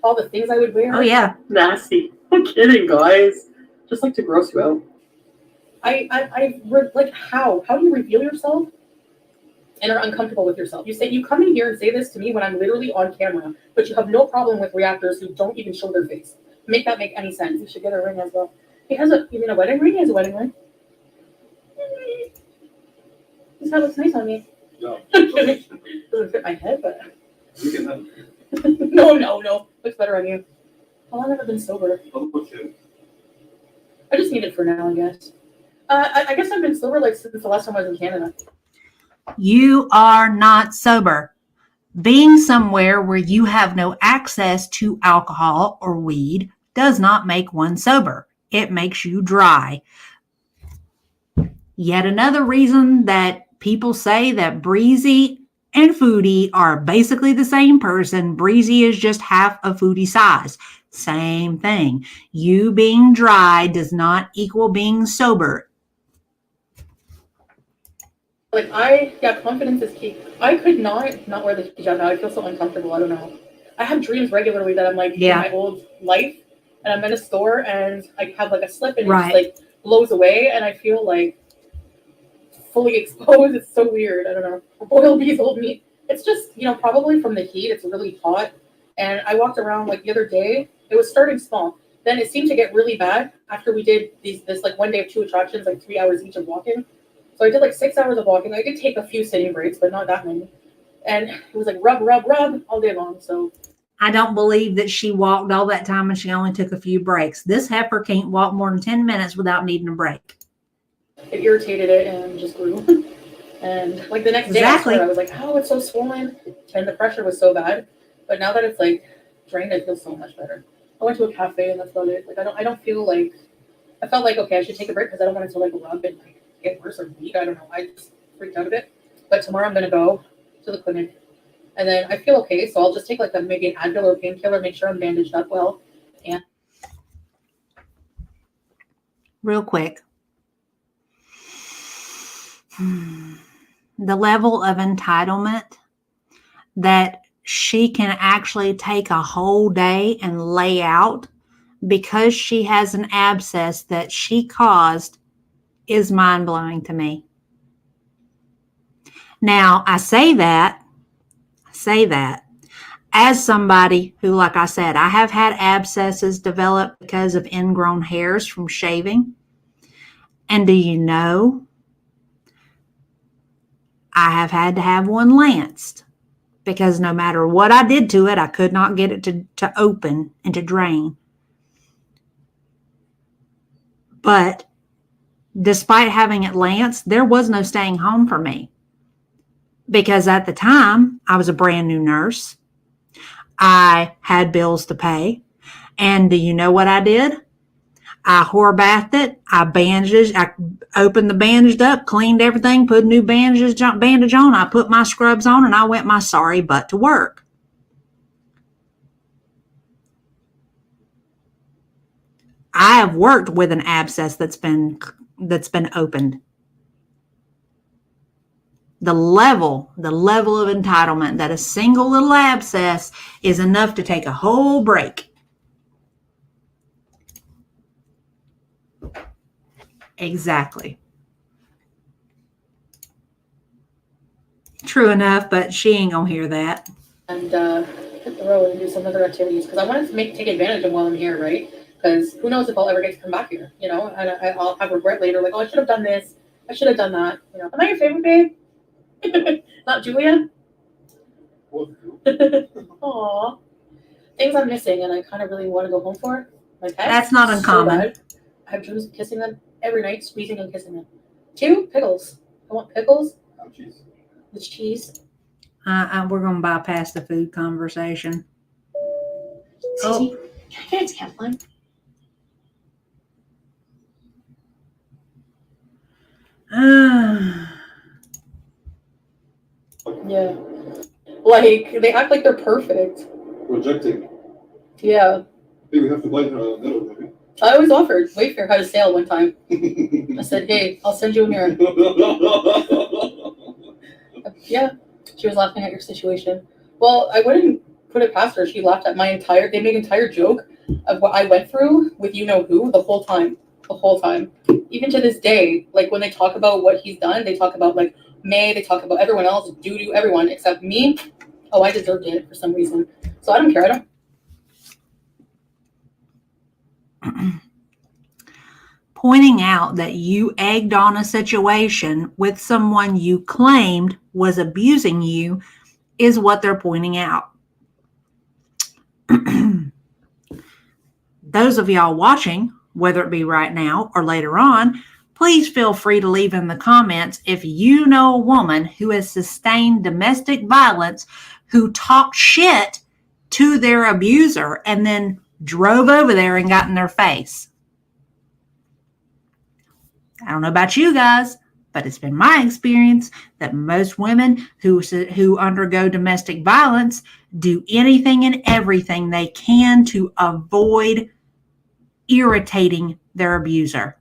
all the things I would wear. Oh, yeah. Nasty. I'm kidding, guys. Just like to gross you out. Like, how? How do you reveal yourself and are uncomfortable with yourself? You come in here and say this to me when I'm literally on camera, but you have no problem with reactors who don't even show their face. Make that make any sense? You should get a ring as well. He has a, you mean a wedding ring? He has a wedding ring. This hat looks nice on me. No. Doesn't fit my head, but. You can have it. No. Looks better on you. How long have I been sober? I just need it for now, I guess. I guess I've been sober like since the last time I was in Canada. You are not sober. Being somewhere where you have no access to alcohol or weed does not make one sober. It makes you dry. Yet another reason that people say that Breezy and Foodie are basically the same person. Breezy is just half of Foodie size. Same thing. You being dry does not equal being sober. Like, confidence is key. I could not wear the hijab now. I feel so uncomfortable. I don't know. I have dreams regularly that I'm like in my old life and I'm in a store and I have like a slip and it just like blows away and I feel like fully exposed. It's so weird. I don't know. Boiled bees old meat. It's just, probably from the heat. It's really hot. And I walked around like the other day. It was starting small. Then it seemed to get really bad after we did this like one day of 2 attractions, like 3 hours each of walking. So I did like 6 hours of walking. I did take a few sitting breaks, but not that many. And it was like rub all day long. So I don't believe that she walked all that time and she only took a few breaks. This heifer can't walk more than 10 minutes without needing a break. It irritated it and just grew. And like the next day, I was like, oh, it's so swollen. And the pressure was so bad. But now that it's like drained, I feel so much better. I went to a cafe and that's about it. Like I don't feel like, I felt like, okay, I should take a break because I don't want it to like rub and like get worse or bleed. I don't know. I just freaked out a bit. But tomorrow I'm going to go to the clinic and then I feel okay. So I'll just take like maybe an Advil or painkiller, make sure I'm bandaged up well. And real quick. The level of entitlement that she can actually take a whole day and lay out because she has an abscess that she caused is mind-blowing to me. Now, I say that as somebody who, like I said, I have had abscesses develop because of ingrown hairs from shaving. And do you know, I have had to have one lanced because no matter what I did to it, I could not get it to open and to drain. But despite having it lanced, there was no staying home for me because at the time I was a brand new nurse. I had bills to pay. And do you know what I did? I whore-bathed it. I opened the bandaged up, cleaned everything, put a new bandage on. I put my scrubs on and I went my sorry butt to work. I have worked with an abscess that's been opened. The level of entitlement that a single little abscess is enough to take a whole break. Exactly. True enough, but she ain't gonna hear that. And hit the road and do some other activities because I wanted to take advantage of while I'm here, right? Because who knows if I'll ever get to come back here, and I'll have regret later, like, oh, I should have done this, I should have done that. Am I your favorite babe? Not Julia? Aww. Things I'm missing and I kind of really want to go home for. My pets, That's not uncommon. So bad. I have dreams of kissing them every night, squeezing and kissing them. 2, pickles. I want pickles. Cheese. With cheese. We're going to bypass the food conversation. Susie, can I get a tampon? Yeah. Like, they act like they're perfect. Projecting. Yeah. Hey, we have to buy her a mirror, maybe. I always offered. Wayfair had a sale one time. I said, hey, I'll send you a mirror. Yeah. She was laughing at your situation. Well, I wouldn't put it past her. She laughed at they made an entire joke of what I went through with you-know-who the whole time. The whole time. Even to this day, like when they talk about what he's done, they talk about like May, they talk about everyone else, doo-doo, everyone, except me. Oh, I deserved it for some reason. So I don't care. I don't. Pointing out that you egged on a situation with someone you claimed was abusing you is what they're pointing out. Those of y'all watching, whether it be right now or later on, please feel free to leave in the comments if you know a woman who has sustained domestic violence who talked shit to their abuser and then drove over there and got in their face. I don't know about you guys, but it's been my experience that most women who undergo domestic violence do anything and everything they can to avoid irritating their abuser.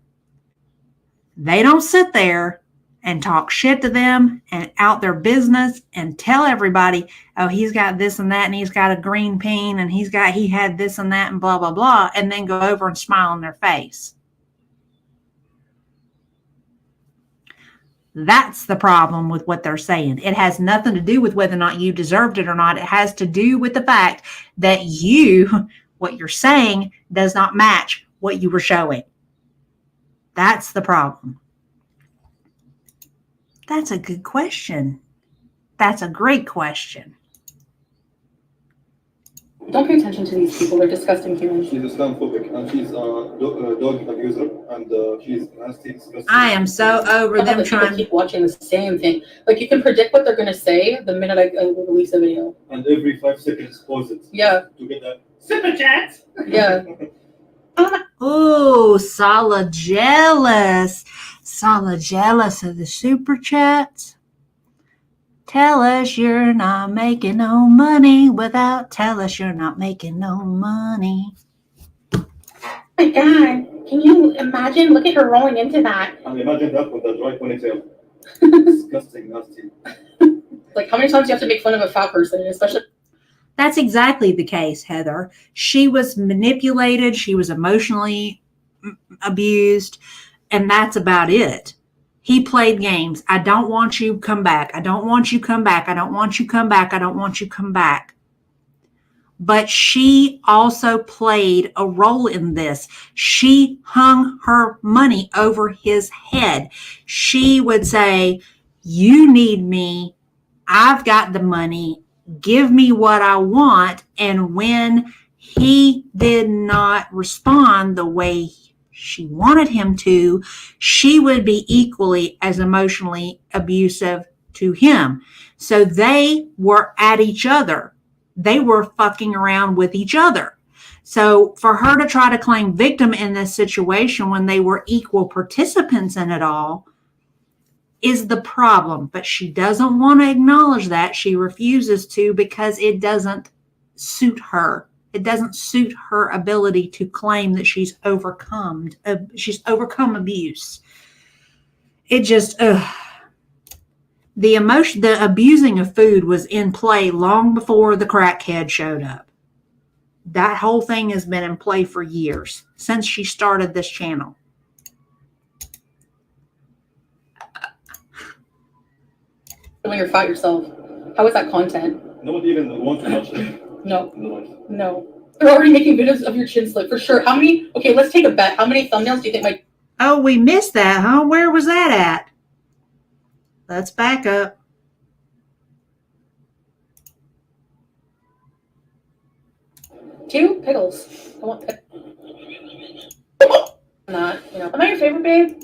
They don't sit there and talk shit to them and out their business and tell everybody, oh, he's got this and that and he's got a green peen and he had this and that and blah, blah, blah, and then go over and smile in their face. That's the problem with what they're saying. It has nothing to do with whether or not you deserved it or not. It has to do with the fact that what you're saying does not match what you were showing. That's the problem. That's a good question. That's a great question. Don't pay attention to these people. They're disgusting humans. She's Islamophobic and she's a dog abuser and she's nasty, disgusting. I am so over them trying to keep watching the same thing. Like you can predict what they're going to say the minute I release a video. And every 5 seconds pause it. Yeah. To get that super chat. Yeah. Oh, Sala jealous. Sala jealous of the super chats. Tell us you're not making no money without tell us you're not making no money. Oh my God, can you imagine? Look at her rolling into that. And imagine that with the dry ponytail. Disgusting, nasty. Like how many times do you have to make fun of a fat person, especially? That's exactly the case, Heather. She was manipulated. She was emotionally abused. And that's about it. He played games. I don't want you to come back. I don't want you to come back. I don't want you to come back. I don't want you to come back. But she also played a role in this. She hung her money over his head. She would say, you need me. I've got the money. Give me what I want. And when he did not respond the way she wanted him to, she would be equally as emotionally abusive to him. So they were at each other. They were fucking around with each other. So for her to try to claim victim in this situation when they were equal participants in it all is the problem. But she doesn't want to acknowledge that. She refuses to because it doesn't suit her. It doesn't suit her ability to claim that she's overcome abuse. It just, the abusing of food was in play long before the crackhead showed up. That whole thing has been in play for years, since she started this channel. When you're fat yourself, how is that content? Nobody even wants to watch it. No. They're already making videos of your chin slip for sure. How many? Okay, let's take a bet. How many thumbnails do you think might? Oh, we missed that, huh? Where was that at? Let's back up. Two pickles. I want pickles. Am I your favorite, babe?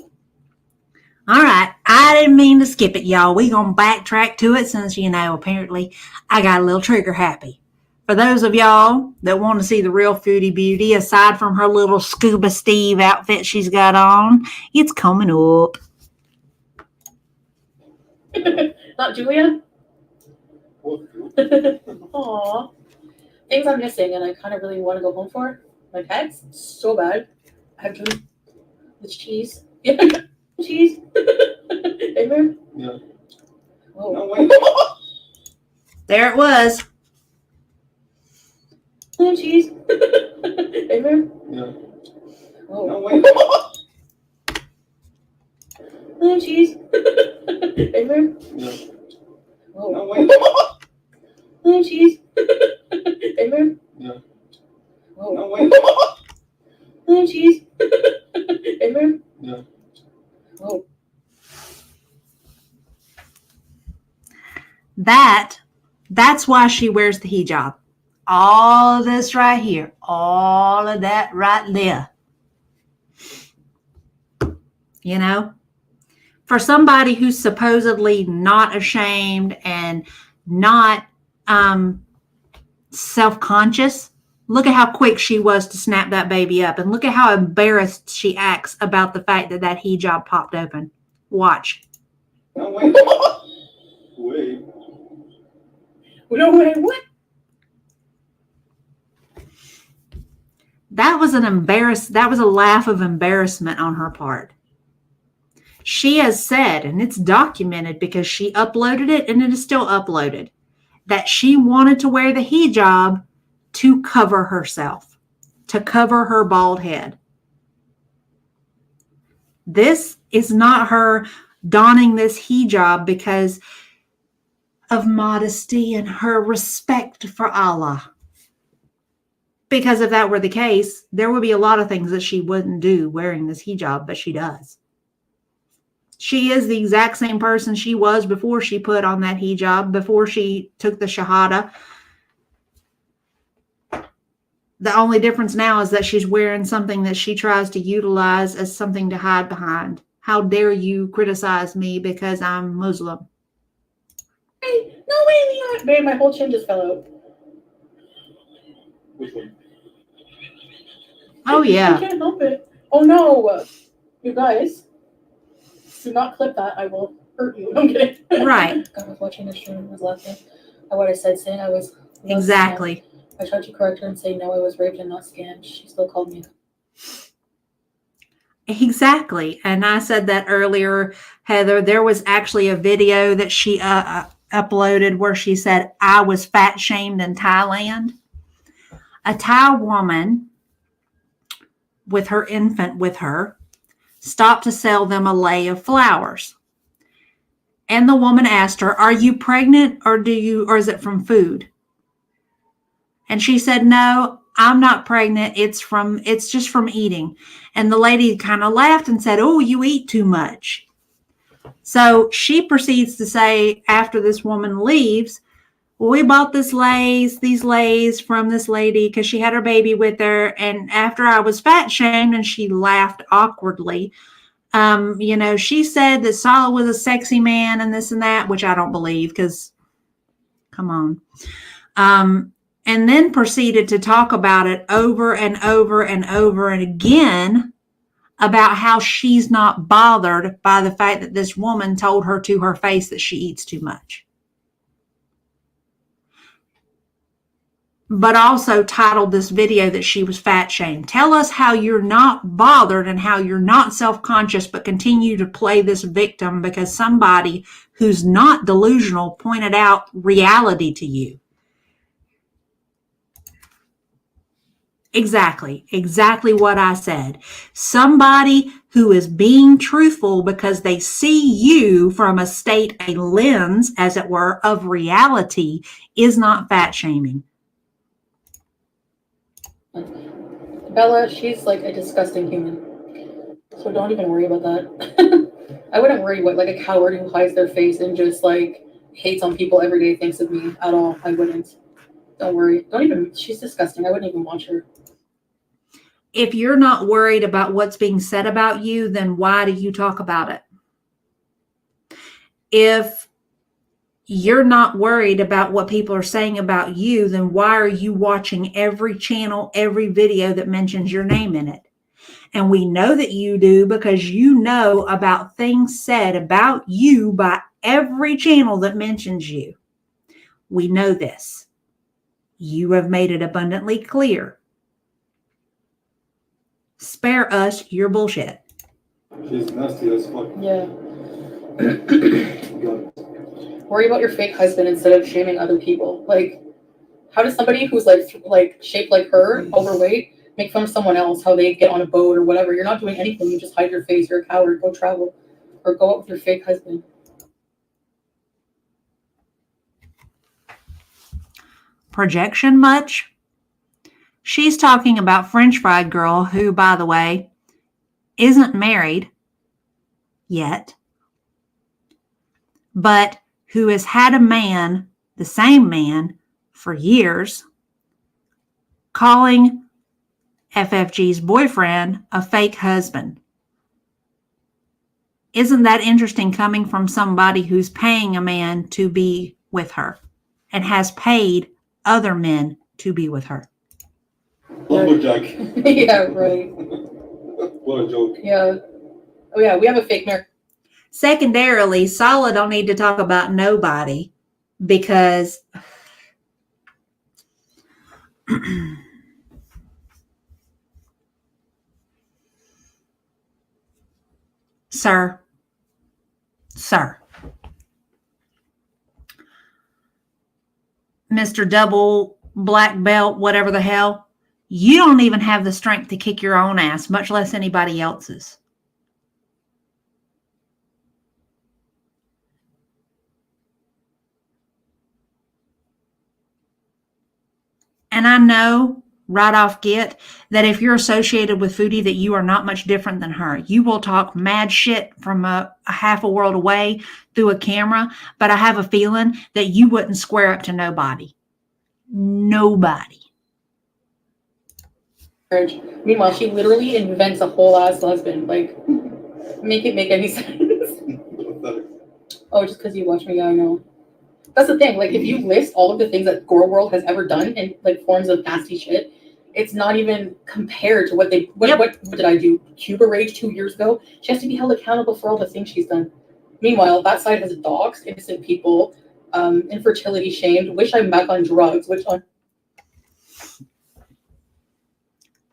All right. I didn't mean to skip it, y'all. We gonna backtrack to it since, apparently I got a little trigger happy. For those of y'all that want to see the real Foodie Beauty, aside from her little Scuba Steve outfit she's got on, it's coming up. Not Julia? Aww. Things I'm missing and I kind of really want to go home for. My pets, so bad. I have to the cheese. Yeah, cheese. Amen. Yeah. Whoa. No, wait. There it was. Cheese. Amen. Yeah. Whoa. No, wait. Cheese. Amen. Yeah. Whoa. No, wait. Cheese. Amen. Yeah. Whoa. No, wait. Cheese. Amen. Yeah. Whoa. That's why she wears the hijab. All of this right here. All of that right there. For somebody who's supposedly not ashamed and not self-conscious, look at how quick she was to snap that baby up. And look at how embarrassed she acts about the fact that that hijab popped open. Watch. No, wait. Wait. No, wait, what? That was a laugh of embarrassment on her part. She has said, and it's documented because she uploaded it and it is still uploaded, that she wanted to wear the hijab to cover herself, to cover her bald head. This is not her donning this hijab because of modesty and her respect for Allah. Because if that were the case, there would be a lot of things that she wouldn't do wearing this hijab, but she does. She is the exact same person she was before she put on that hijab, before she took the shahada. The only difference now is that she's wearing something that she tries to utilize as something to hide behind. How dare you criticize me because I'm Muslim? Hey, no way, Leon. Babe, my whole chin just fell out. Which one? Oh, yeah. I can't help it. Oh, no. You guys, do not clip that. I will hurt you. I'm kidding. Right. God, I was watching this stream and was laughing at what I said, saying I was... Exactly. I tried to correct her and say, no, I was raped and not scammed. She still called me. Exactly. And I said that earlier, Heather. There was actually a video that she uploaded where she said, I was fat shamed in Thailand. A Thai woman with her infant with her stopped to sell them a lei of flowers. And the woman asked her, are you pregnant or is it from food? And she said, no, I'm not pregnant. It's just from eating. And the lady kind of laughed and said, oh, you eat too much. So she proceeds to say, after this woman leaves, well, we bought these leis from this lady because she had her baby with her. And after I was fat shamed, and she laughed awkwardly, she said that Salah was a sexy man and this and that, which I don't believe because, come on. And then proceeded to talk about it over and over and over and again about how she's not bothered by the fact that this woman told her to her face that she eats too much. But also titled this video that she was fat shamed. Tell us how you're not bothered and how you're not self-conscious, but continue to play this victim because somebody who's not delusional pointed out reality to you. Exactly what I said. Somebody who is being truthful because they see you from a lens, as it were, of reality is not fat shaming. Bella, she's like a disgusting human. So don't even worry about that. I wouldn't worry what like a coward who hides their face and just like hates on people every day thinks of me at all. I wouldn't. Don't worry. She's disgusting. I wouldn't even watch her. If you're not worried about what's being said about you, then why do you talk about it? If you're not worried about what people are saying about you, then why are you watching every channel, every video that mentions your name in it? And we know that you do because you know about things said about you by every channel that mentions you. We know this. You have made it abundantly clear. Spare us your bullshit. She's nasty as fuck. Yeah. God. Worry about your fake husband instead of shaming other people. Like, how does somebody who's like shaped like her, overweight, make fun of someone else, how they get on a boat or whatever? You're not doing anything. You just hide your face. You're a coward. Go travel. Or go out with your fake husband. Projection much? She's talking about French Fried Girl, who, by the way, isn't married yet, but who has had a man, the same man, for years, calling FFG's boyfriend a fake husband. Isn't that interesting coming from somebody who's paying a man to be with her and has paid other men to be with her? Lumberjack. Yeah, right. What a joke. Yeah. Oh, yeah, we have a fake marriage. Secondarily, Sala don't need to talk about nobody because Sir, Mr. Double Black Belt, whatever the hell, you don't even have the strength to kick your own ass, much less anybody else's. And I know right off get that if you're associated with Foodie that you are not much different than her. You will talk mad shit from a half a world away through a camera, but I have a feeling that you wouldn't square up to nobody. Nobody. Meanwhile, she literally invents a whole ass husband. Like, make it make any sense. Oh, just because you watch me, yeah, I know. That's the thing. Like, if you list all of the things that Girl World has ever done in like forms of nasty shit, it's not even compared to what they. What did I do? Cuba Rage 2 years ago. She has to be held accountable for all the things she's done. Meanwhile, that side has doxed innocent people, infertility shamed. Wish I'm back on drugs. Which on.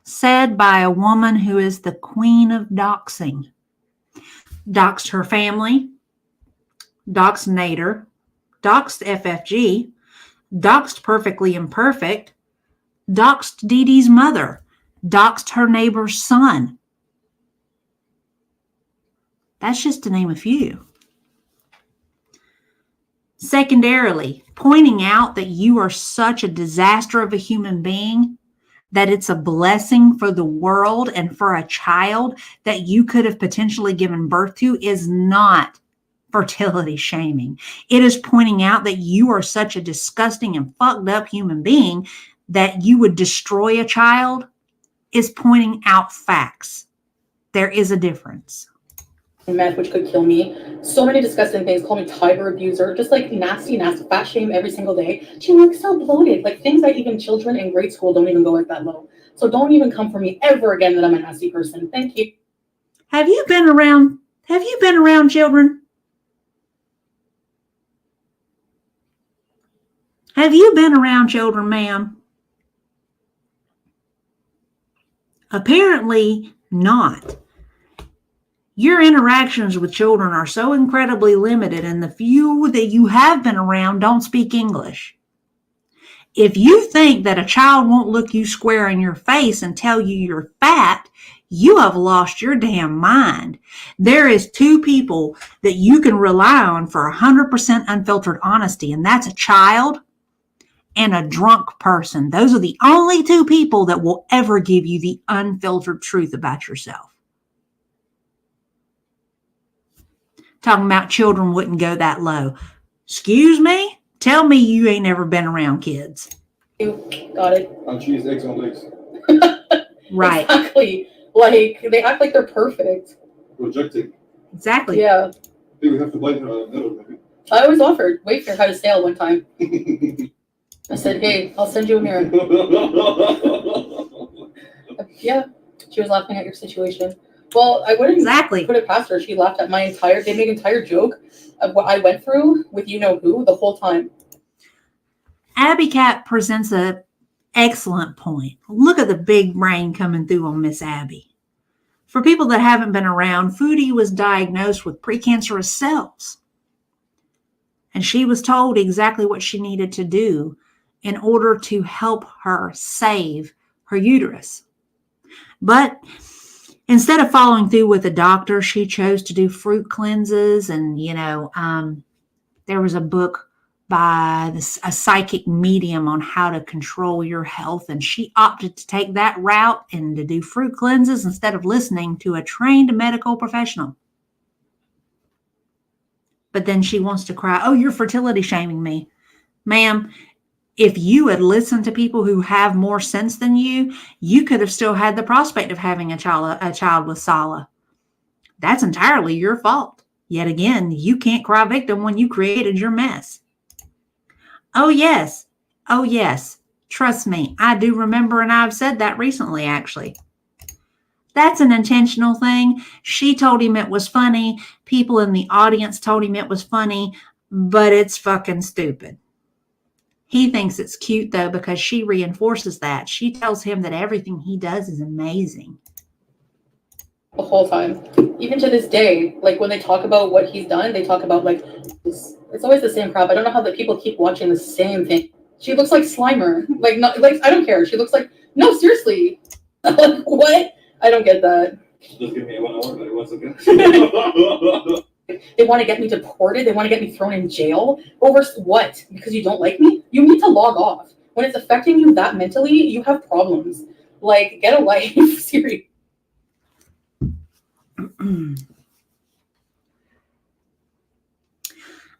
Said by a woman who is the queen of doxing. Doxed her family. Doxed Nader. Doxed FFG, doxed Perfectly Imperfect, doxed Dee Dee's mother, doxed her neighbor's son. That's just to name a few. Secondarily, pointing out that you are such a disaster of a human being that it's a blessing for the world and for a child that you could have potentially given birth to is not fertility shaming. It is pointing out that you are such a disgusting and fucked up human being that you would destroy a child is pointing out facts. There is a difference. Meth, which could kill me. So many disgusting things. Call me tiger abuser. Just like nasty, fat shame every single day. She looks so bloated. Like things that even children in grade school don't even go like that low. So don't even come for me ever again that I'm a nasty person. Thank you. Have you been around children? Have you been around children, ma'am? Apparently not. Your interactions with children are so incredibly limited, and the few that you have been around don't speak English. If you think that a child won't look you square in your face and tell you you're fat, you have lost your damn mind. There is two people that you can rely on for 100% unfiltered honesty, and that's a child and a drunk person. Those are the only two people that will ever give you the unfiltered truth about yourself. Talking about children wouldn't go that low. Excuse me? Tell me you ain't never been around kids. You got it. And she's X on legs. Right. Exactly. Like, they act like they're perfect. Projecting. Exactly. Yeah. Maybe we have to buy her a mirror, maybe. I always offered. Wayfair had a sale one time. I said, hey, I'll send you a mirror. Yeah. She was laughing at your situation. Well, I wouldn't put it past her. She laughed at they made an entire joke of what I went through with you-know-who the whole time. Abby Cat presents an excellent point. Look at the big brain coming through on Miss Abby. For people that haven't been around, Foodie was diagnosed with precancerous cells. And she was told exactly what she needed to do in order to help her save her uterus. But instead of following through with the doctor, she chose to do fruit cleanses. And, there was a book by a psychic medium on how to control your health. And she opted to take that route and to do fruit cleanses instead of listening to a trained medical professional. But then she wants to cry, oh, you're fertility shaming me. Ma'am, if you had listened to people who have more sense than you, you could have still had the prospect of having a child with Sala. That's entirely your fault. Yet again, you can't cry victim when you created your mess. Oh, yes. Oh, yes. Trust me, I do remember, and I've said that recently, actually. That's an intentional thing. She told him it was funny. People in the audience told him it was funny, but it's fucking stupid. He thinks it's cute, though, because she reinforces that. She tells him that everything he does is amazing. The whole time. Even to this day, like, when they talk about what he's done, they talk about, like, it's always the same crap. I don't know how the people keep watching the same thing. She looks like Slimer. Like, not, like, I don't care. She looks like, no, seriously. Like, what? I don't get that. Just give me 1 hour, but once again. They want to get me deported. They want to get me thrown in jail. Over what? Because you don't like me? You need to log off. When it's affecting you that mentally, you have problems. Like, get a life. Seriously.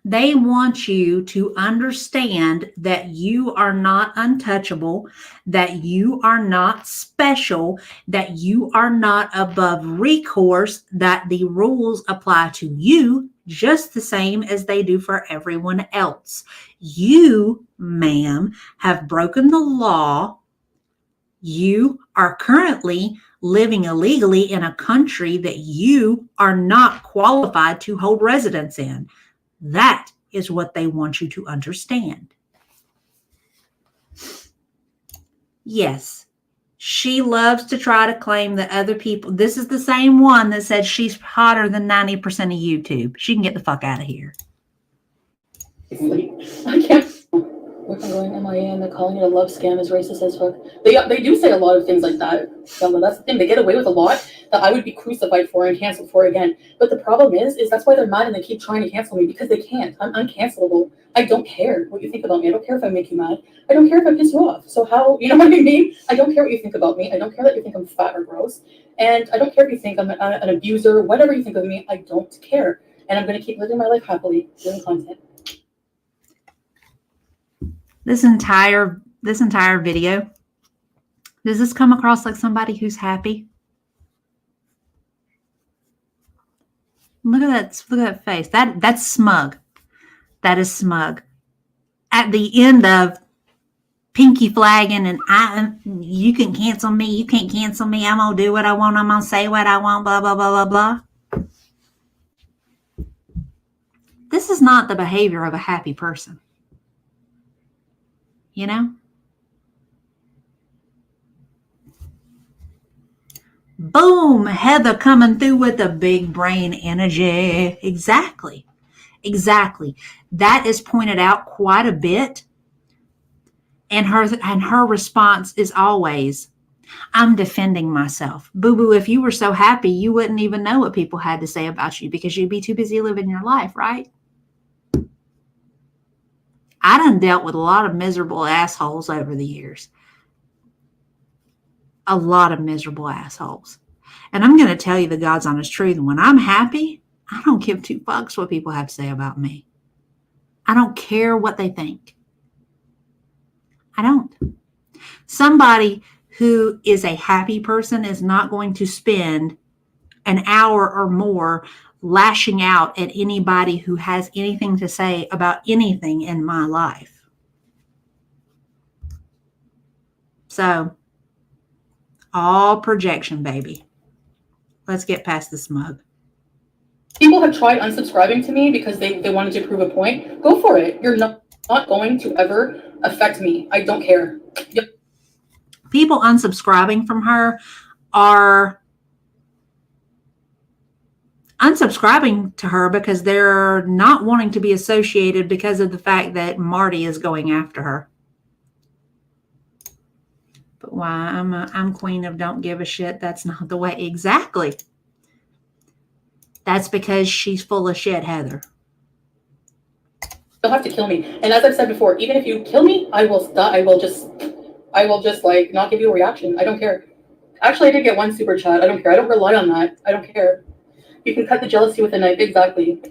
They want you to understand that you are not untouchable, that you are not special, that you are not above recourse, that the rules apply to you just the same as they do for everyone else. You, ma'am, have broken the law. You are currently living illegally in a country that you are not qualified to hold residence in. That is what they want you to understand. Yes, she loves to try to claim that other people, this is the same one that said she's hotter than 90% of YouTube. She can get the fuck out of here. I can't. We're going MIA and they're calling it a love scam is racist as fuck. They do say a lot of things like that. That's the thing. They get away with a lot that I would be crucified for and canceled for again. But the problem is that's why they're mad and they keep trying to cancel me because they can't. I'm uncancelable. I don't care what you think about me. I don't care if I make you mad. I don't care if I piss you off. So how, you know what I mean? I don't care what you think about me. I don't care that you think I'm fat or gross. And I don't care if you think I'm an abuser, whatever you think of me. I don't care. And I'm going to keep living my life happily, doing content. This entire video, does this come across like somebody who's happy? Look at that face. That's smug. That is smug. At the end of pinky flagging and you can cancel me, you can't cancel me, I'm gonna do what I want, I'm gonna say what I want, blah blah blah blah blah. This is not the behavior of a happy person. You know? Boom, Heather coming through with the big brain energy. Exactly. That is pointed out quite a bit. And her response is always, I'm defending myself. Boo-boo, if you were so happy, you wouldn't even know what people had to say about you because you'd be too busy living your life, right? I done dealt with a lot of miserable assholes over the years. A lot of miserable assholes. And I'm going to tell you the God's honest truth. When I'm happy, I don't give two fucks what people have to say about me. I don't care what they think. I don't. Somebody who is a happy person is not going to spend an hour or more lashing out at anybody who has anything to say about anything in my life. So, all projection, baby. Let's get past the smug. People have tried unsubscribing to me because they wanted to prove a point. Go for it. You're not going to ever affect me. I don't care. Yep. People unsubscribing from her are unsubscribing to her because they're not wanting to be associated because of the fact that Marty is going after her. But why? I'm queen of don't give a shit. That's not the way. Exactly. That's because she's full of shit, Heather. You'll have to kill me. And as I've said before, even if you kill me, I will stop. I will just like not give you a reaction. I don't care. Actually, I did get one super chat. I don't care. I don't rely on that. I don't care. You can cut the jealousy with a knife. Exactly.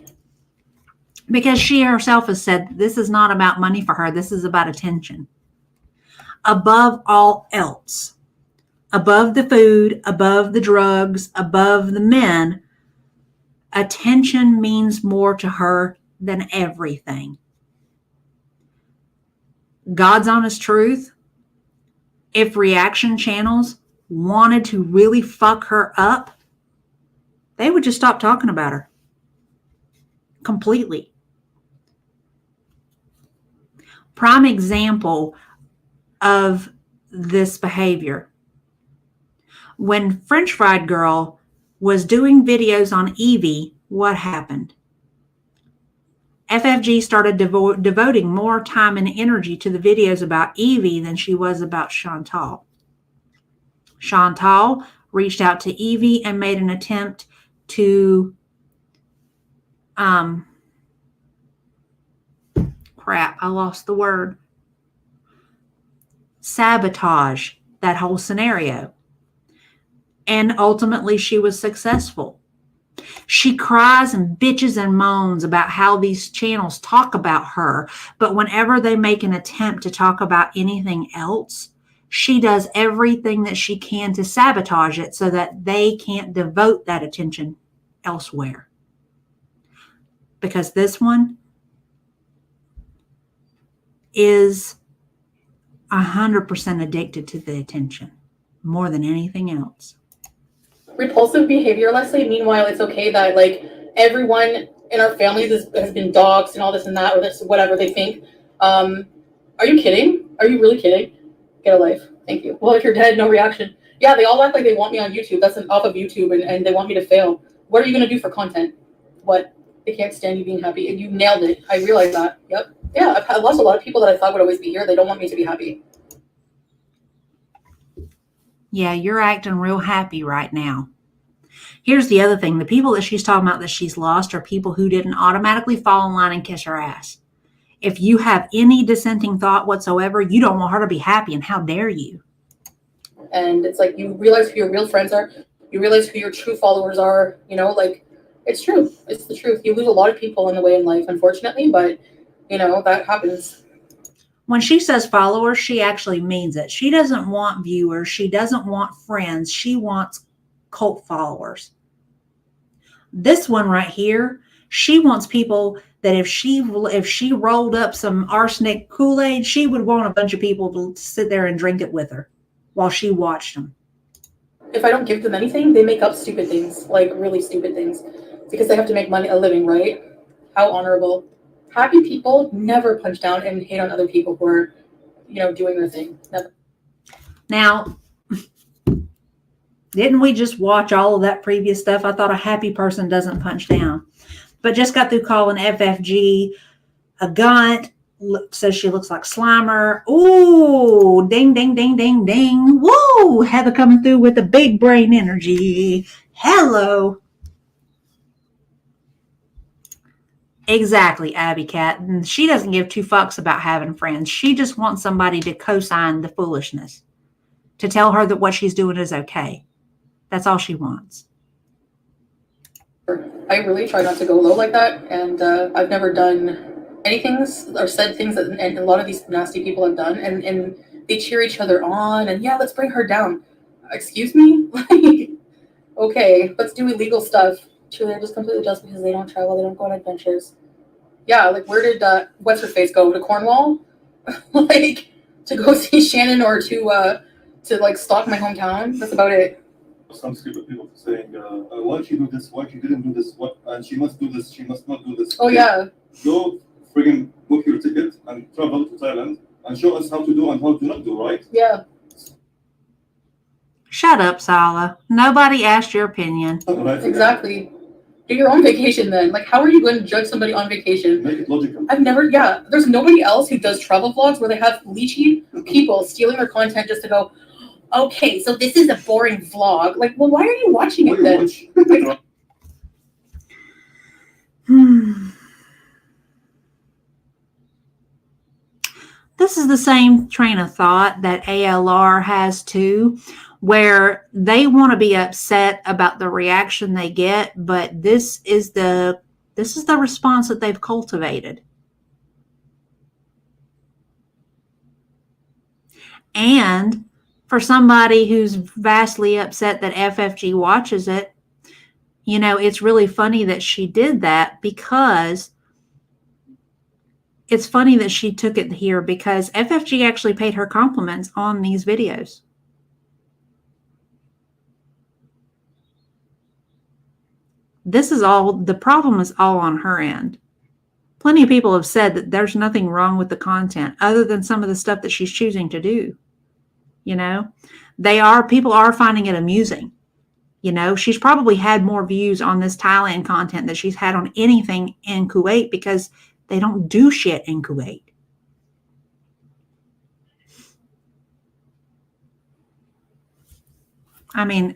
Because she herself has said this is not about money for her. This is about attention. Above all else, above the food, above the drugs, above the men, attention means more to her than everything. God's honest truth, if reaction channels wanted to really fuck her up, they would just stop talking about her completely. Prime example of this behavior. When French Fried Girl was doing videos on Evie, what happened? FFG started devoting more time and energy to the videos about Evie than she was about Chantal. Chantal reached out to Evie and made an attempt to sabotage that whole scenario. And ultimately she was successful. She cries and bitches and moans about how these channels talk about her, but whenever they make an attempt to talk about anything else, she does everything that she can to sabotage it so that they can't devote that attention elsewhere. Because this one is 100% addicted to the attention more than anything else. Repulsive behavior, Leslie. Meanwhile, it's okay that like everyone in our families has been doxxed and all this and that, or this, whatever they think. Are you kidding? Are you really kidding? Get a life. Thank you. Well, if you're dead, no reaction. Yeah, they all act like they want me on YouTube. That's off of YouTube, and they want me to fail. What are you going to do for content? What? They can't stand you being happy. And you nailed it. I realized that. Yep. Yeah, I've lost a lot of people that I thought would always be here. They don't want me to be happy. Yeah, you're acting real happy right now. Here's the other thing. The people that she's talking about that she's lost are people who didn't automatically fall in line and kiss her ass. If you have any dissenting thought whatsoever, you don't want her to be happy, and how dare you? And it's like you realize who your real friends are. You realize who your true followers are. You know, like, it's true. It's the truth. You lose a lot of people on the way in life, unfortunately, but, you know, that happens. When she says followers, she actually means it. She doesn't want viewers. She doesn't want friends. She wants cult followers. This one right here, she wants people that if she rolled up some arsenic Kool-Aid, she would want a bunch of people to sit there and drink it with her while she watched them. If I don't give them anything, they make up stupid things, like really stupid things, because they have to make money, a living, right? How honorable. Happy people never punch down and hate on other people who are, you know, doing their thing. Never. Now, didn't we just watch all of that previous stuff? I thought a happy person doesn't punch down. But just got through calling FFG a gunt. Says she looks like Slimer. Ooh, ding, ding, ding, ding, ding. Woo, Heather coming through with the big brain energy. Hello. Exactly, Abby Cat. And she doesn't give two fucks about having friends. She just wants somebody to co-sign the foolishness, to tell her that what she's doing is okay. That's all she wants. I really try not to go low like that, and I've never done anything or said things that and a lot of these nasty people have done, and they cheer each other on, and yeah, let's bring her down. Excuse me? Like, okay, let's do illegal stuff. They're just completely just because they don't travel, they don't go on adventures. Yeah, like where did what's her face go? To Cornwall? Like to go see Shannon or to like stalk my hometown? That's about it. Some stupid people saying, why she do this? Why she didn't do this? What? And she must do this. She must not do this. Oh yeah. Go friggin' book your ticket and travel to Thailand and show us how to do and how to not do, right? Yeah. Shut up, Sala. Nobody asked your opinion. Exactly. Do your own vacation then. Like, how are you going to judge somebody on vacation? Make it logical. There's nobody else who does travel vlogs where they have leechy people stealing their content just to go, okay, so this is a boring vlog. Like, well, why are you watching it then? This is the same train of thought that ALR has too, where they want to be upset about the reaction they get, but this is the response that they've cultivated. And for somebody who's vastly upset that FFG watches it, you know, it's really funny that she did that, because it's funny that she took it here, because FFG actually paid her compliments on these videos. The problem is all on her end. Plenty of people have said that there's nothing wrong with the content other than some of the stuff that she's choosing to do. You know, people are finding it amusing. You know, she's probably had more views on this Thailand content than she's had on anything in Kuwait, because they don't do shit in Kuwait. I mean,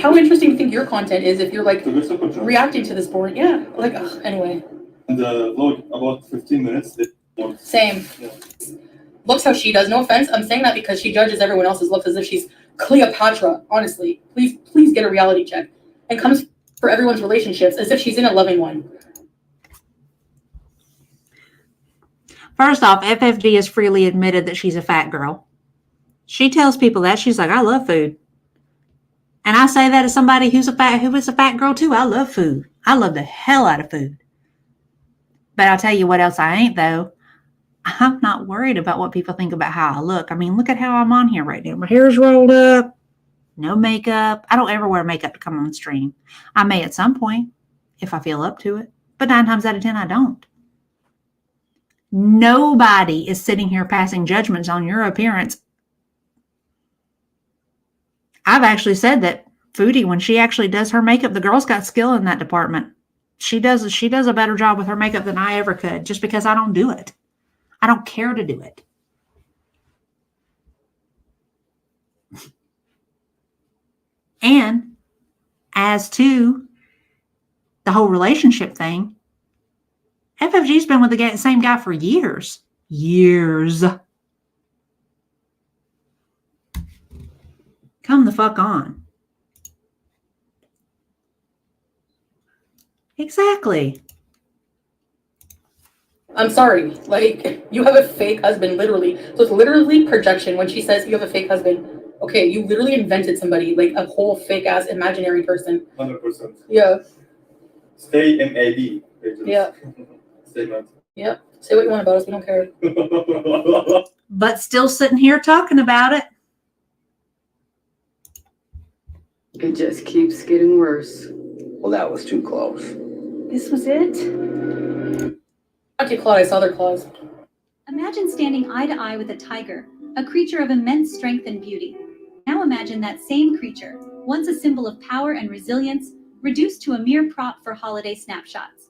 how interesting do you think your content is if you're like reacting to this boring? Yeah, like anyway. And the vlog about 15 minutes. Same. Yeah. Looks how she does. No offense, I'm saying that because she judges everyone else's looks as if she's Cleopatra. Honestly, please get a reality check, and comes for everyone's relationships as if she's in a loving one. First off, FFG has freely admitted that she's a fat girl. She tells people that. She's like, I love food. And I say that as somebody who is a fat girl too. I love food. I love the hell out of food. But I'll tell you what else I ain't, though. I'm not worried about what people think about how I look. I mean, look at how I'm on here right now. My hair's rolled up. No makeup. I don't ever wear makeup to come on stream. I may at some point if I feel up to it. But 9 times out of 10, I don't. Nobody is sitting here passing judgments on your appearance. I've actually said that Foodie, when she actually does her makeup, the girl's got skill in that department. She does a better job with her makeup than I ever could, just because I don't do it. I don't care to do it. And as to the whole relationship thing, FFG's been with the same guy for years. Years. Come the fuck on. Exactly. I'm sorry. Like, you have a fake husband, literally. So it's literally projection when she says you have a fake husband. Okay, you literally invented somebody, like a whole fake-ass imaginary person. 100%. Yeah. Stay MAD. Yeah. Stay mad. Yep. Say what you want about us. We don't care. But still sitting here talking about it. It just keeps getting worse. Well, that was too close. This was it? Okay, Claude, I saw their claws. Imagine standing eye to eye with a tiger, a creature of immense strength and beauty. Now imagine that same creature, once a symbol of power and resilience, reduced to a mere prop for holiday snapshots.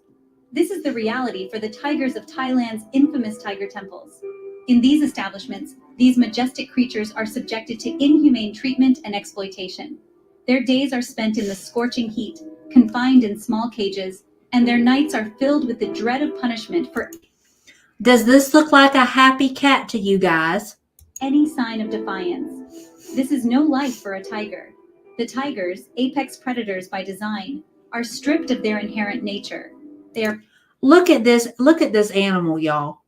This is the reality for the tigers of Thailand's infamous tiger temples. In these establishments, these majestic creatures are subjected to inhumane treatment and exploitation. Their days are spent in the scorching heat, confined in small cages, and their nights are filled with the dread of punishment for... Does this look like a happy cat to you guys? ...any sign of defiance. This is no life for a tiger. The tigers, apex predators by design, are stripped of their inherent nature. They are... Look at this. Look at this animal, y'all.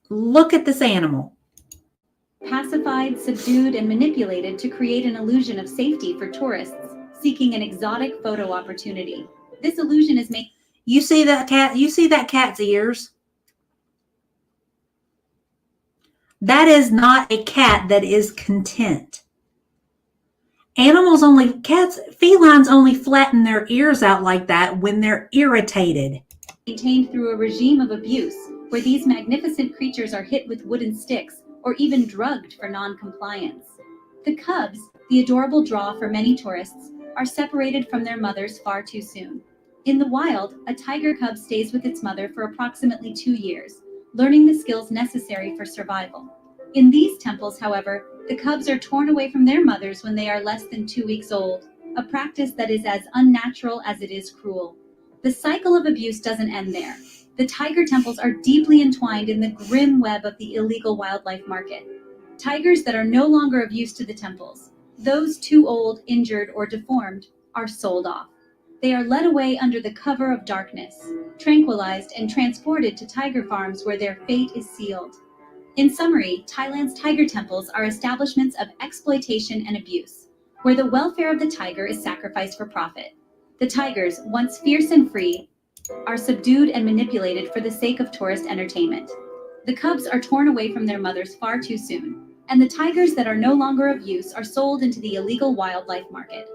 Look at this animal. Pacified, subdued, and manipulated to create an illusion of safety for tourists seeking an exotic photo opportunity. This illusion is made. You see that cat? You see that cat's ears? That is not a cat that is content. Felines only flatten their ears out like that when they're irritated. Maintained through a regime of abuse, where these magnificent creatures are hit with wooden sticks or even drugged for non-compliance. The cubs, the adorable draw for many tourists, are separated from their mothers far too soon. In the wild, a tiger cub stays with its mother for approximately 2 years, learning the skills necessary for survival. In these temples, however, the cubs are torn away from their mothers when they are less than 2 weeks old, a practice that is as unnatural as it is cruel. The cycle of abuse doesn't end there. The tiger temples are deeply entwined in the grim web of the illegal wildlife market. Tigers that are no longer of use to the temples, those too old, injured, or deformed, are sold off. They are led away under the cover of darkness, tranquilized and transported to tiger farms where their fate is sealed. In summary, Thailand's tiger temples are establishments of exploitation and abuse, where the welfare of the tiger is sacrificed for profit. The tigers, once fierce and free, are subdued and manipulated for the sake of tourist entertainment. The cubs are torn away from their mothers far too soon, and the tigers that are no longer of use are sold into the illegal wildlife market.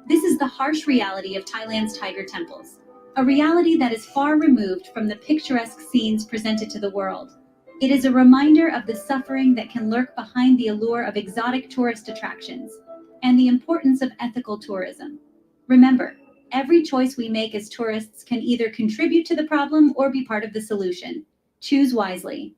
This is the harsh reality of Thailand's tiger temples, a reality that is far removed from the picturesque scenes presented to the world. It is a reminder of the suffering that can lurk behind the allure of exotic tourist attractions and the importance of ethical tourism. Remember, every choice we make as tourists can either contribute to the problem or be part of the solution. Choose wisely.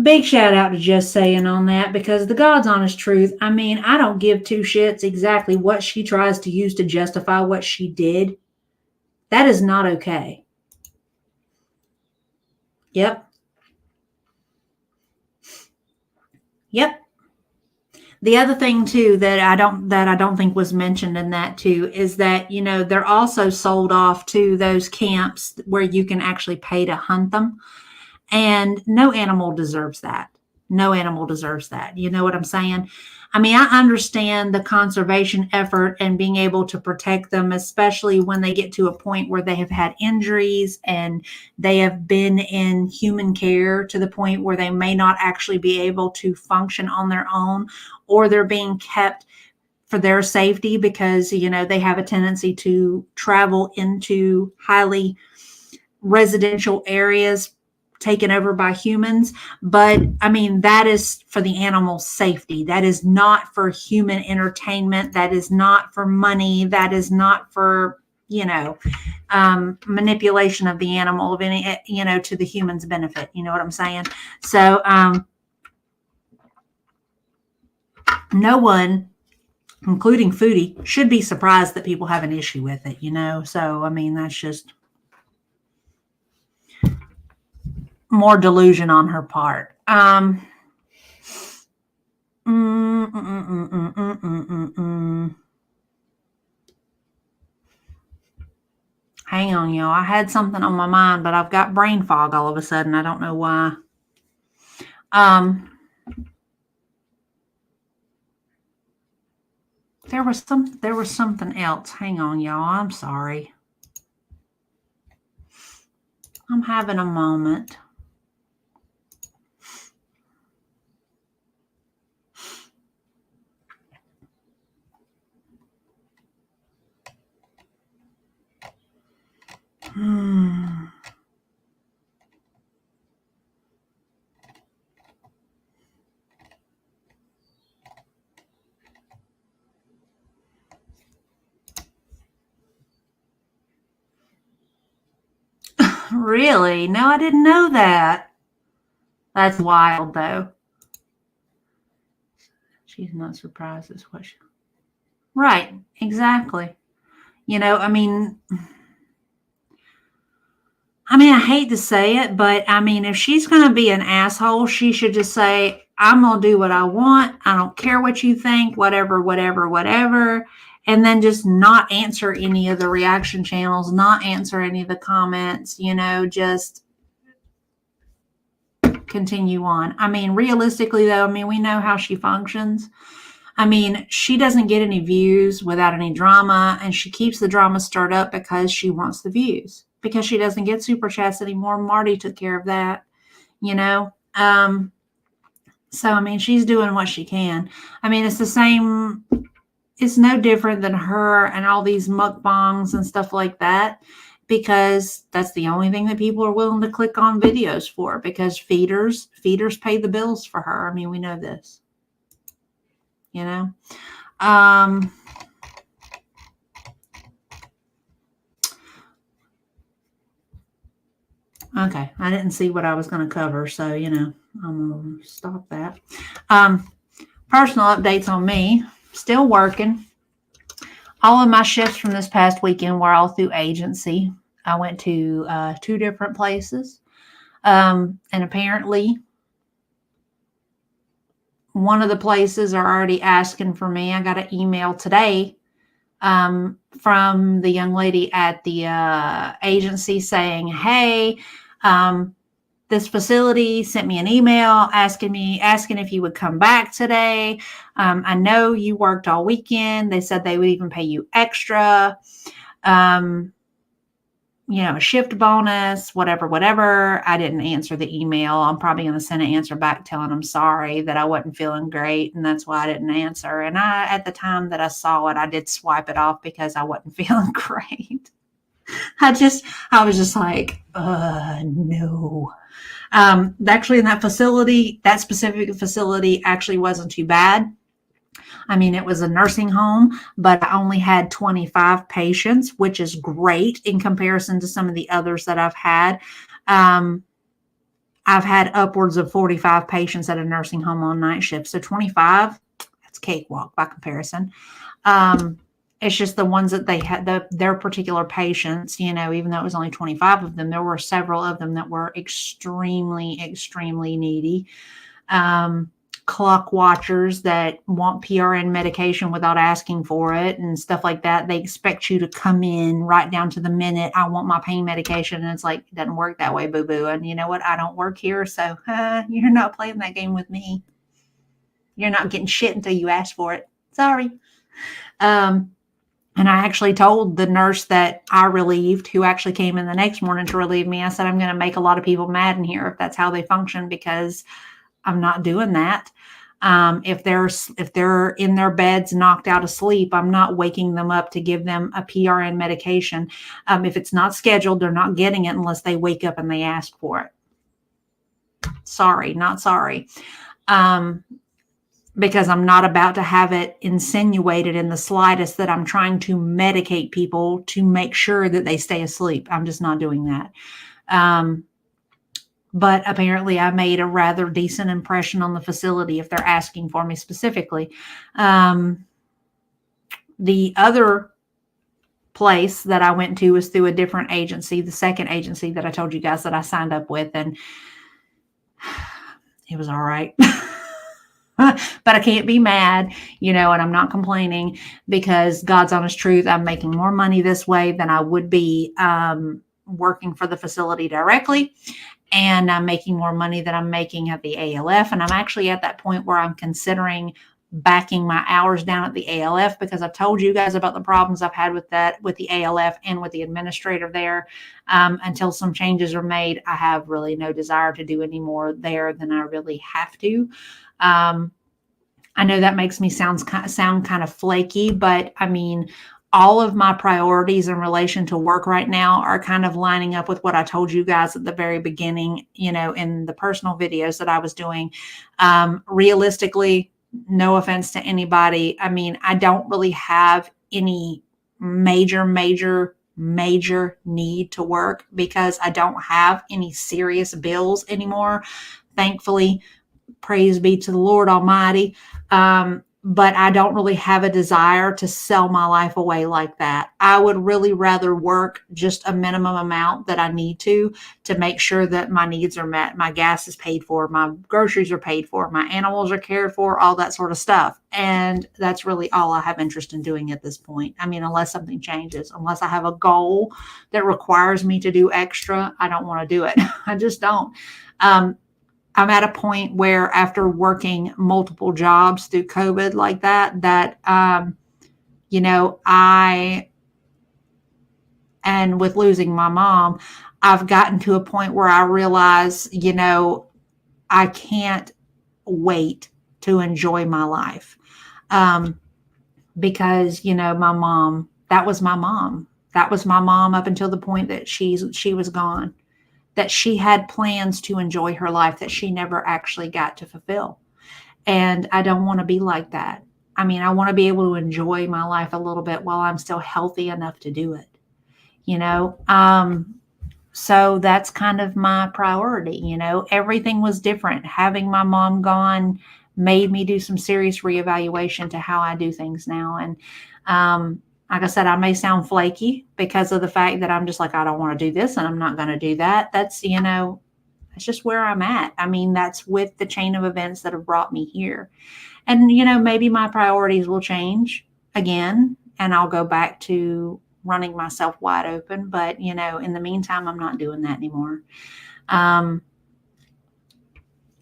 Big shout out to JustSayin on that, because the God's honest truth, I mean, I don't give two shits exactly what she tries to use to justify what she did. That is not okay. Yep. The other thing too that I don't think was mentioned in that too is that, you know, they're also sold off to those camps where you can actually pay to hunt them, and no animal deserves that. No animal deserves that. You know what I'm saying? I mean, I understand the conservation effort and being able to protect them, especially when they get to a point where they have had injuries and they have been in human care to the point where they may not actually be able to function on their own, or they're being kept for their safety because, you know, they have a tendency to travel into highly residential areas taken over by humans. But I mean, that is for the animal's safety. That is not for human entertainment. That is not for money. That is not for, you know, manipulation of the animal of any, you know, to the human's benefit. You know what I'm saying? So, no one, including Foodie, should be surprised that people have an issue with it, you know? So, I mean, that's just more delusion on her part. Hang on, y'all. I had something on my mind, but I've got brain fog all of a sudden. I don't know why. There was something else. Hang on, y'all. I'm sorry. I'm having a moment. Really? No, I didn't know that. That's wild, though. She's not surprised as what she... Right, exactly. You know, I mean, I hate to say it, but I mean, if she's going to be an asshole, she should just say, I'm going to do what I want. I don't care what you think, whatever. and then just not answer any of the reaction channels, not answer any of the comments, you know, just continue on. I mean, realistically though, I mean, we know how she functions. I mean, she doesn't get any views without any drama, and she keeps the drama stirred up because she wants the views, because she doesn't get super chats anymore. Marty took care of that, you know? So, I mean, she's doing what she can. I mean, it's the same, it's no different than her and all these mukbangs and stuff like that, because that's the only thing that people are willing to click on videos for, because feeders pay the bills for her. I mean, we know this, you know? Okay, I didn't see what I was going to cover, so, you know, I'm going to stop that. Personal updates on me. Still working. All of my shifts from this past weekend were all through agency. I went to 2 different places. And apparently, one of the places are already asking for me. I got an email today from the young lady at the agency saying, hey, this facility sent me an email asking if you would come back today. I know you worked all weekend. They said they would even pay you extra, you know, a shift bonus, whatever. I didn't answer the email. I'm probably going to send an answer back telling them sorry that I wasn't feeling great, and that's why I didn't answer. And at the time that I saw it, I did swipe it off because I wasn't feeling great. I was just like, no. Actually, in that facility, that specific facility actually wasn't too bad. I mean, it was a nursing home, but I only had 25 patients, which is great in comparison to some of the others that I've had. I've had upwards of 45 patients at a nursing home on night shift. So 25, that's cakewalk by comparison. It's just the ones that they had, their particular patients, you know, even though it was only 25 of them, there were several of them that were extremely, extremely needy. Clock watchers that want PRN medication without asking for it and stuff like that. They expect you to come in right down to the minute. I want my pain medication. And it's like, it doesn't work that way, boo-boo. And you know what? I don't work here. So you're not playing that game with me. You're not getting shit until you ask for it. Sorry. And I actually told the nurse that I relieved, who actually came in the next morning to relieve me, I said, I'm going to make a lot of people mad in here if that's how they function, because I'm not doing that. If they're in their beds knocked out asleep, I'm not waking them up to give them a PRN medication. If it's not scheduled, they're not getting it unless they wake up and they ask for it. Sorry, not sorry. Because I'm not about to have it insinuated in the slightest that I'm trying to medicate people to make sure that they stay asleep. I'm just not doing that. But apparently I made a rather decent impression on the facility if they're asking for me specifically. The other place that I went to was through a different agency, the second agency that I told you guys that I signed up with, and it was all right. But I can't be mad, you know, and I'm not complaining, because God's honest truth, I'm making more money this way than I would be working for the facility directly. And I'm making more money than I'm making at the ALF. And I'm actually at that point where I'm considering backing my hours down at the ALF, because I've told you guys about the problems I've had with that, with the ALF and with the administrator there. Until some changes are made, I have really no desire to do any more there than I really have to. I know that makes me sound kind of flaky, but I mean, all of my priorities in relation to work right now are kind of lining up with what I told you guys at the very beginning, you know, in the personal videos that I was doing. Realistically, no offense to anybody, I mean, I don't really have any major need to work, because I don't have any serious bills anymore. Thankfully, praise be to the Lord Almighty. but I don't really have a desire to sell my life away like that. I would really rather work just a minimum amount that I need to make sure that my needs are met. My gas is paid for, my groceries are paid for, my animals are cared for, all that sort of stuff. And that's really all I have interest in doing at this point. I mean, unless something changes, unless I have a goal that requires me to do extra, I don't want to do it. I just don't. I'm at a point where after working multiple jobs through COVID like that, and with losing my mom, I've gotten to a point where I realize, I can't wait to enjoy my life. Because, my mom, that was my mom. That was my mom up until the point that she was gone. That she had plans to enjoy her life that she never actually got to fulfill. And I don't want to be like that. I mean, I want to be able to enjoy my life a little bit while I'm still healthy enough to do it, So that's kind of my priority, Everything was different. Having my mom gone made me do some serious reevaluation to how I do things now. And, like I said, I may sound flaky because of the fact that I'm just like, I don't want to do this and I'm not going to do that. That's, that's just where I'm at. I mean, that's with the chain of events that have brought me here. And, maybe my priorities will change again and I'll go back to running myself wide open. But, in the meantime, I'm not doing that anymore. And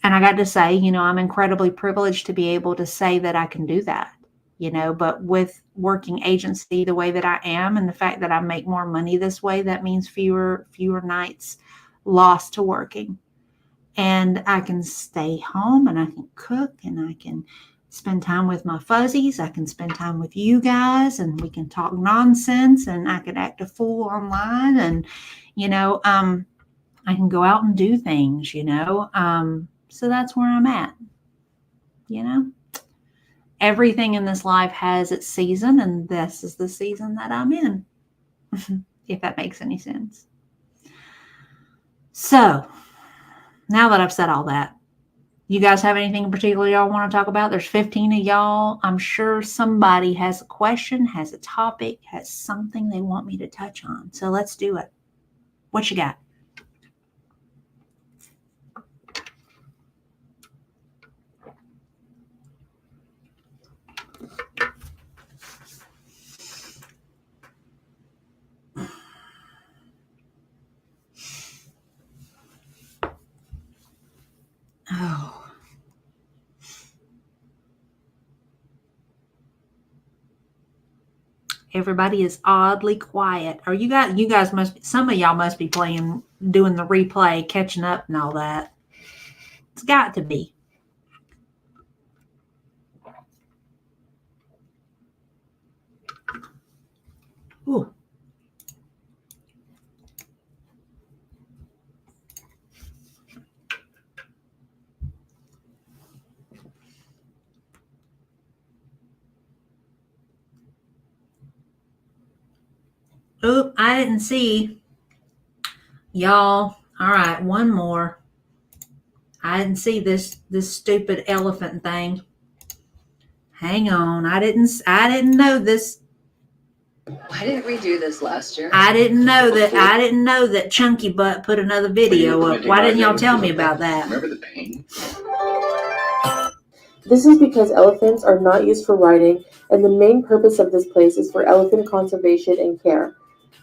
I got to say, I'm incredibly privileged to be able to say that I can do that. But with working agency the way that I am and the fact that I make more money this way, that means fewer nights lost to working. And I can stay home and I can cook and I can spend time with my fuzzies. I can spend time with you guys and we can talk nonsense and I can act a fool online and, I can go out and do things, so that's where I'm at, Everything in this life has its season, and this is the season that I'm in, if that makes any sense. So, now that I've said all that, you guys have anything in particular y'all want to talk about? There's 15 of y'all. I'm sure somebody has a question, has a topic, has something they want me to touch on. So let's do it. What you got? Oh. Everybody is oddly quiet. Are you guys must, some of y'all must be doing the replay, catching up and all that. It's got to be. Ooh. Oop, I didn't see. Y'all, all right, one more. I didn't see this stupid elephant thing. Hang on. I didn't know this. Why didn't we do this last year? I didn't know that Chunky Butt put another video up. Why didn't y'all tell me about that? Remember the pain? This is because elephants are not used for riding, and the main purpose of this place is for elephant conservation and care.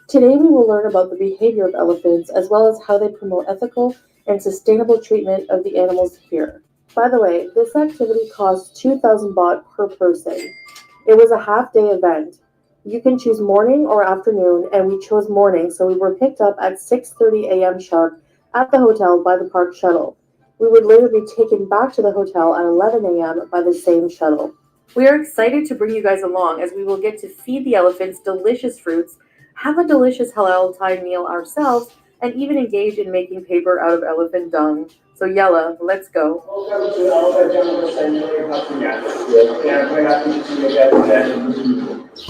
Today we will learn about the behavior of elephants as well as how they promote ethical and sustainable treatment of the animals here. By the way, this activity costs 2,000 baht per person. It was a half-day event. You can choose morning or afternoon, and we chose morning, so we were picked up at 6:30 a.m. sharp at the hotel by the park shuttle. We would later be taken back to the hotel at 11 a.m. by the same shuttle. We are excited to bring you guys along as we will get to feed the elephants delicious fruits, have a delicious halal Thai meal ourselves, and even engage in making paper out of elephant dung. So Yella, let's go.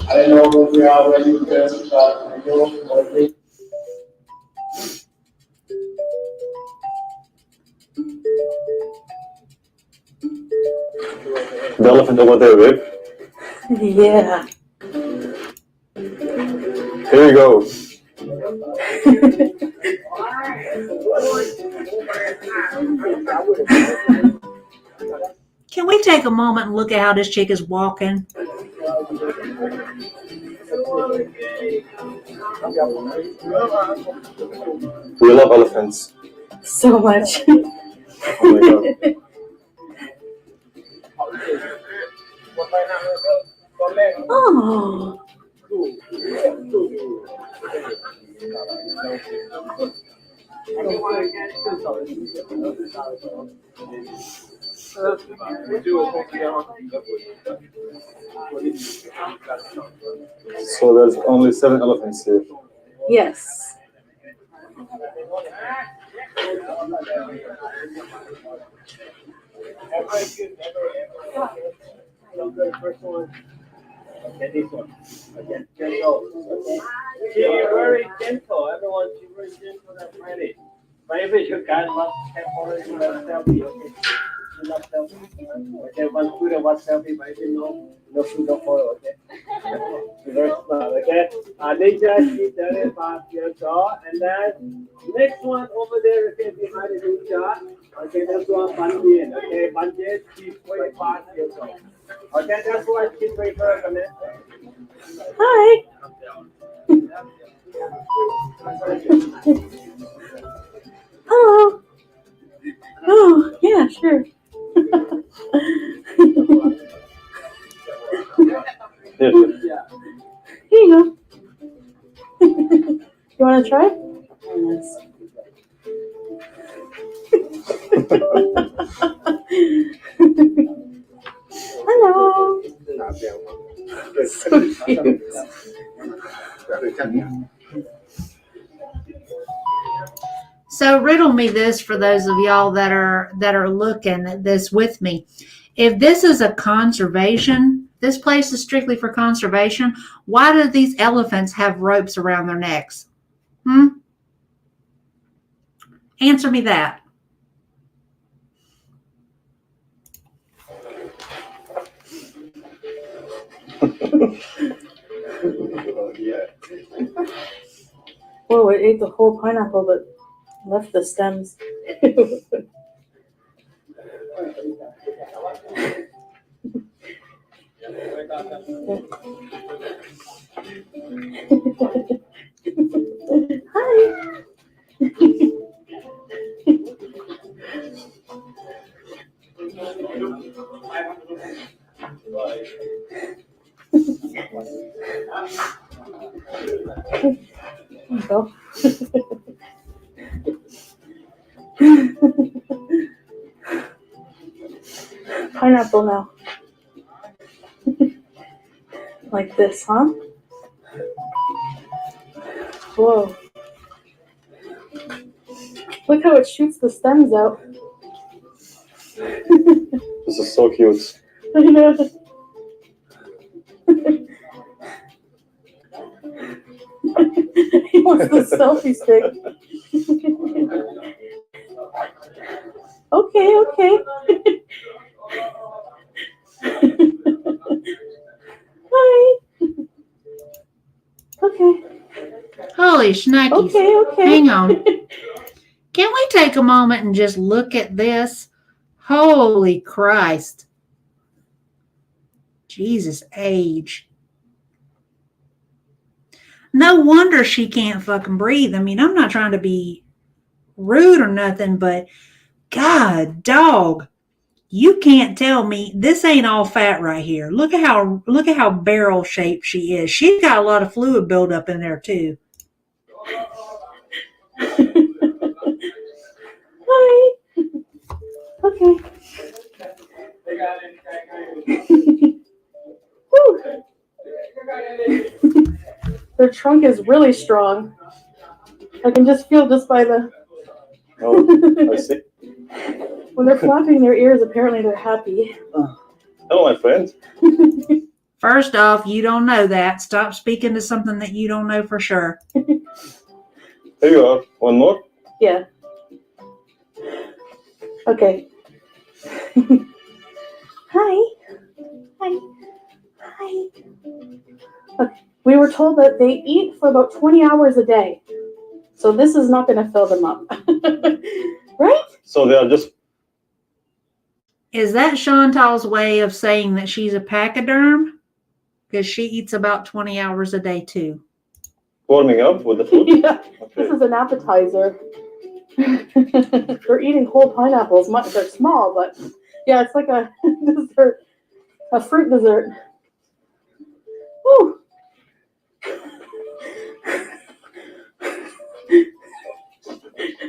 I don't know if we are ready to start. The elephant over there, babe. Yeah. Here you go. Can we take a moment and look at how this chick is walking? We love elephants. So much. Oh my god. Oh. So there's only 7 elephants here. Yes. Okay, this one. Okay, gentle. Okay. She's very gentle. Everyone, she's very gentle and friendly. Maybe you guys must have already done selfie. Okay. You love selfie. Okay, one food and one selfie. Maybe no food, no photo. Okay. She's very smart. Okay. Ninja, she's very fast. And then next one over there, okay, behind the ninja. Okay, this one, Banjin. Okay, Banjin, she's 25 years old. Okay, that's why she's very recommend. Hi. Hello. Oh, yeah, sure. Here you go. You want to try? Yes. Hello. So cute. So riddle me this for those of y'all that are looking at this with me. If this is a conservation, this place is strictly for conservation, why do these elephants have ropes around their necks? Answer me that. Whoa, it ate the whole pineapple but left the stems. Hi. Go. Pineapple now. Like this, huh? Whoa. Look how it shoots the stems out. This is so cute. I know. He wants the selfie stick. Okay. Hi. Okay. Holy shnikes. Okay. Hang on. Can we take a moment and just look at this? Holy Christ. Jesus age. No wonder she can't fucking breathe. I mean, I'm not trying to be rude or nothing, but God, dog, you can't tell me this ain't all fat right here. Look at how barrel shaped she is. She's got a lot of fluid buildup in there too. Hi. Okay. Their trunk is really strong. I can just feel just by the... Oh, I see. When they're flapping their ears, apparently they're happy. Hello, my friend. First off, you don't know that. Stop speaking to something that you don't know for sure. Here you are. One more? Yeah. Okay. Hi. We were told that they eat for about 20 hours a day. So this is not going to fill them up. Right? So they are just. Is that Chantal's way of saying that she's a pachyderm? Because she eats about 20 hours a day too. Warming up with the food? Yeah. Okay. This is an appetizer. They're eating whole pineapples. They're small, but yeah, it's like a dessert, a fruit dessert. Woo.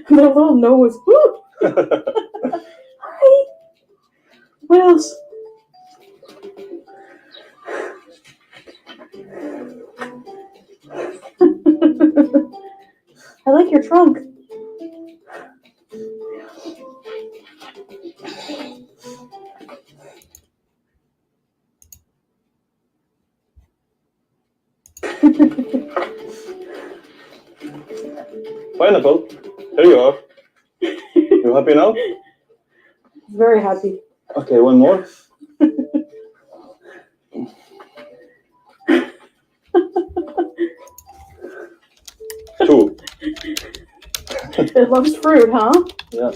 Their little nose. Woo. Hi. What else? I like your trunk. Pineapple. Here you are. You happy now? Very happy. Okay, one more. Two. It loves fruit, huh? Yeah.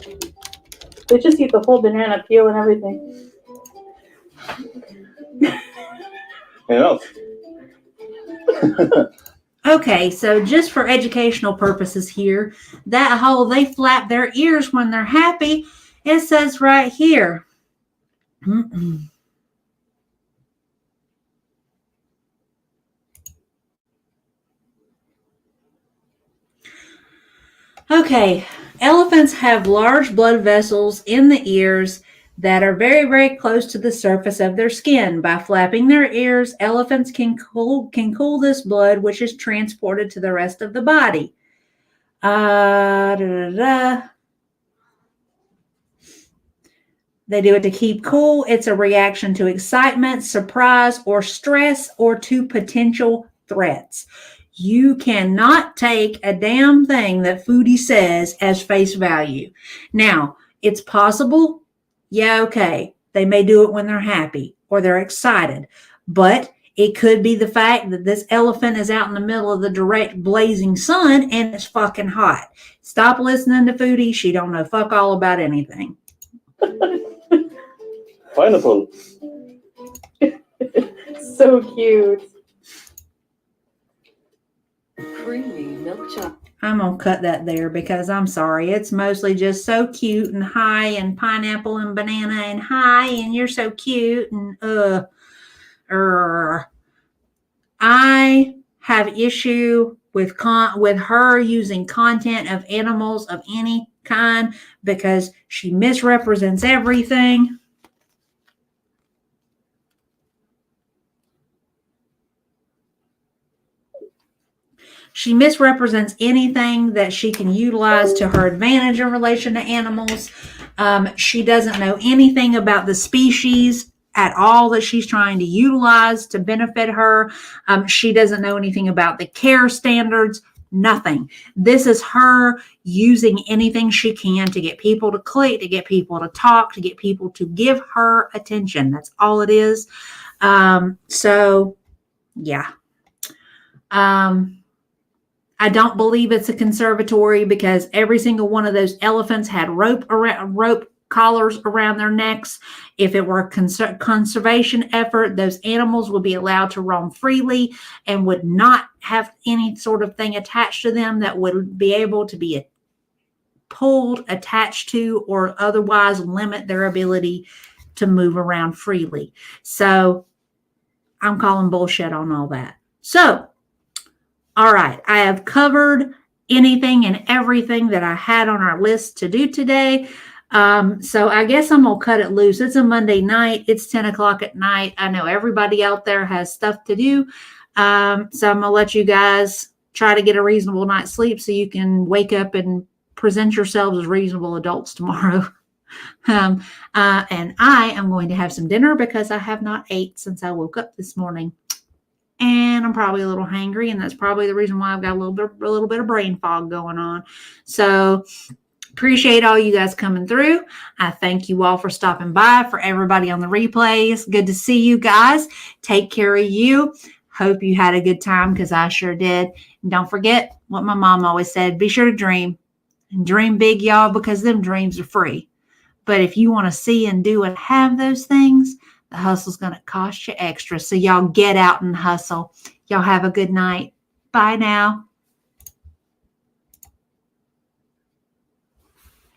They just eat the whole banana peel and everything. Enough. Okay, so just for educational purposes here, that whole they flap their ears when they're happy, it says right here. Okay, elephants have large blood vessels in the ears that are very, very close to the surface of their skin. By flapping their ears, elephants can cool this blood, which is transported to the rest of the body. They do it to keep cool. It's a reaction to excitement, surprise, or stress, or to potential threats. You cannot take a damn thing that Foodie says as face value. Now, it's possible. Yeah, okay. They may do it when they're happy or they're excited. But it could be the fact that this elephant is out in the middle of the direct blazing sun and it's fucking hot. Stop listening to Foodie. She don't know fuck all about anything. Pineapple. So cute. Creamy milk chocolate. I'm going to cut that there because I'm sorry. It's mostly just so cute and hi and pineapple and banana and hi and you're so cute and I have issue with her using content of animals of any kind because she misrepresents everything. She misrepresents anything that she can utilize to her advantage in relation to animals. She doesn't know anything about the species at all that she's trying to utilize to benefit her. She doesn't know anything about the care standards, nothing. This is her using anything she can to get people to click, to get people to talk, to get people to give her attention. That's all it is. So, yeah. I don't believe it's a conservatory because every single one of those elephants had rope collars around their necks. If it were a conservation effort, those animals would be allowed to roam freely and would not have any sort of thing attached to them that would be able to be pulled, attached to, or otherwise limit their ability to move around freely. So I'm calling bullshit on all that. So, all right, I have covered anything and everything that I had on our list to do today. So I guess I'm going to cut it loose. It's a Monday night. It's 10 o'clock at night. I know everybody out there has stuff to do. So I'm going to let you guys try to get a reasonable night's sleep so you can wake up and present yourselves as reasonable adults tomorrow. And I am going to have some dinner because I have not ate since I woke up this morning. And I'm probably a little hangry, and that's probably the reason why I've got a little bit of brain fog going on. So appreciate all you guys coming through. I thank you all for stopping by. For everybody on the replays, good to see you guys. Take care of you. Hope you had a good time, because I sure did. And don't forget what my mom always said, be sure to dream. And dream big, y'all, because them dreams are free. But if you want to see and do and have those things, the hustle's going to cost you extra. So y'all get out and hustle. Y'all have a good night. Bye now.